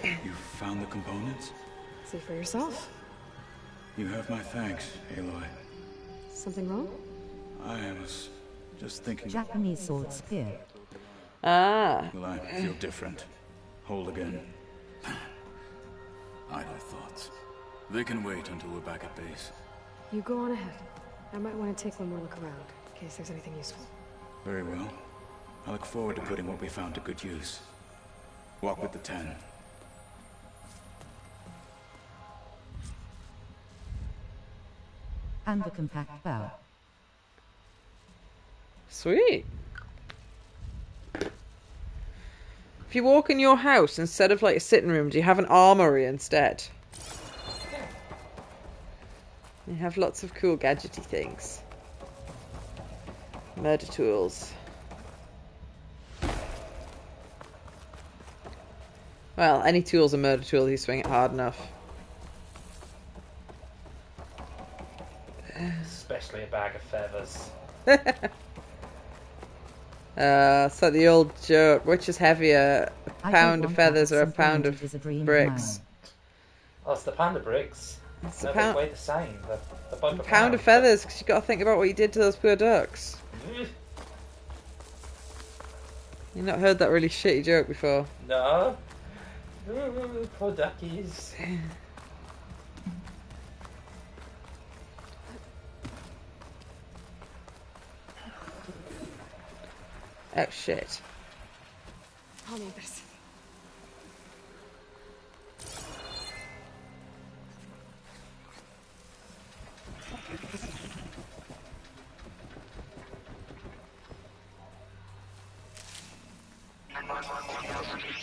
You found the components? See for yourself. You have my thanks, Aloy. Something wrong? I was just thinking... Japanese sword spear. Ah. Will I feel different? Whole again? Idle thoughts. They can wait until we're back at base. You go on ahead. I might want to take one more look around, in case there's anything useful. Very well. I look forward to putting what we found to good use. Walk with the 10. And a compact bow. Sweet. If you walk in your house, instead of like a sitting room, do you have an armory instead? You have lots of cool gadgety things. Murder tools. Well, any tool's a murder tool if you swing it hard enough. Especially a bag of feathers. So the old joke, which is heavier, a pound of feathers or a pound of bricks? Oh, it's the pound of bricks. It's No, a they pound, weigh the same. They're both a pound of feathers, because you've got to think about what you did to those poor ducks. You've not heard that really shitty joke before. No. Poor duckies. Oh shit. I'll need this.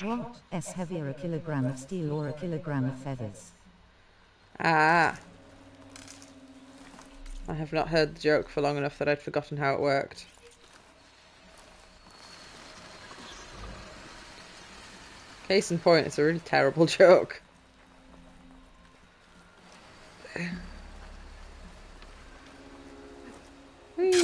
What is heavier, a kilogram of steel or a kilogram of feathers? Ah. I have not heard the joke for long enough that I'd forgotten how it worked. Case in point, it's a really terrible joke. Whee.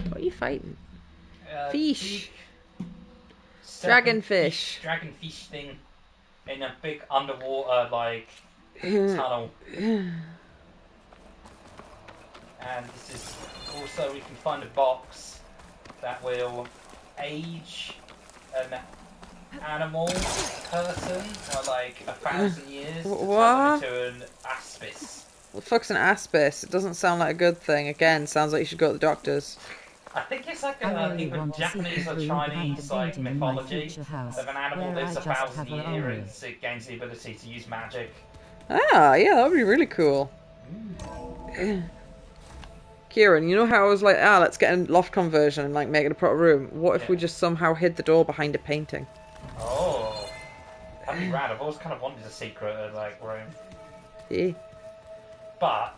What are you fighting? Fish. Dragonfish. Dragonfish thing in a big underwater like tunnel. And this is also, we can find a box that will age an animal person for like 1,000 years to What? turn them into an aspis. What the fuck's an aspis? It doesn't sound like a good thing. Again, sounds like you should go to the doctors. I think it's like I a really either want to see Japanese the or room behind Chinese the like building in my mythology future house, of an animal where lives I just 1,000 have a years armory. and it gains the ability to use magic. Ah, yeah, that would be really cool. Kieran, you know how I was like, let's get a loft conversion and like make it a proper room? What if we just somehow hid the door behind a painting? Oh, that'd be rad. I've always kind of wanted a secret like room. Yeah. But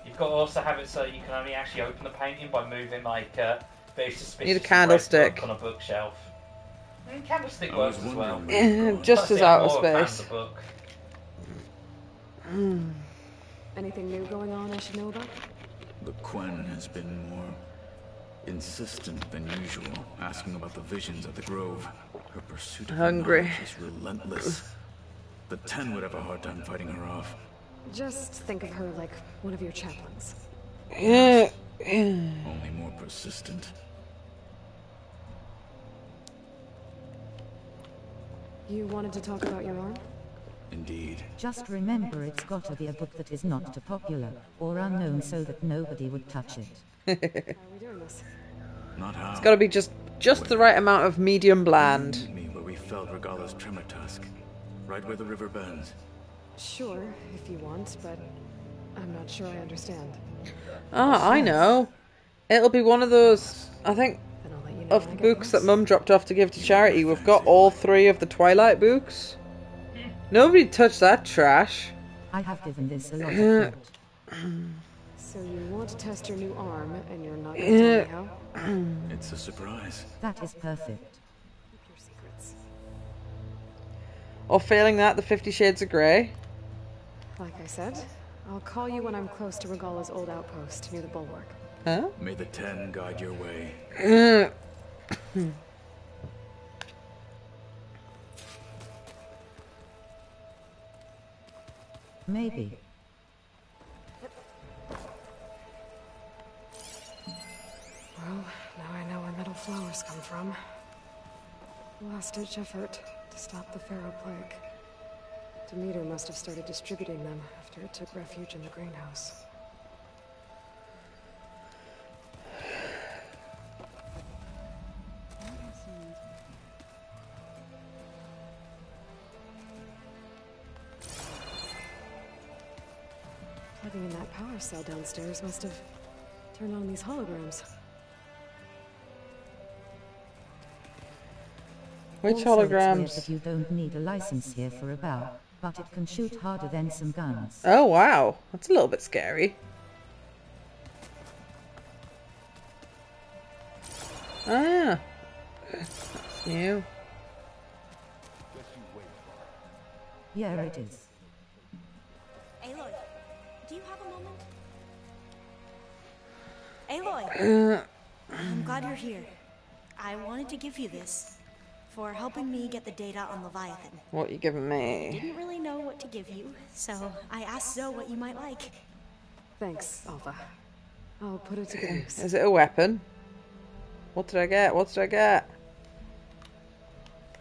you've got to also have it so you can only actually open the painting by moving like very suspicious Need a candlestick. book on a bookshelf. Candlestick works as well. Just as But out of more a fan space. the book. Anything new going on I should know about? The Quen has been more insistent than usual, asking about the visions at the Grove. Her pursuit of Hungry. knowledge is relentless. The 10 would have a hard time fighting her off. Just think of her like one of your chaplains. Only more persistent. You wanted to talk about your arm? Indeed. Just remember, it's got to be a book that is not too popular or unknown so that nobody would touch it. How are we doing this? Not how. It's got to be just the right amount of medium bland. Meet me where we felled Regala's tremor tusk. Right where the river bends. Sure, if you want, but I'm not sure I understand. Ah, I know. It'll be one of those, I think, of the books that Mum dropped off to give to charity. We've got all 3 of the Twilight books. Nobody touched that trash. I have given this a lot of thought. So you want to test your new arm, and you're not going to tell me how? It's a surprise. That is perfect. Keep your secrets. Or failing that, the 50 Shades of Grey. Like I said, I'll call you when I'm close to Regala's old outpost near the bulwark. Huh? May the 10 guide your way. Maybe. Well, now I know where metal flowers come from. Last-ditch effort to stop the Pharaoh plague. Demeter must have started distributing them after it took refuge in the greenhouse. Plugging in that power cell downstairs must have turned on these holograms. Which Also, it's weird holograms? that you don't need a license here for a bow, but it can shoot harder than some guns. Oh wow, that's a little bit scary. Ah, that's new. Yeah, it is. Aloy, do you have a moment? Aloy! I'm glad you're here. I wanted to give you this for helping me get the data on Leviathan. What you giving me? Didn't really know what to give you, so I asked Zoe what you might like. Thanks, Alpha. I'll put it to good use. Is it a weapon? What did I get? What did I get?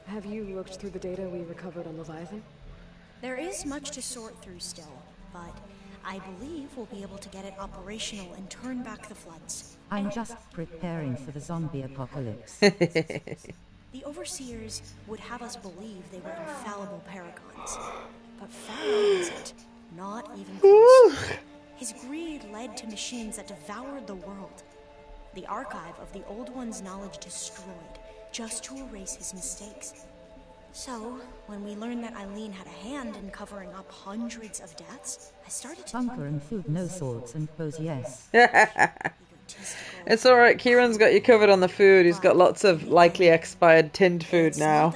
Have you looked through the data we recovered on Leviathan? There is much to sort through still, but I believe we'll be able to get it operational and turn back the floods. I'm just preparing for the zombie apocalypse. The Overseers would have us believe they were infallible paragons, but Pharaoh wasn't. Not even close. His greed led to machines that devoured the world. The archive of the Old One's knowledge destroyed, just to erase his mistakes. So, when we learned that Eileen had a hand in covering up hundreds of deaths, I started to... Bunker and food, no swords and bows, yes. It's alright, Kieran's got you covered on the food. He's got lots of likely expired tinned food now.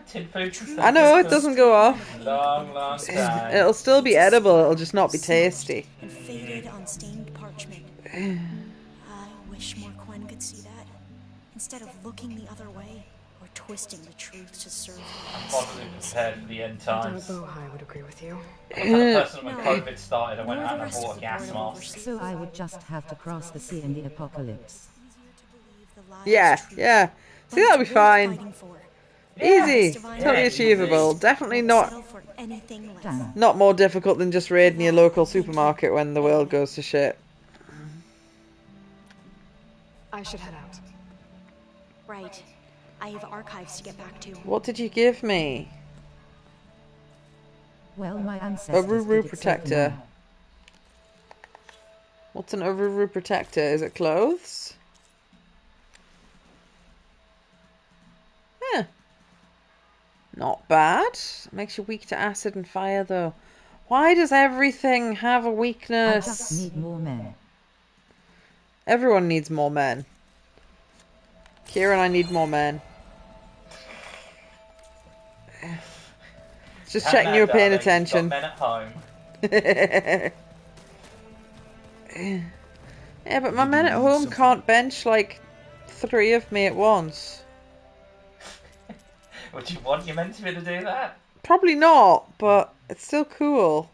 Tin food. I know, it doesn't go off. Long time. It'll still be edible, it'll just not be tasty. And faded on stained parchment. I wish more Quen could see that, instead of looking the other way or twisting the truth to serve I'm modestly prepared for the end times. Bohai would agree with you. I'm the kind of person when COVID started, I went out and bought a gas mask. So I would just have to cross the sea in the apocalypse. Yeah, yeah. See, that'll be fine. Easy. Totally achievable. Definitely not more difficult than just raiding your local supermarket when the world goes to shit. I should head out. Right. I have archives to get back to. What did you give me? Well, my ancestors A Ruru did it protector. so What's an Ruru protector? Is it clothes? Yeah. Not bad. Makes you weak to acid and fire, though. Why does everything have a I weakness? just need more men. Everyone needs more men. Kieran, I need more men. Just Calm checking down, you were paying darling. attention. You've got men at home. Yeah, but my men at home can't bench like 3 of me at once. Would you want your men to be able to do that? Probably not, but it's still cool.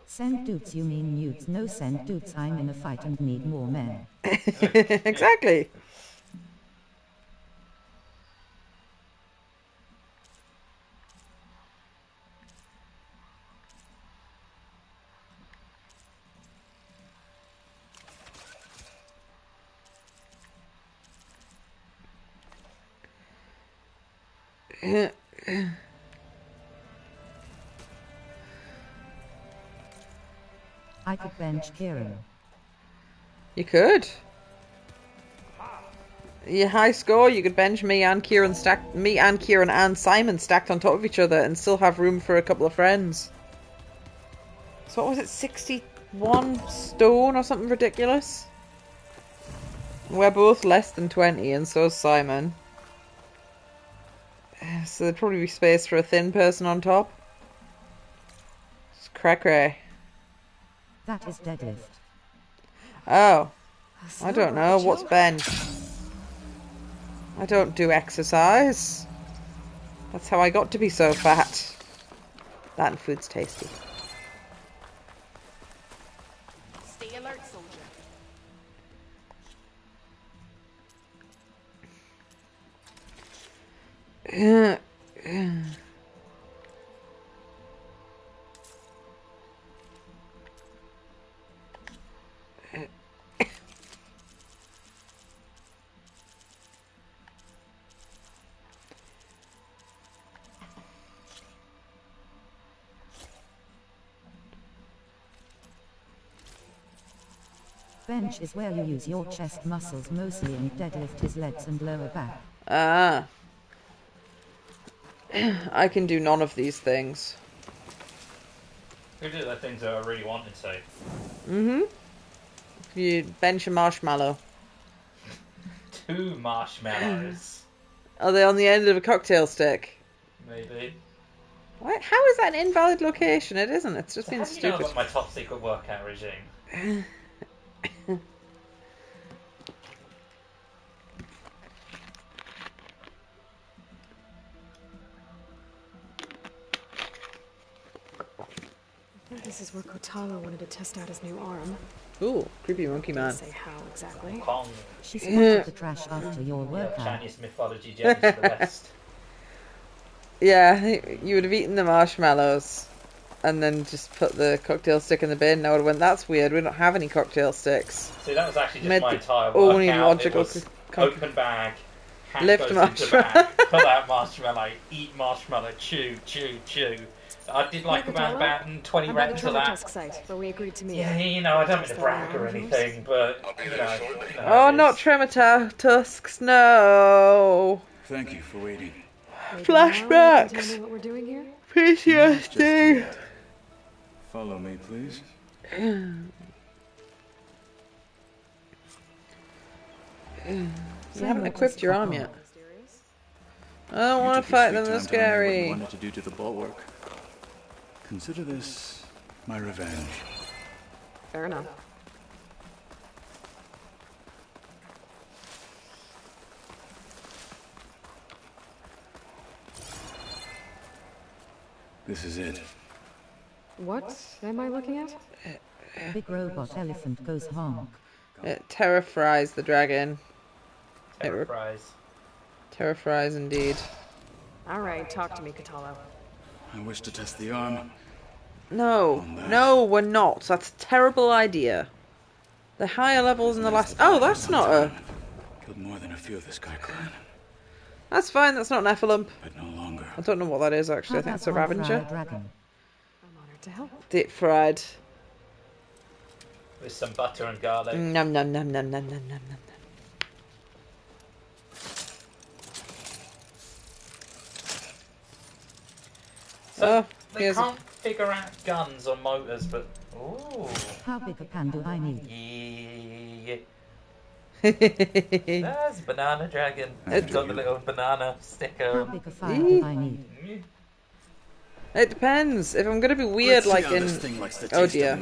Send dudes, you mean nudes? No, send dudes, I'm in a fight and need more men. Exactly. I could bench Kieran. You could. Your high score, you could bench me and Kieran and Simon stacked on top of each other and still have room for a couple of friends. So what was it, 61 stone or something ridiculous? We're both less than 20 and so's Simon. So there'd probably be space for a thin person on top. It's cray-cray. That is deadlift. Oh. I don't know. What's bench? I don't do exercise. That's how I got to be so fat. That and food's tasty. Stay alert, soldier. Bench is where you use your chest muscles mostly and deadlift his legs and lower back. Ah. I can do none of these things. Who do the things that I really wanted to? Mm-hmm. You bench a marshmallow. 2 marshmallows. Are they on the end of a cocktail stick? Maybe. What? How is that an invalid location? It isn't. It's just So being how do you know stupid. about my top secret workout regime? I think this is where Kotalo wanted to test out his new arm. Ooh, creepy monkey man. Didn't say how exactly. Pong. She spotted the trash after your workout. Chinese mythology gems are the best. Yeah, you would have eaten the marshmallows and then just put the cocktail stick in the bin. I would have went, that's weird, we don't have any cocktail sticks. See, that was actually just Made my the entire only workout. logical It was open bag, hand lift goes marshmallow. into bag, pull out marshmallow, eat marshmallow, chew, chew, chew. I did like about 20 reps of that. Site, but we agreed to meet. Yeah, you know, I don't mean to brag or anything, but, you know. Oh, not tremor tusks, no. Thank you for waiting. Flashbacks. Tell me what we're doing here? PTSD. Follow me, please. You haven't equipped your arm yet. I don't want to fight them, they're scary. What wanted to do to the bulwark. Consider this my revenge. Fair enough. This is it. What am I looking at? Big robot elephant goes honk. It terrorifies the dragon. Terrorize. Terrorifies indeed. Alright, talk to me, Kotalo. I wish to test the arm. No, no, we're not. That's a terrible idea. The higher levels in the last... Oh, that's not a... Killed more than a few of the Sky Clan. That's fine, that's not an Nephilim. But no longer. I don't know what that is, actually. I think it's a Ravager. I'm honored to help. Deep fried. With some butter and garlic. Nom nom nom nom nom nom nom nom. So they can't figure out guns or motors, but ooh. How big a pan do I need? Yeah. There's banana dragon. It's got the little banana sticker. How big a fire do I need? It depends. If I'm gonna be weird, like in oh dear,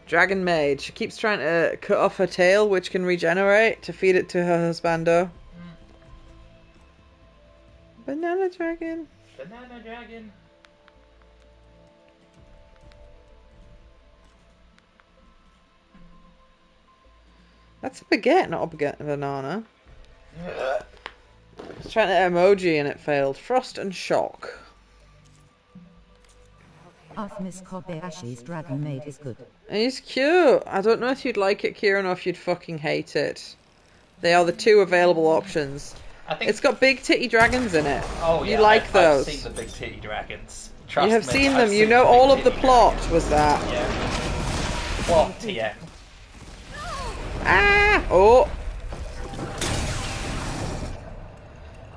Dragon Maid. She keeps trying to cut off her tail, which can regenerate, to feed it to her husbando. Banana dragon. Banana dragon. That's a baguette, not a banana. I was trying to emoji and it failed. Frost and shock. Miss Kobayashi's Dragon Maid is good. He's cute. I don't know if you'd like it, Kieran, or if you'd fucking hate it. They are the two available options. I think it's got big titty dragons in it. Oh yeah, you like those? I've seen the big titty dragons. You have seen them. You know all of the plot was that. Yeah. Plot, yeah. Ah! Oh!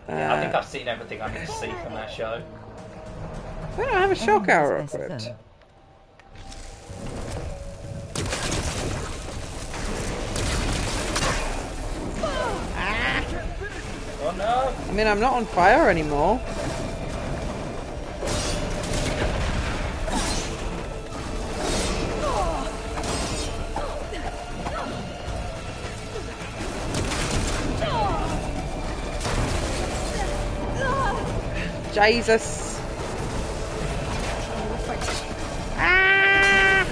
Yeah, I think I've seen everything I need to see from that show. I don't have a shock arrow equipped. Oh no! I mean, I'm not on fire anymore. Jesus. Ah!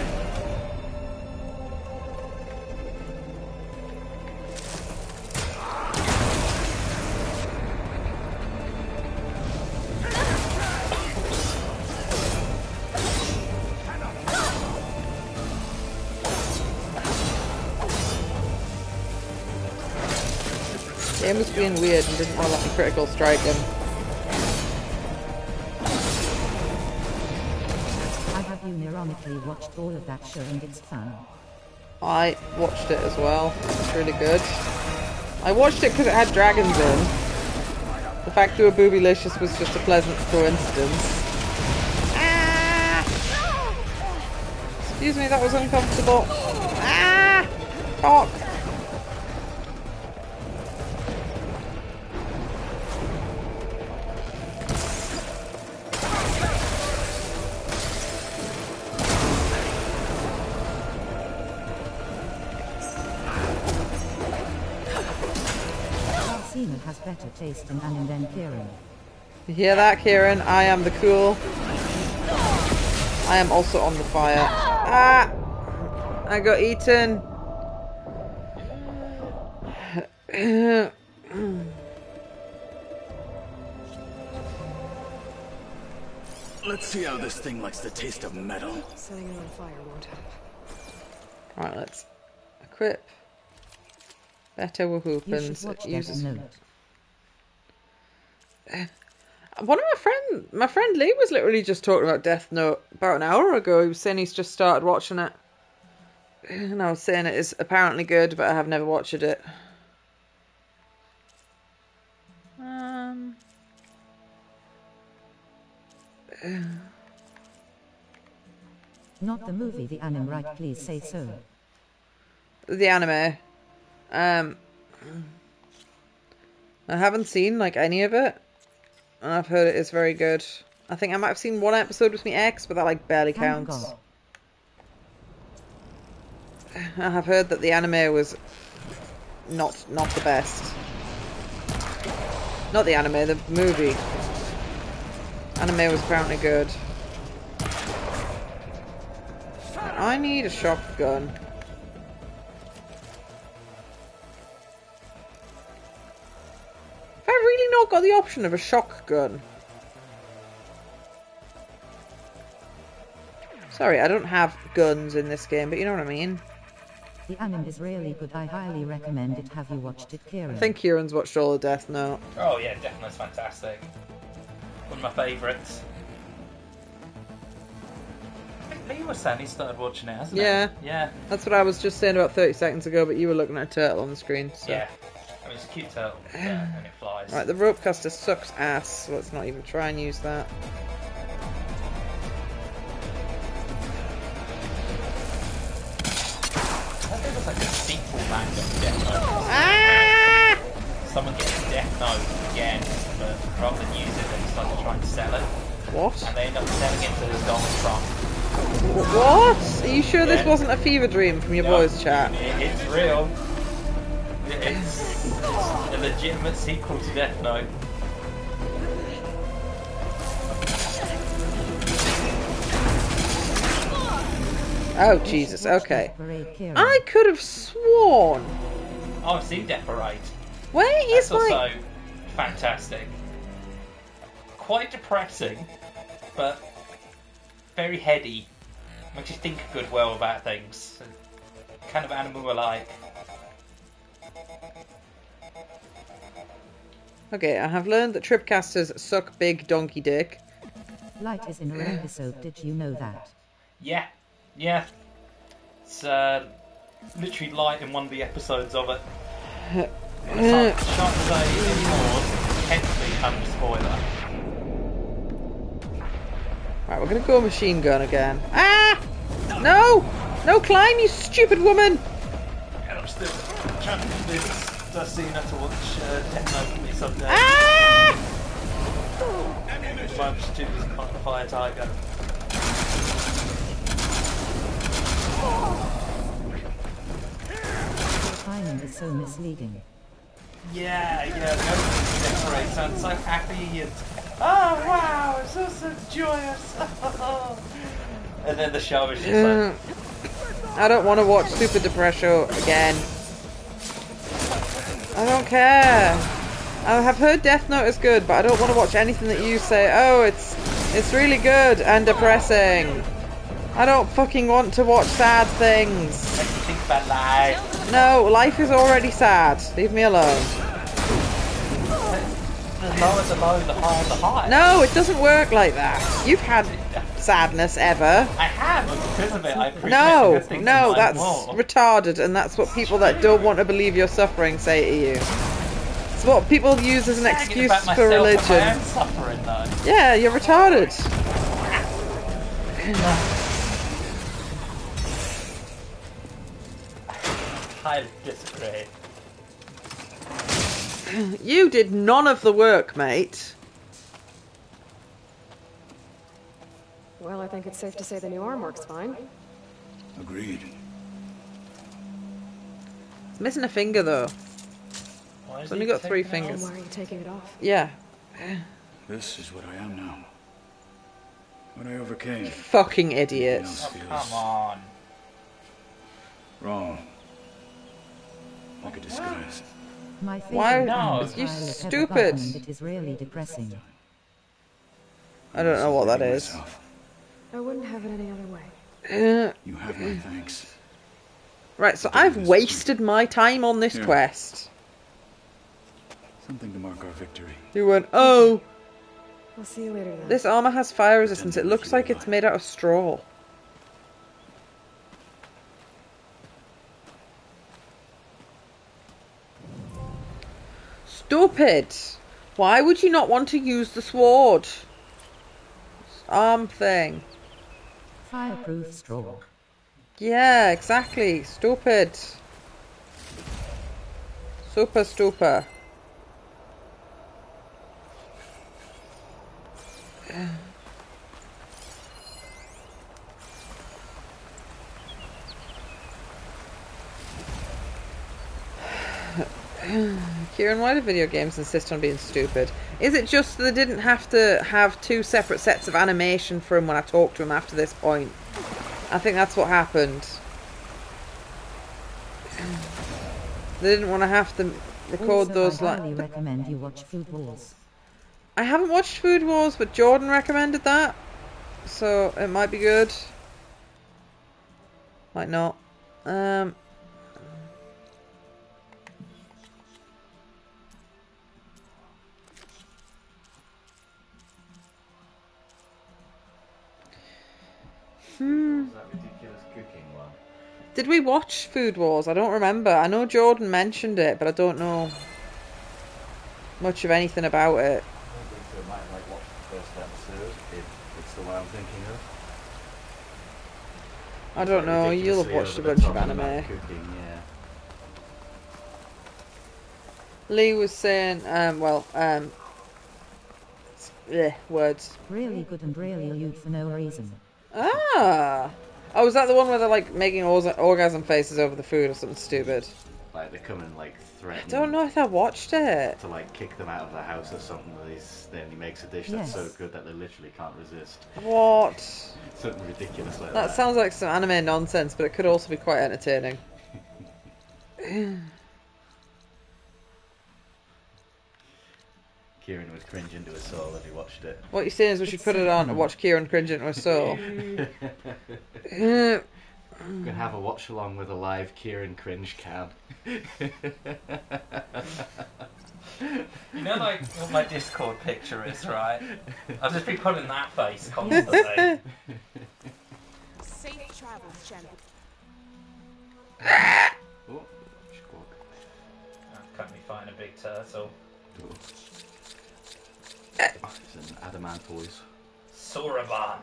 Game was being weird and didn't want to let me critical strike him. I have unironically watched all of that show and it's fun. I watched it as well. It's really good. I watched it because it had dragons in. The fact they were boobylicious was just a pleasant coincidence. Ah! Excuse me, that was uncomfortable. Ah! Cock! Has better taste in anime than Kieran. You hear that, Kieran? I am the cool. I am also on the fire. Ah! I got eaten. Let's see how this thing likes the taste of metal. Setting it on fire won't help. Right, let's equip. Better weapons. One of my friend Lee was literally just talking about Death Note about an hour ago. He was saying he's just started watching it. And I was saying it is apparently good, but I have never watched it. Not the movie, the anime, right? Please say so. The anime. I haven't seen like any of it, and I've heard it is very good. I think I might have seen one episode with my ex, but that like barely counts. I have heard that the anime was not the best. Not the anime, the movie. Anime was apparently good. I need a shotgun. Have I really not got the option of a shotgun? Sorry, I don't have guns in this game, but you know what I mean. The anime is really good. I highly recommend it. Have you watched it, Kieran? I think Kieran's watched all of Death Note. Oh yeah, Death Note's fantastic. One of my favourites. I think Lee was saying he started watching it, hasn't he? Yeah. That's what I was just saying about 30 seconds ago, but you were looking at a turtle on the screen. So. Yeah. I mean, it's a cute turtle, and it flies. Right, the rope caster sucks ass, so let's not even try and use that. I think it was like a sequel back of Death Note. Ah! Someone gets Death Note again, but rather than use it, they decide to try and sell it. What? And they end up selling it to Donald Trump. What? Are you sure this wasn't a fever dream from your voice chat? It's real. It's a legitimate sequel to Death Note. Oh, Jesus, okay. I could have sworn. Oh, I've seen Death Parade. Where is That's also fantastic. Quite depressing, but very heady. Makes you think good well about things. Kind of animal alike. Okay, I have learned that tripcasters suck big donkey dick. Light is in an episode, did you know that? Yeah. It's Literally light in one of the episodes of it. I can't say anymore. Technically, kind of a spoiler. Right, we're gonna go machine gun again. Ah! No! No, climb, you stupid woman! And I'm still trying to convince Dustina to watch Death Note with me someday. Ah! I'm just too busy fighting a fire tiger. The timing is so misleading. Yeah, the opening decorate sounds so happy and oh wow, it's all so joyous. And then the show is just like I don't want to watch Super Depresso again. I don't care. I have heard Death Note is good, but I don't want to watch anything that you say, oh, it's really good and depressing. I don't fucking want to watch sad things. Make me think about life. No, life is already sad. Leave me alone. The lower the low, the higher the high. No, it doesn't work like that. You've had sadness ever. I have, and because of it, I appreciate the good things in No, life that's more. retarded, and that's what people that don't want to believe you're suffering say to you. It's what people use as an excuse for religion. I am suffering, though. Yeah, you're retarded. I disagree. You did none of the work, mate. Well, I think it's safe to say the new arm works fine. Agreed. It's missing a finger, though. It's only got 3 fingers. Why are you taking it off? Yeah. This is what I am now. What I overcame. Fucking idiot. Come on. Wrong. Like a disguise. My Why? favorite No, is you violet stupid. ever button, and it is really depressing. I don't know what that is. I wouldn't have it any other way. You have my thanks. Right, so I've wasted my time on this Here. quest. Something to mark our victory. You went, oh, I'll see you later then. this armor has fire resistance. It looks like it's made out of straw. Stupid. Why would you not want to use the sword? Arm thing. Fireproof straw. Yeah, exactly. Stupid. Super stupid. Kieran, why do video games insist on being stupid? Is it just that they didn't have to have 2 separate sets of animation for him when I talked to him after this point? I think that's what happened. They didn't want to have to record Also, those I like. highly recommend you watch Food Wars. I haven't watched Food Wars, but Jordan recommended that, so it might be good. Might not. That ridiculous cooking one. Did we watch Food Wars? I don't remember. I know Jordan mentioned it, but I don't know much of anything about it. I think so. I might have like watched the first episode, if it's the one I'm thinking of. I don't know. You'll have watched a bunch of anime. Cooking, yeah. Lee was saying, words. Really good and really lewd for no reason. Ah! Oh, was that the one where they're like making orgasm faces over the food or something stupid? Like they come and like threaten. I don't know if I watched it. To like kick them out of the house or something. Then he makes a dish that's so good that they literally can't resist. What? Something ridiculous like That that. sounds like some anime nonsense, but it could also be quite entertaining. Kieran would cringe into his soul if he watched it. What you're saying is we should put it on and watch Kieran cringe into his soul. We can have a watch along with a live Kieran cringe cam. You know, like what my Discord picture is, right? I'll just be putting that face constantly. Safe travels, champion. turtle. It's an adamantoise. Soraban.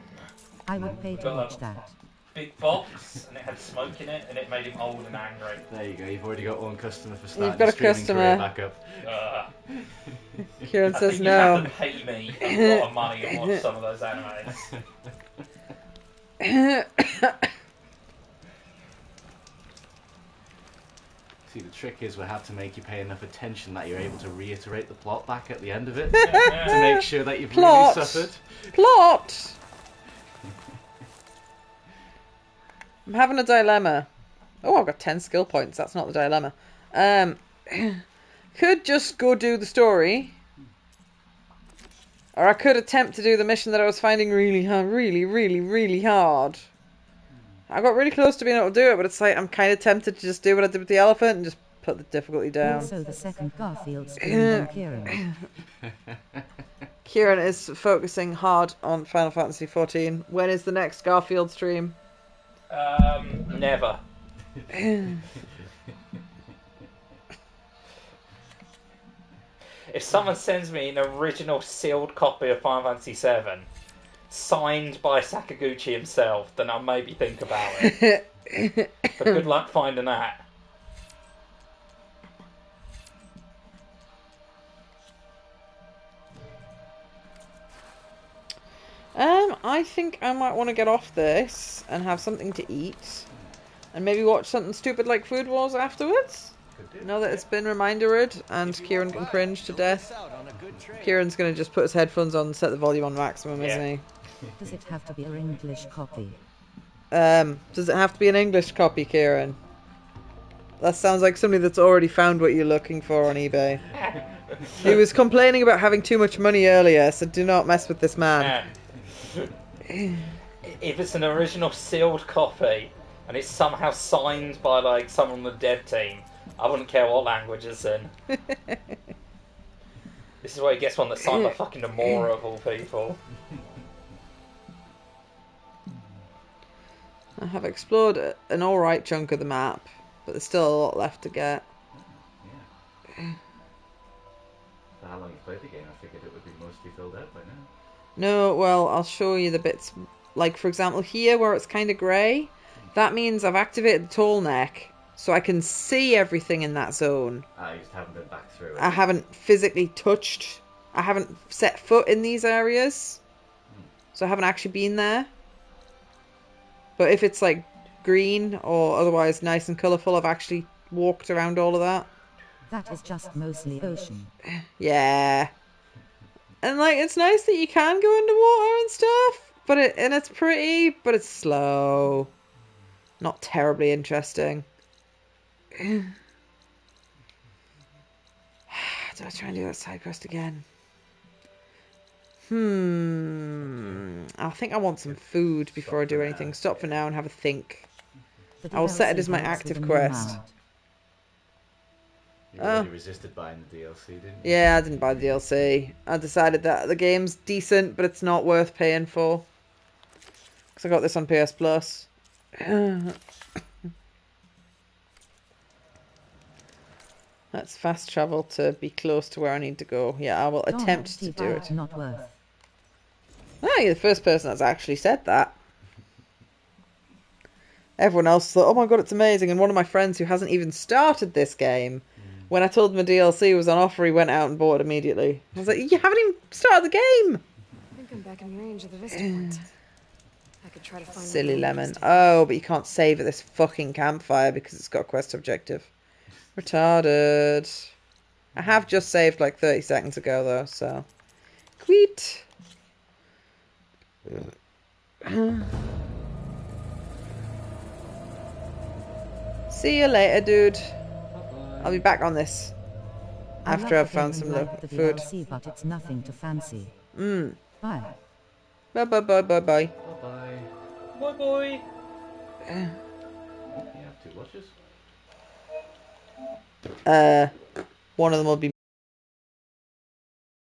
I would pay to Got watch a that. big box, and it had smoke in it, and it made him old and angry. There you go. You've already got one customer for You've starting got your a streaming customer. career back up. Kieran I says think no. You have to pay me a lot of money to watch some of those animes. See, the trick is we have to make you pay enough attention that you're able to reiterate the plot back at the end of it to make sure that you've Plot. really suffered. Plot! I'm having a dilemma. Oh, I've got 10 skill points. That's not the dilemma. Could just go do the story. Or I could attempt to do the mission that I was finding really hard. I got really close to being able to do it, but it's like I'm kind of tempted to just do what I did with the elephant and just put the difficulty down. Also, the second Garfield stream on Kieran. Kieran is focusing hard on Final Fantasy XIV. When is the next Garfield stream? Never. If someone sends me an original sealed copy of Final Fantasy VII, signed by Sakaguchi himself, then I'll maybe think about it. But good luck finding that. I think I might want to get off this and have something to eat. And maybe watch something stupid like Food Wars afterwards. Now that it's been remindered and Kieran can cringe to death. Kieran's going to just put his headphones on and set the volume on maximum, isn't he? Does it have to be an English copy? Does it have to be an English copy, Kieran? That sounds like somebody that's already found what you're looking for on eBay. He was complaining about having too much money earlier, so do not mess with this man. If it's an original sealed copy and it's somehow signed by like someone on the dev team, I wouldn't care what language it's in. This is where he gets one that's signed by fucking Nomura of all people. I have explored an alright chunk of the map, but there's still a lot left to get. For how long you played the game, I figured it would be mostly filled out by now. No, well, I'll show you the bits. Like, for example, here where it's kind of grey, that means I've activated the tall neck, so I can see everything in that zone. You just haven't been back through it. I haven't physically touched, I haven't set foot in these areas, so I haven't actually been there. But if it's like green or otherwise nice and colourful, I've actually walked around all of that. That is just mostly ocean. Yeah. And like, it's nice that you can go underwater and stuff, but it's pretty, but it's slow. Not terribly interesting. Do I try and do that side quest again? I think I want some food before I do anything. Stop for now and have a think. I will set it as my active quest. You already resisted buying the DLC, didn't you? Yeah, I didn't buy the DLC. I decided that the game's decent, but it's not worth paying for. Because I got this on PS Plus. Let's fast travel to be close to where I need to go. Yeah, I will attempt to do it. Not worth. Oh, you're the first person that's actually said that. Everyone else thought, oh my god, it's amazing. And one of my friends who hasn't even started this game, when I told him the DLC was on offer, he went out and bought it immediately. I was like, you haven't even started the game! I think I'm back in range of the Vista Point. I could try to find Silly lemon. Oh, but you can't save at this fucking campfire because it's got a quest objective. Retarded. I have just saved like 30 seconds ago though, so. Quit. See you later, dude. I'll be back on this after I've found some food. DLC, but it's nothing to fancy. Bye. Bye. Bye bye bye bye bye. Bye-bye. Bye bye. You have 2 watches? One of them will be